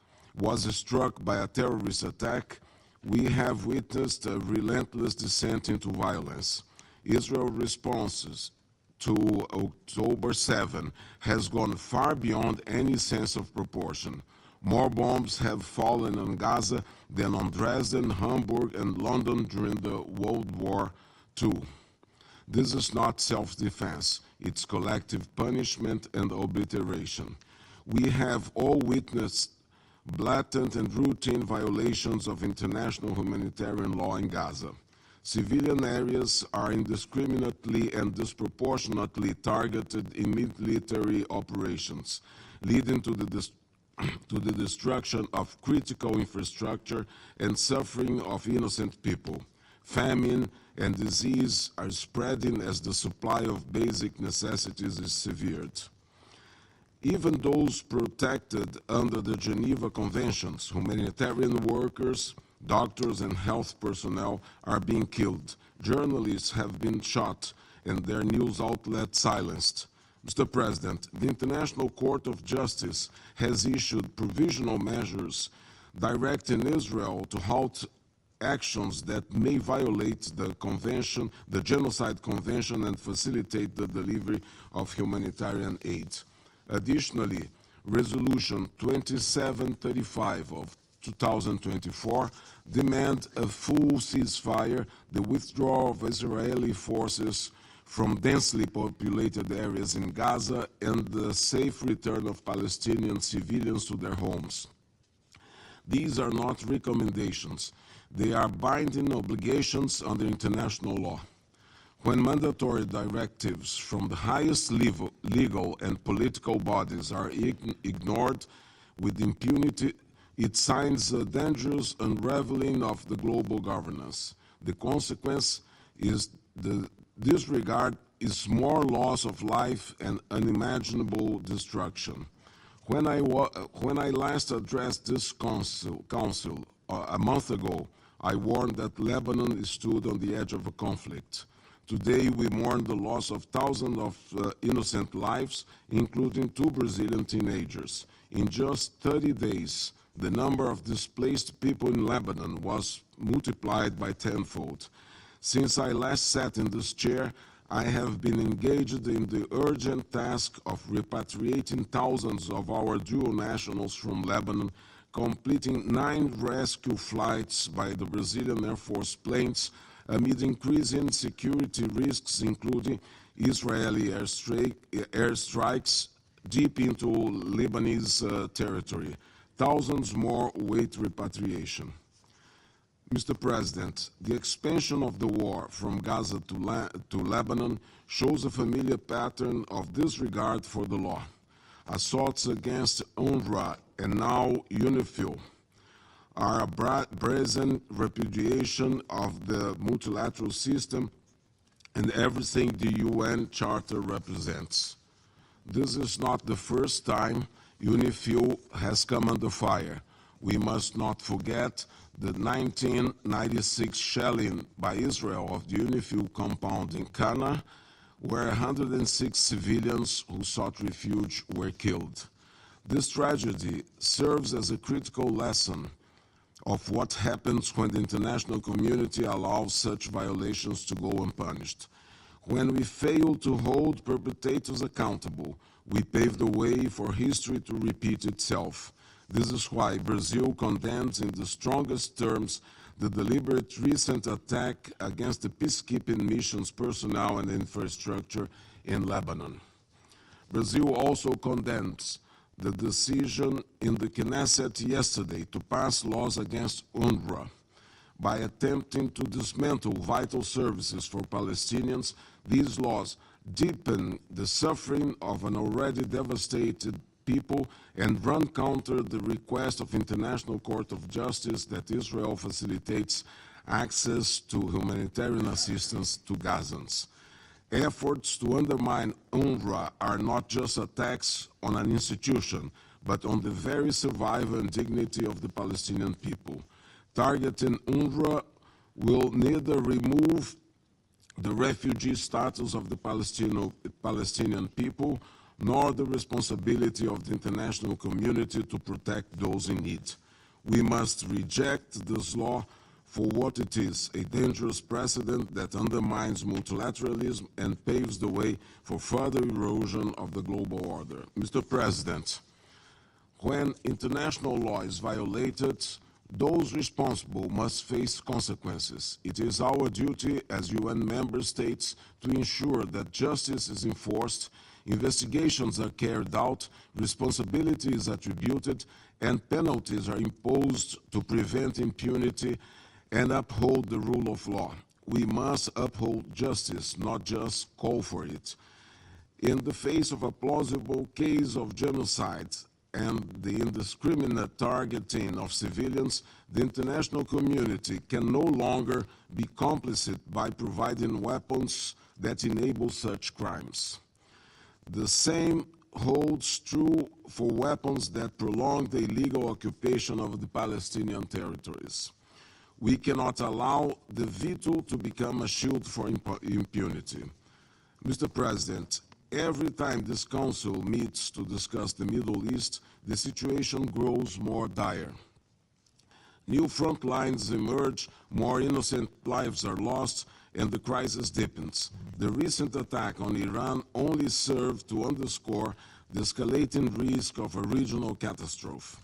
by a terrorist attack, we have witnessed a relentless descent into violence. Israel's responses to October 7 has gone far beyond any sense of proportion. More bombs have fallen on Gaza than on Dresden, Hamburg, and London during the World War II. This is not self-defense, it's collective punishment and obliteration. We have all witnessed blatant and routine violations of international humanitarian law in Gaza. Civilian areas are indiscriminately and disproportionately targeted in military operations, leading to the destruction of critical infrastructure and suffering of innocent people. Famine and disease are spreading as the supply of basic necessities is severed. Even those protected under the Geneva Conventions, humanitarian workers, doctors and health personnel are being killed. Journalists have been shot and their news outlets silenced. Mr. President, the International Court of Justice has issued provisional measures directing Israel to halt actions that may violate the convention, the Genocide Convention, and facilitate the delivery of humanitarian aid. Additionally, Resolution 2735 of 2024 demand a full ceasefire, the withdrawal of Israeli forces from densely populated areas in Gaza, and the safe return of Palestinian civilians to their homes. These are not recommendations. They are binding obligations under international law. When mandatory directives from the highest legal and political bodies are ignored with impunity, it signs a dangerous unraveling of the global governance. The consequence is the disregard is more loss of life and unimaginable destruction. When I last addressed this council a month ago, I warned that Lebanon stood on the edge of a conflict. Today, we mourn the loss of thousands of innocent lives, including 2 Brazilian teenagers. In just 30 days, the number of displaced people in Lebanon was multiplied by tenfold. Since I last sat in this chair, I have been engaged in the urgent task of repatriating thousands of our dual nationals from Lebanon, completing 9 rescue flights by the Brazilian Air Force planes amid increasing security risks, including Israeli airstrikes deep into Lebanese territory. Thousands more await repatriation. Mr. President, the expansion of the war from Gaza to Lebanon shows a familiar pattern of disregard for the law. Assaults against UNRWA and now UNIFIL are a brazen repudiation of the multilateral system and everything the UN Charter represents. This is not the first time UNIFIL has come under fire. We must not forget the 1996 shelling by Israel of the UNIFIL compound in Cana, where 106 civilians who sought refuge were killed. This tragedy serves as a critical lesson of what happens when the international community allows such violations to go unpunished. When we fail to hold perpetrators accountable, we pave the way for history to repeat itself. This is why Brazil condemns in the strongest terms the deliberate recent attack against the peacekeeping mission's personnel and infrastructure in Lebanon. Brazil also condemns the decision in the Knesset yesterday to pass laws against UNRWA. By attempting to dismantle vital services for Palestinians, these laws deepen the suffering of an already devastated people and run counter the request of International Court of Justice that Israel facilitates access to humanitarian assistance to Gazans. Efforts to undermine UNRWA are not just attacks on an institution, but on the very survival and dignity of the Palestinian people. Targeting UNRWA will neither remove the refugee status of the Palestinian people, nor the responsibility of the international community to protect those in need. We must reject this law for what it is, a dangerous precedent that undermines multilateralism and paves the way for further erosion of the global order. Mr. President, when international law is violated, those responsible must face consequences. It is our duty as UN member states to ensure that justice is enforced, investigations are carried out, responsibility is attributed, and penalties are imposed to prevent impunity and uphold the rule of law. We must uphold justice, not just call for it. In the face of a plausible case of genocide and the indiscriminate targeting of civilians, the international community can no longer be complicit by providing weapons that enable such crimes. The same holds true for weapons that prolong the illegal occupation of the Palestinian territories. We cannot allow the veto to become a shield for impunity. Mr. President, every time this Council meets to discuss the Middle East, the situation grows more dire. New front lines emerge, more innocent lives are lost, and the crisis deepens. The recent attack on Iran only served to underscore the escalating risk of a regional catastrophe.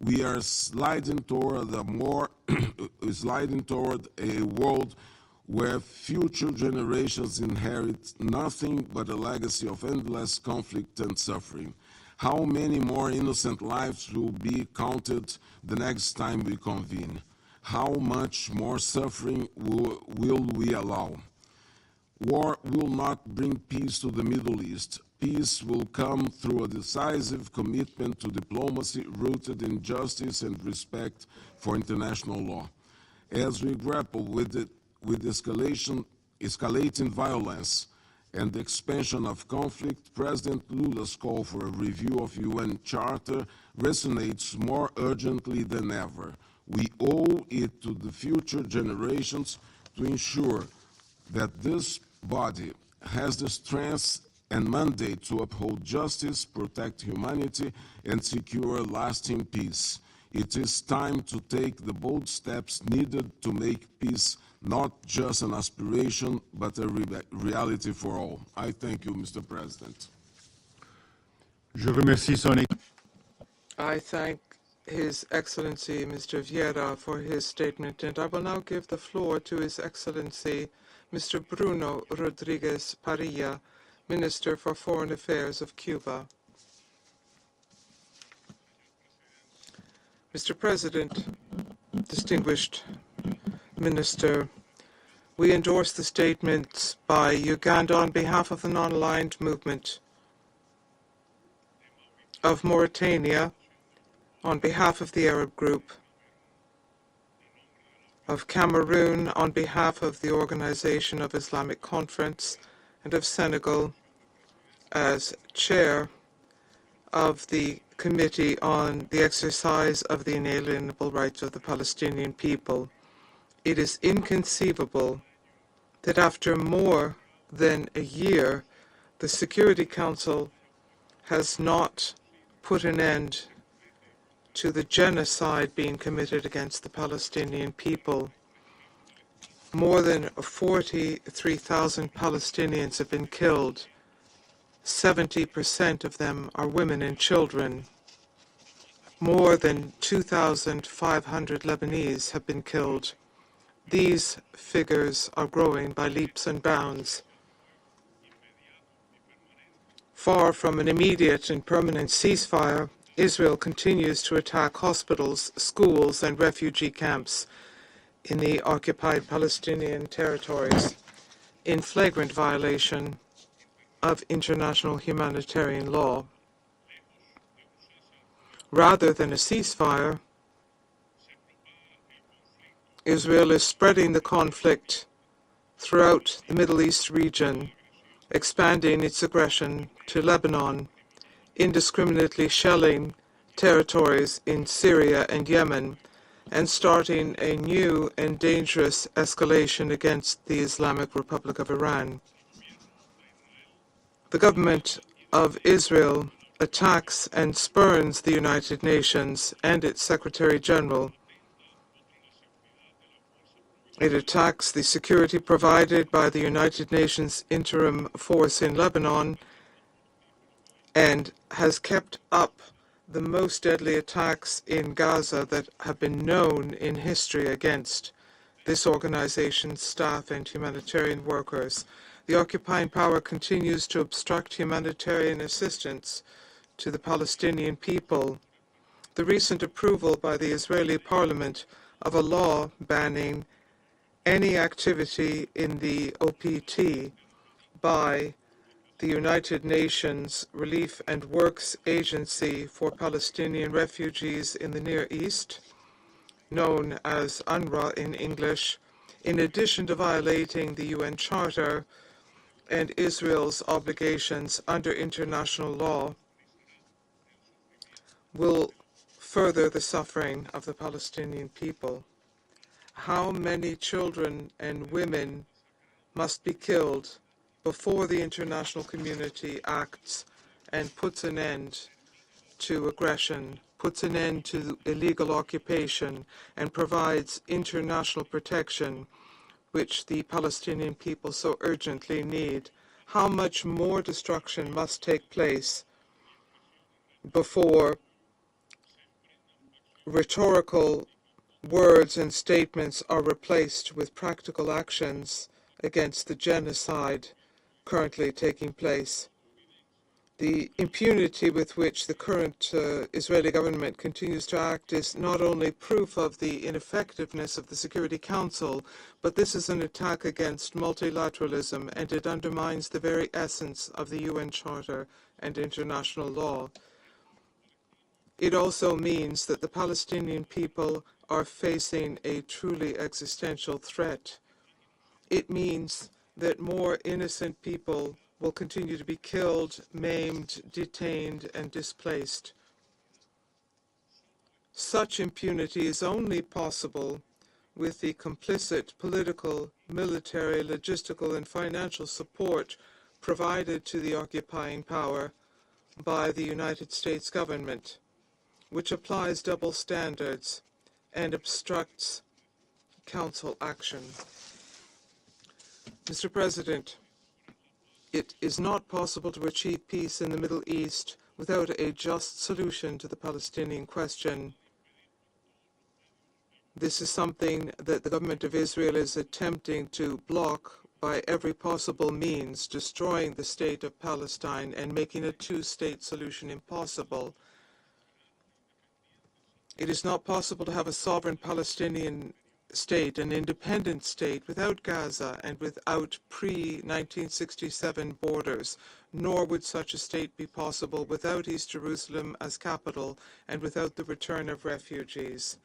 We are sliding toward a world where future generations inherit nothing but a legacy of endless conflict and suffering. How many more innocent lives will be counted the next time we convene? How much more suffering will we allow? War will not bring peace to the Middle East. Peace will come through a decisive commitment to diplomacy rooted in justice and respect for international law. As we grapple with escalating violence and the expansion of conflict, President Lula's call for a review of UN Charter resonates more urgently than ever. We owe it to the future generations to ensure that this body has the strength and mandate to uphold justice, protect humanity, and secure lasting peace. It is time to take the bold steps needed to make peace not just an aspiration, but a reality for all. I thank you, Mr. President. I thank His Excellency Mr. Vieira for his statement, and I will now give the floor to His Excellency Mr. Bruno Rodriguez Parilla, Minister for Foreign Affairs of Cuba. Mr. President, distinguished Minister, we endorse the statements by Uganda on behalf of the non-aligned movement, of Mauritania on behalf of the Arab Group, of Cameroon on behalf of the Organization of Islamic Conference, and of Senegal as chair of the Committee on the Exercise of the Inalienable Rights of the Palestinian People. It is inconceivable that after more than a year, the Security Council has not put an end to the genocide being committed against the Palestinian people. More than 43,000 Palestinians have been killed. 70% of them are women and children. More than 2,500 Lebanese have been killed. These figures are growing by leaps and bounds. Far from an immediate and permanent ceasefire, Israel continues to attack hospitals, schools, and refugee camps in the occupied Palestinian territories in flagrant violation of international humanitarian law. Rather than a ceasefire, Israel is spreading the conflict throughout the Middle East region, expanding its aggression to Lebanon, indiscriminately shelling territories in Syria and Yemen, and starting a new and dangerous escalation against the Islamic Republic of Iran. The government of Israel attacks and spurns the United Nations and its Secretary General. It attacks the security provided by the United Nations Interim Force in Lebanon and has kept up the most deadly attacks in Gaza that have been known in history against this organization's staff and humanitarian workers. The occupying power continues to obstruct humanitarian assistance to the Palestinian people. The recent approval by the Israeli parliament of a law banning any activity in the OPT by the United Nations Relief and Works Agency for Palestinian Refugees in the Near East, known as UNRWA in English, in addition to violating the UN Charter and Israel's obligations under international law, will further the suffering of the Palestinian people. How many children and women must be killed before the international community acts and puts an end to aggression, puts an end to illegal occupation, and provides international protection, which the Palestinian people so urgently need? How much more destruction must take place before rhetorical words and statements are replaced with practical actions against the genocide currently taking place? The impunity with which the current Israeli government continues to act is not only proof of the ineffectiveness of the Security Council, but this is an attack against multilateralism, and it undermines the very essence of the UN Charter and international law. It also means that the Palestinian people are facing a truly existential threat. It means that more innocent people will continue to be killed, maimed, detained, and displaced. Such impunity is only possible with the complicit political, military, logistical, and financial support provided to the occupying power by the United States government, which applies double standards and obstructs council action. Mr. President, it is not possible to achieve peace in the Middle East without a just solution to the Palestinian question. This is something that the government of Israel is attempting to block by every possible means, destroying the state of Palestine and making a two-state solution impossible. It is not possible to have a sovereign Palestinian state, an independent state, without Gaza and without pre-1967 borders, nor would such a state be possible without East Jerusalem as capital and without the return of refugees.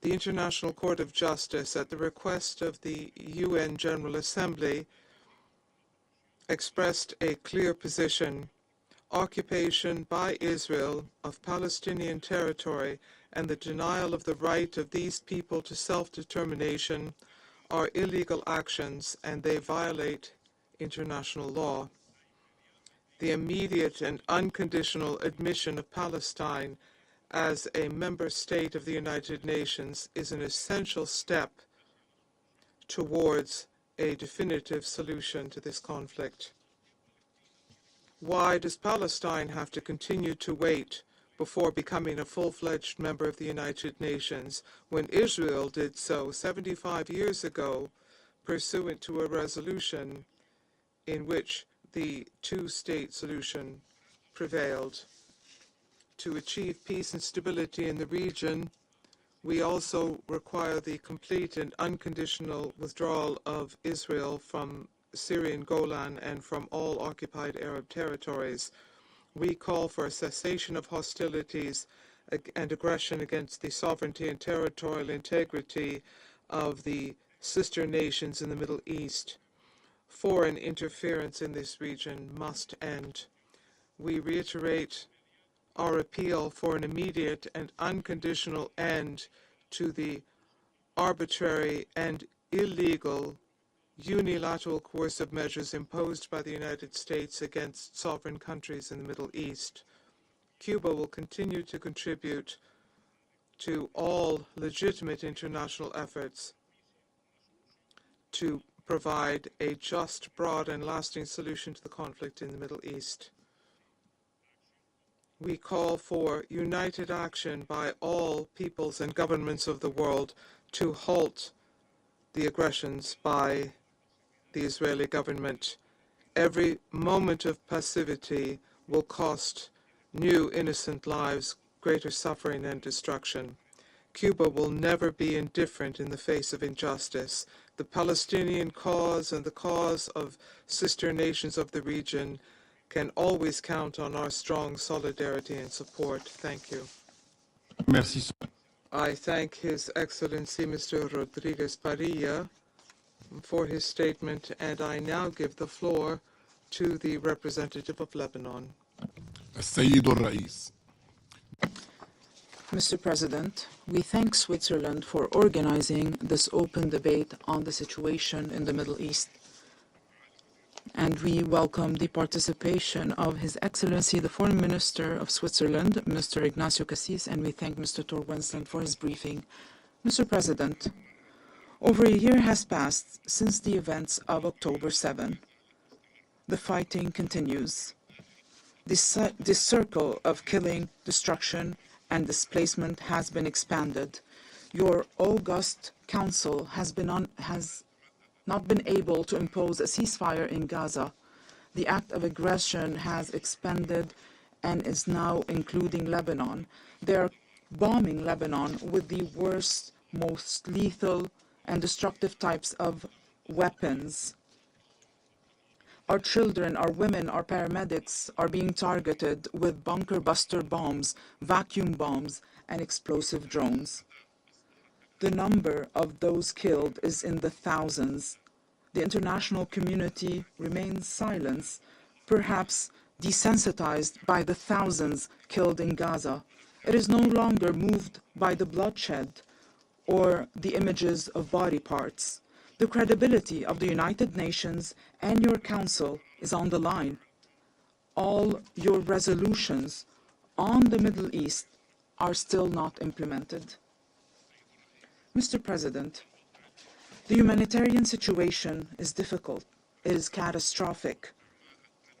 The International Court of Justice, at the request of the UN General Assembly, expressed a clear position. Occupation by Israel of Palestinian territory and the denial of the right of these people to self-determination are illegal actions, and they violate international law. The immediate and unconditional admission of Palestine as a member state of the United Nations is an essential step towards a definitive solution to this conflict. Why does Palestine have to continue to wait before becoming a full-fledged member of the United Nations when Israel did so 75 years ago, pursuant to a resolution in which the two-state solution prevailed. To achieve peace and stability in the region, we also require the complete and unconditional withdrawal of Israel from Syrian Golan and from all occupied Arab territories. We call for a cessation of hostilities and aggression against the sovereignty and territorial integrity of the sister nations in the Middle East. Foreign interference in this region must end. We reiterate our appeal for an immediate and unconditional end to the arbitrary and illegal unilateral coercive measures imposed by the United States against sovereign countries in the Middle East. Cuba will continue to contribute to all legitimate international efforts to provide a just, broad, and lasting solution to the conflict in the Middle East. We call for united action by all peoples and governments of the world to halt the aggressions by the Israeli government. Every moment of passivity will cost new innocent lives greater suffering and destruction. Cuba will never be indifferent in the face of injustice. The Palestinian cause and the cause of sister nations of the region can always count on our strong solidarity and support. Thank you. Merci. I thank His Excellency Mr. Rodriguez Parilla for his statement, and I now give the floor to the representative of Lebanon. السيد الرئيس. Mr. President, we thank Switzerland for organizing this open debate on the situation in the Middle East. And we welcome the participation of His Excellency the Foreign Minister of Switzerland, Mr. Ignacio Cassis, and we thank Mr. Tor Wennesland for his briefing. Mr. President, over a year has passed since the events of October 7. The fighting continues. This circle of killing, destruction, and displacement has been expanded. Your august council has not been able to impose a ceasefire in Gaza. The act of aggression has expanded and is now including Lebanon. They are bombing Lebanon with the worst, most lethal and destructive types of weapons. Our children, our women, our paramedics are being targeted with bunker buster bombs, vacuum bombs, and explosive drones. The number of those killed is in the thousands. The international community remains silent, perhaps desensitized by the thousands killed in Gaza. It is no longer moved by the bloodshed or the images of body parts. The credibility of the United Nations and your Council is on the line. All your resolutions on the Middle East are still not implemented. Mr. President, the humanitarian situation is difficult. It is catastrophic.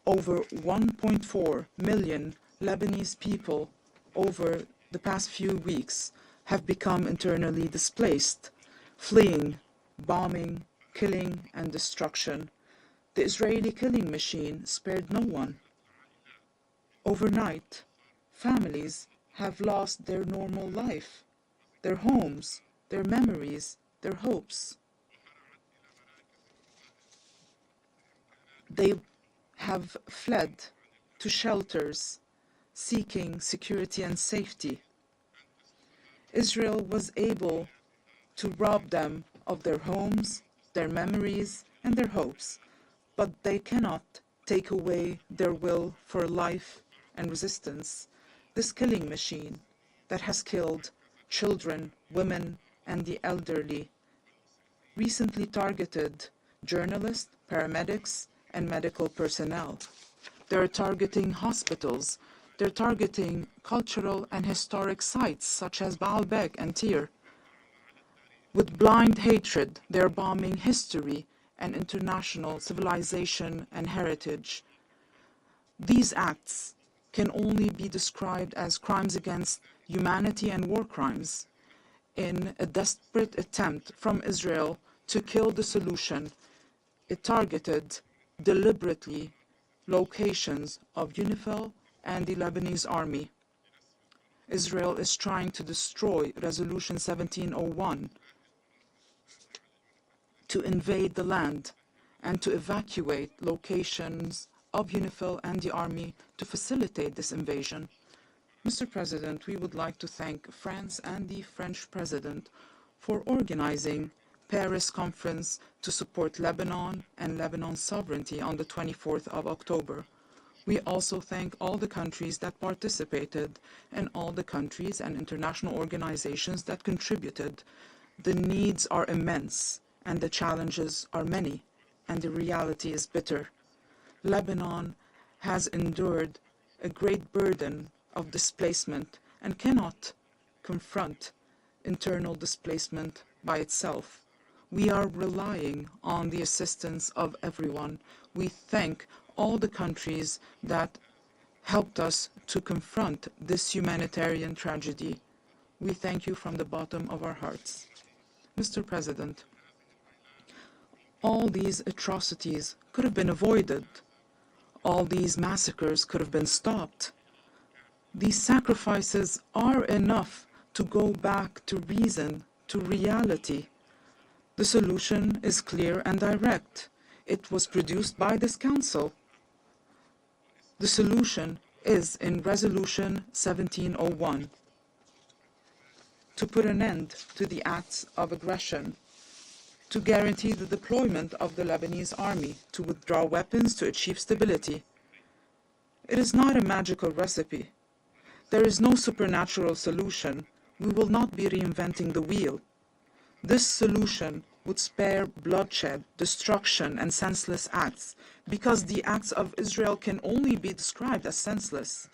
Over 1.4 million Lebanese people over the past few weeks have become internally displaced, fleeing bombing, killing, and destruction. The Israeli killing machine spared no one. Overnight, families have lost their normal life, their homes, their memories, their hopes. They have fled to shelters, seeking security and safety. Israel was able to rob them of their homes, their memories, and their hopes, but they cannot take away their will for life and resistance. This killing machine that has killed children, women, and the elderly recently targeted journalists, paramedics, and medical personnel. They're targeting hospitals. They're targeting cultural and historic sites such as Baalbek and Tyre. With blind hatred, they're bombing history and international civilization and heritage. These acts can only be described as crimes against humanity and war crimes. In a desperate attempt from Israel to kill the solution, it targeted deliberately locations of UNIFIL and the Lebanese army. Israel is trying to destroy Resolution 1701, to invade the land, and to evacuate locations of UNIFIL and the army to facilitate this invasion. Mr. President, we would like to thank France and the French President for organizing Paris Conference to support Lebanon and Lebanon's sovereignty on the 24th of October. We also thank all the countries that participated and all the countries and international organizations that contributed. The needs are immense and the challenges are many, and the reality is bitter. Lebanon has endured a great burden of displacement and cannot confront internal displacement by itself. We are relying on the assistance of everyone. We thank all the countries that helped us to confront this humanitarian tragedy. We thank you from the bottom of our hearts. Mr. President, all these atrocities could have been avoided. All these massacres could have been stopped. These sacrifices are enough to go back to reason, to reality. The solution is clear and direct. It was produced by this Council. The solution is in Resolution 1701, to put an end to the acts of aggression, to guarantee the deployment of the Lebanese army, to withdraw weapons to achieve stability. It is not a magical recipe. There is no supernatural solution. We will not be reinventing the wheel. This solution would spare bloodshed, destruction, and senseless acts, because the acts of Israel can only be described as senseless.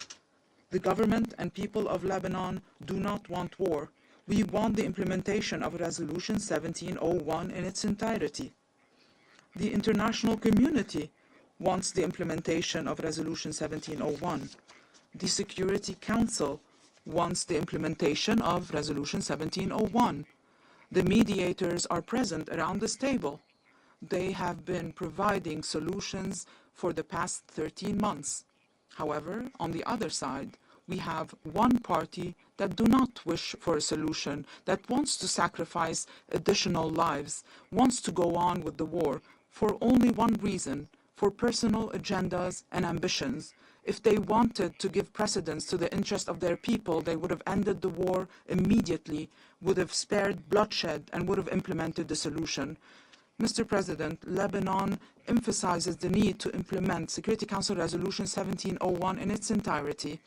The government and people of Lebanon do not want war. We want the implementation of Resolution 1701 in its entirety. The international community wants the implementation of Resolution 1701. The Security Council wants the implementation of Resolution 1701. The mediators are present around this table. They have been providing solutions for the past 13 months. However, on the other side, we have one party that do not wish for a solution, that wants to sacrifice additional lives, wants to go on with the war for only one reason, for personal agendas and ambitions. If they wanted to give precedence to the interest of their people, they would have ended the war immediately, would have spared bloodshed, and would have implemented the solution. Mr. President, Lebanon emphasizes the need to implement Security Council Resolution 1701 in its entirety.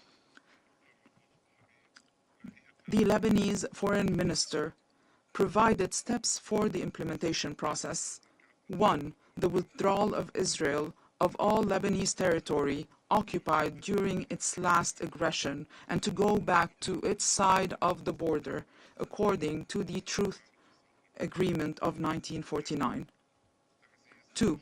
The Lebanese Foreign Minister provided steps for the implementation process. 1. The withdrawal of Israel of all Lebanese territory occupied during its last aggression, and to go back to its side of the border, according to the Truth Agreement of 1949. 2.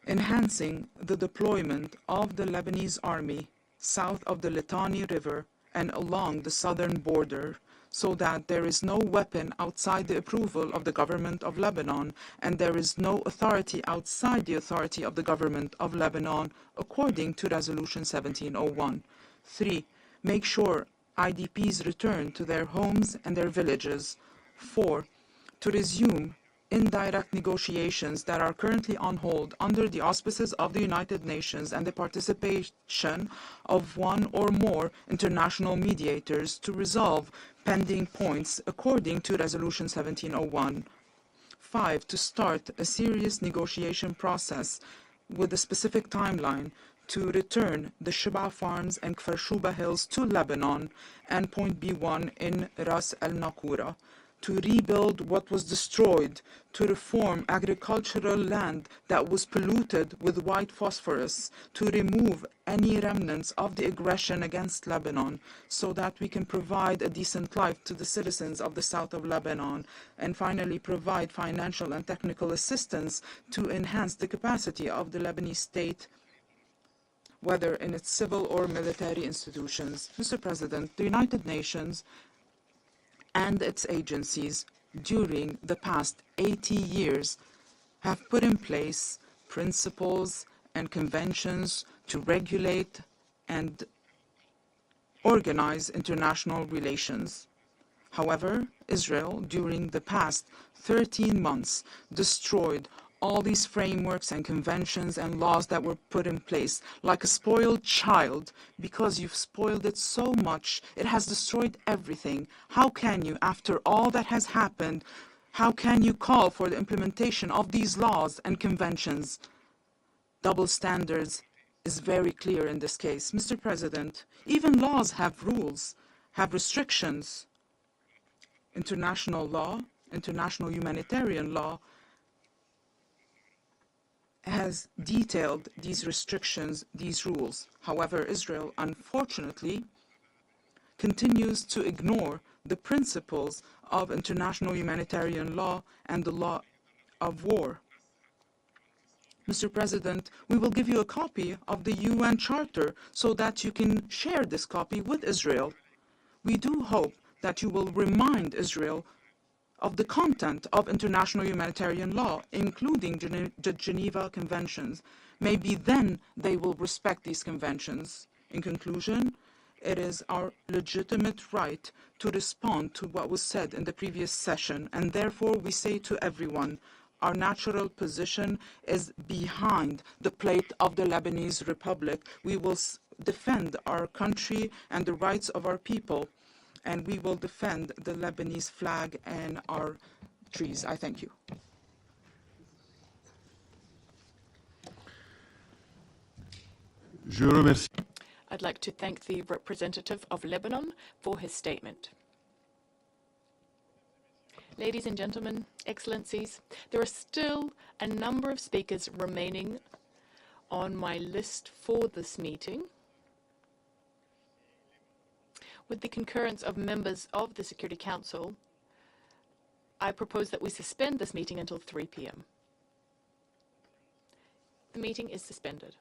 Enhancing the deployment of the Lebanese army south of the Litani River and along the southern border, so that there is no weapon outside the approval of the government of Lebanon, and there is no authority outside the authority of the government of Lebanon, according to Resolution 1701. 3. Make sure IDPs return to their homes and their villages. 4. To resume indirect negotiations that are currently on hold under the auspices of the United Nations and the participation of one or more international mediators to resolve pending points according to Resolution 1701. 5. To start a serious negotiation process with a specific timeline to return the Shiba Farms and Kfar Shuba Hills to Lebanon and Point B1 in Ras El Nakura, to rebuild what was destroyed, to reform agricultural land that was polluted with white phosphorus, to remove any remnants of the aggression against Lebanon, so that we can provide a decent life to the citizens of the south of Lebanon, and finally provide financial and technical assistance to enhance the capacity of the Lebanese state, whether in its civil or military institutions. Mr. President, the United Nations and its agencies during the past 80 years have put in place principles and conventions to regulate and organize international relations. However, Israel, during the past 13 months, destroyed all these frameworks and conventions and laws that were put in place like a spoiled child. Because you've spoiled it so much, it has destroyed everything. How can you, after all that has happened, how can you call for the implementation of these laws and conventions? Double standards is very clear in this case. Mr. President, even laws have rules, have restrictions. International law, international humanitarian law, has detailed these restrictions, these rules. However, Israel, unfortunately, continues to ignore the principles of international humanitarian law and the law of war. Mr. President, we will give you a copy of the UN Charter so that you can share this copy with Israel. We do hope that you will remind Israel of the content of international humanitarian law, including the Geneva Conventions. Maybe then they will respect these conventions. In conclusion, it is our legitimate right to respond to what was said in the previous session, and therefore we say to everyone, our natural position is behind the plate of the Lebanese Republic. We will defend our country and the rights of our people, and we will defend the Lebanese flag and our trees. I thank you. I'd like to thank the representative of Lebanon for his statement. Ladies and gentlemen, Excellencies, there are still a number of speakers remaining on my list for this meeting. With the concurrence of members of the Security Council, I propose that we suspend this meeting until 3 p.m. The meeting is suspended.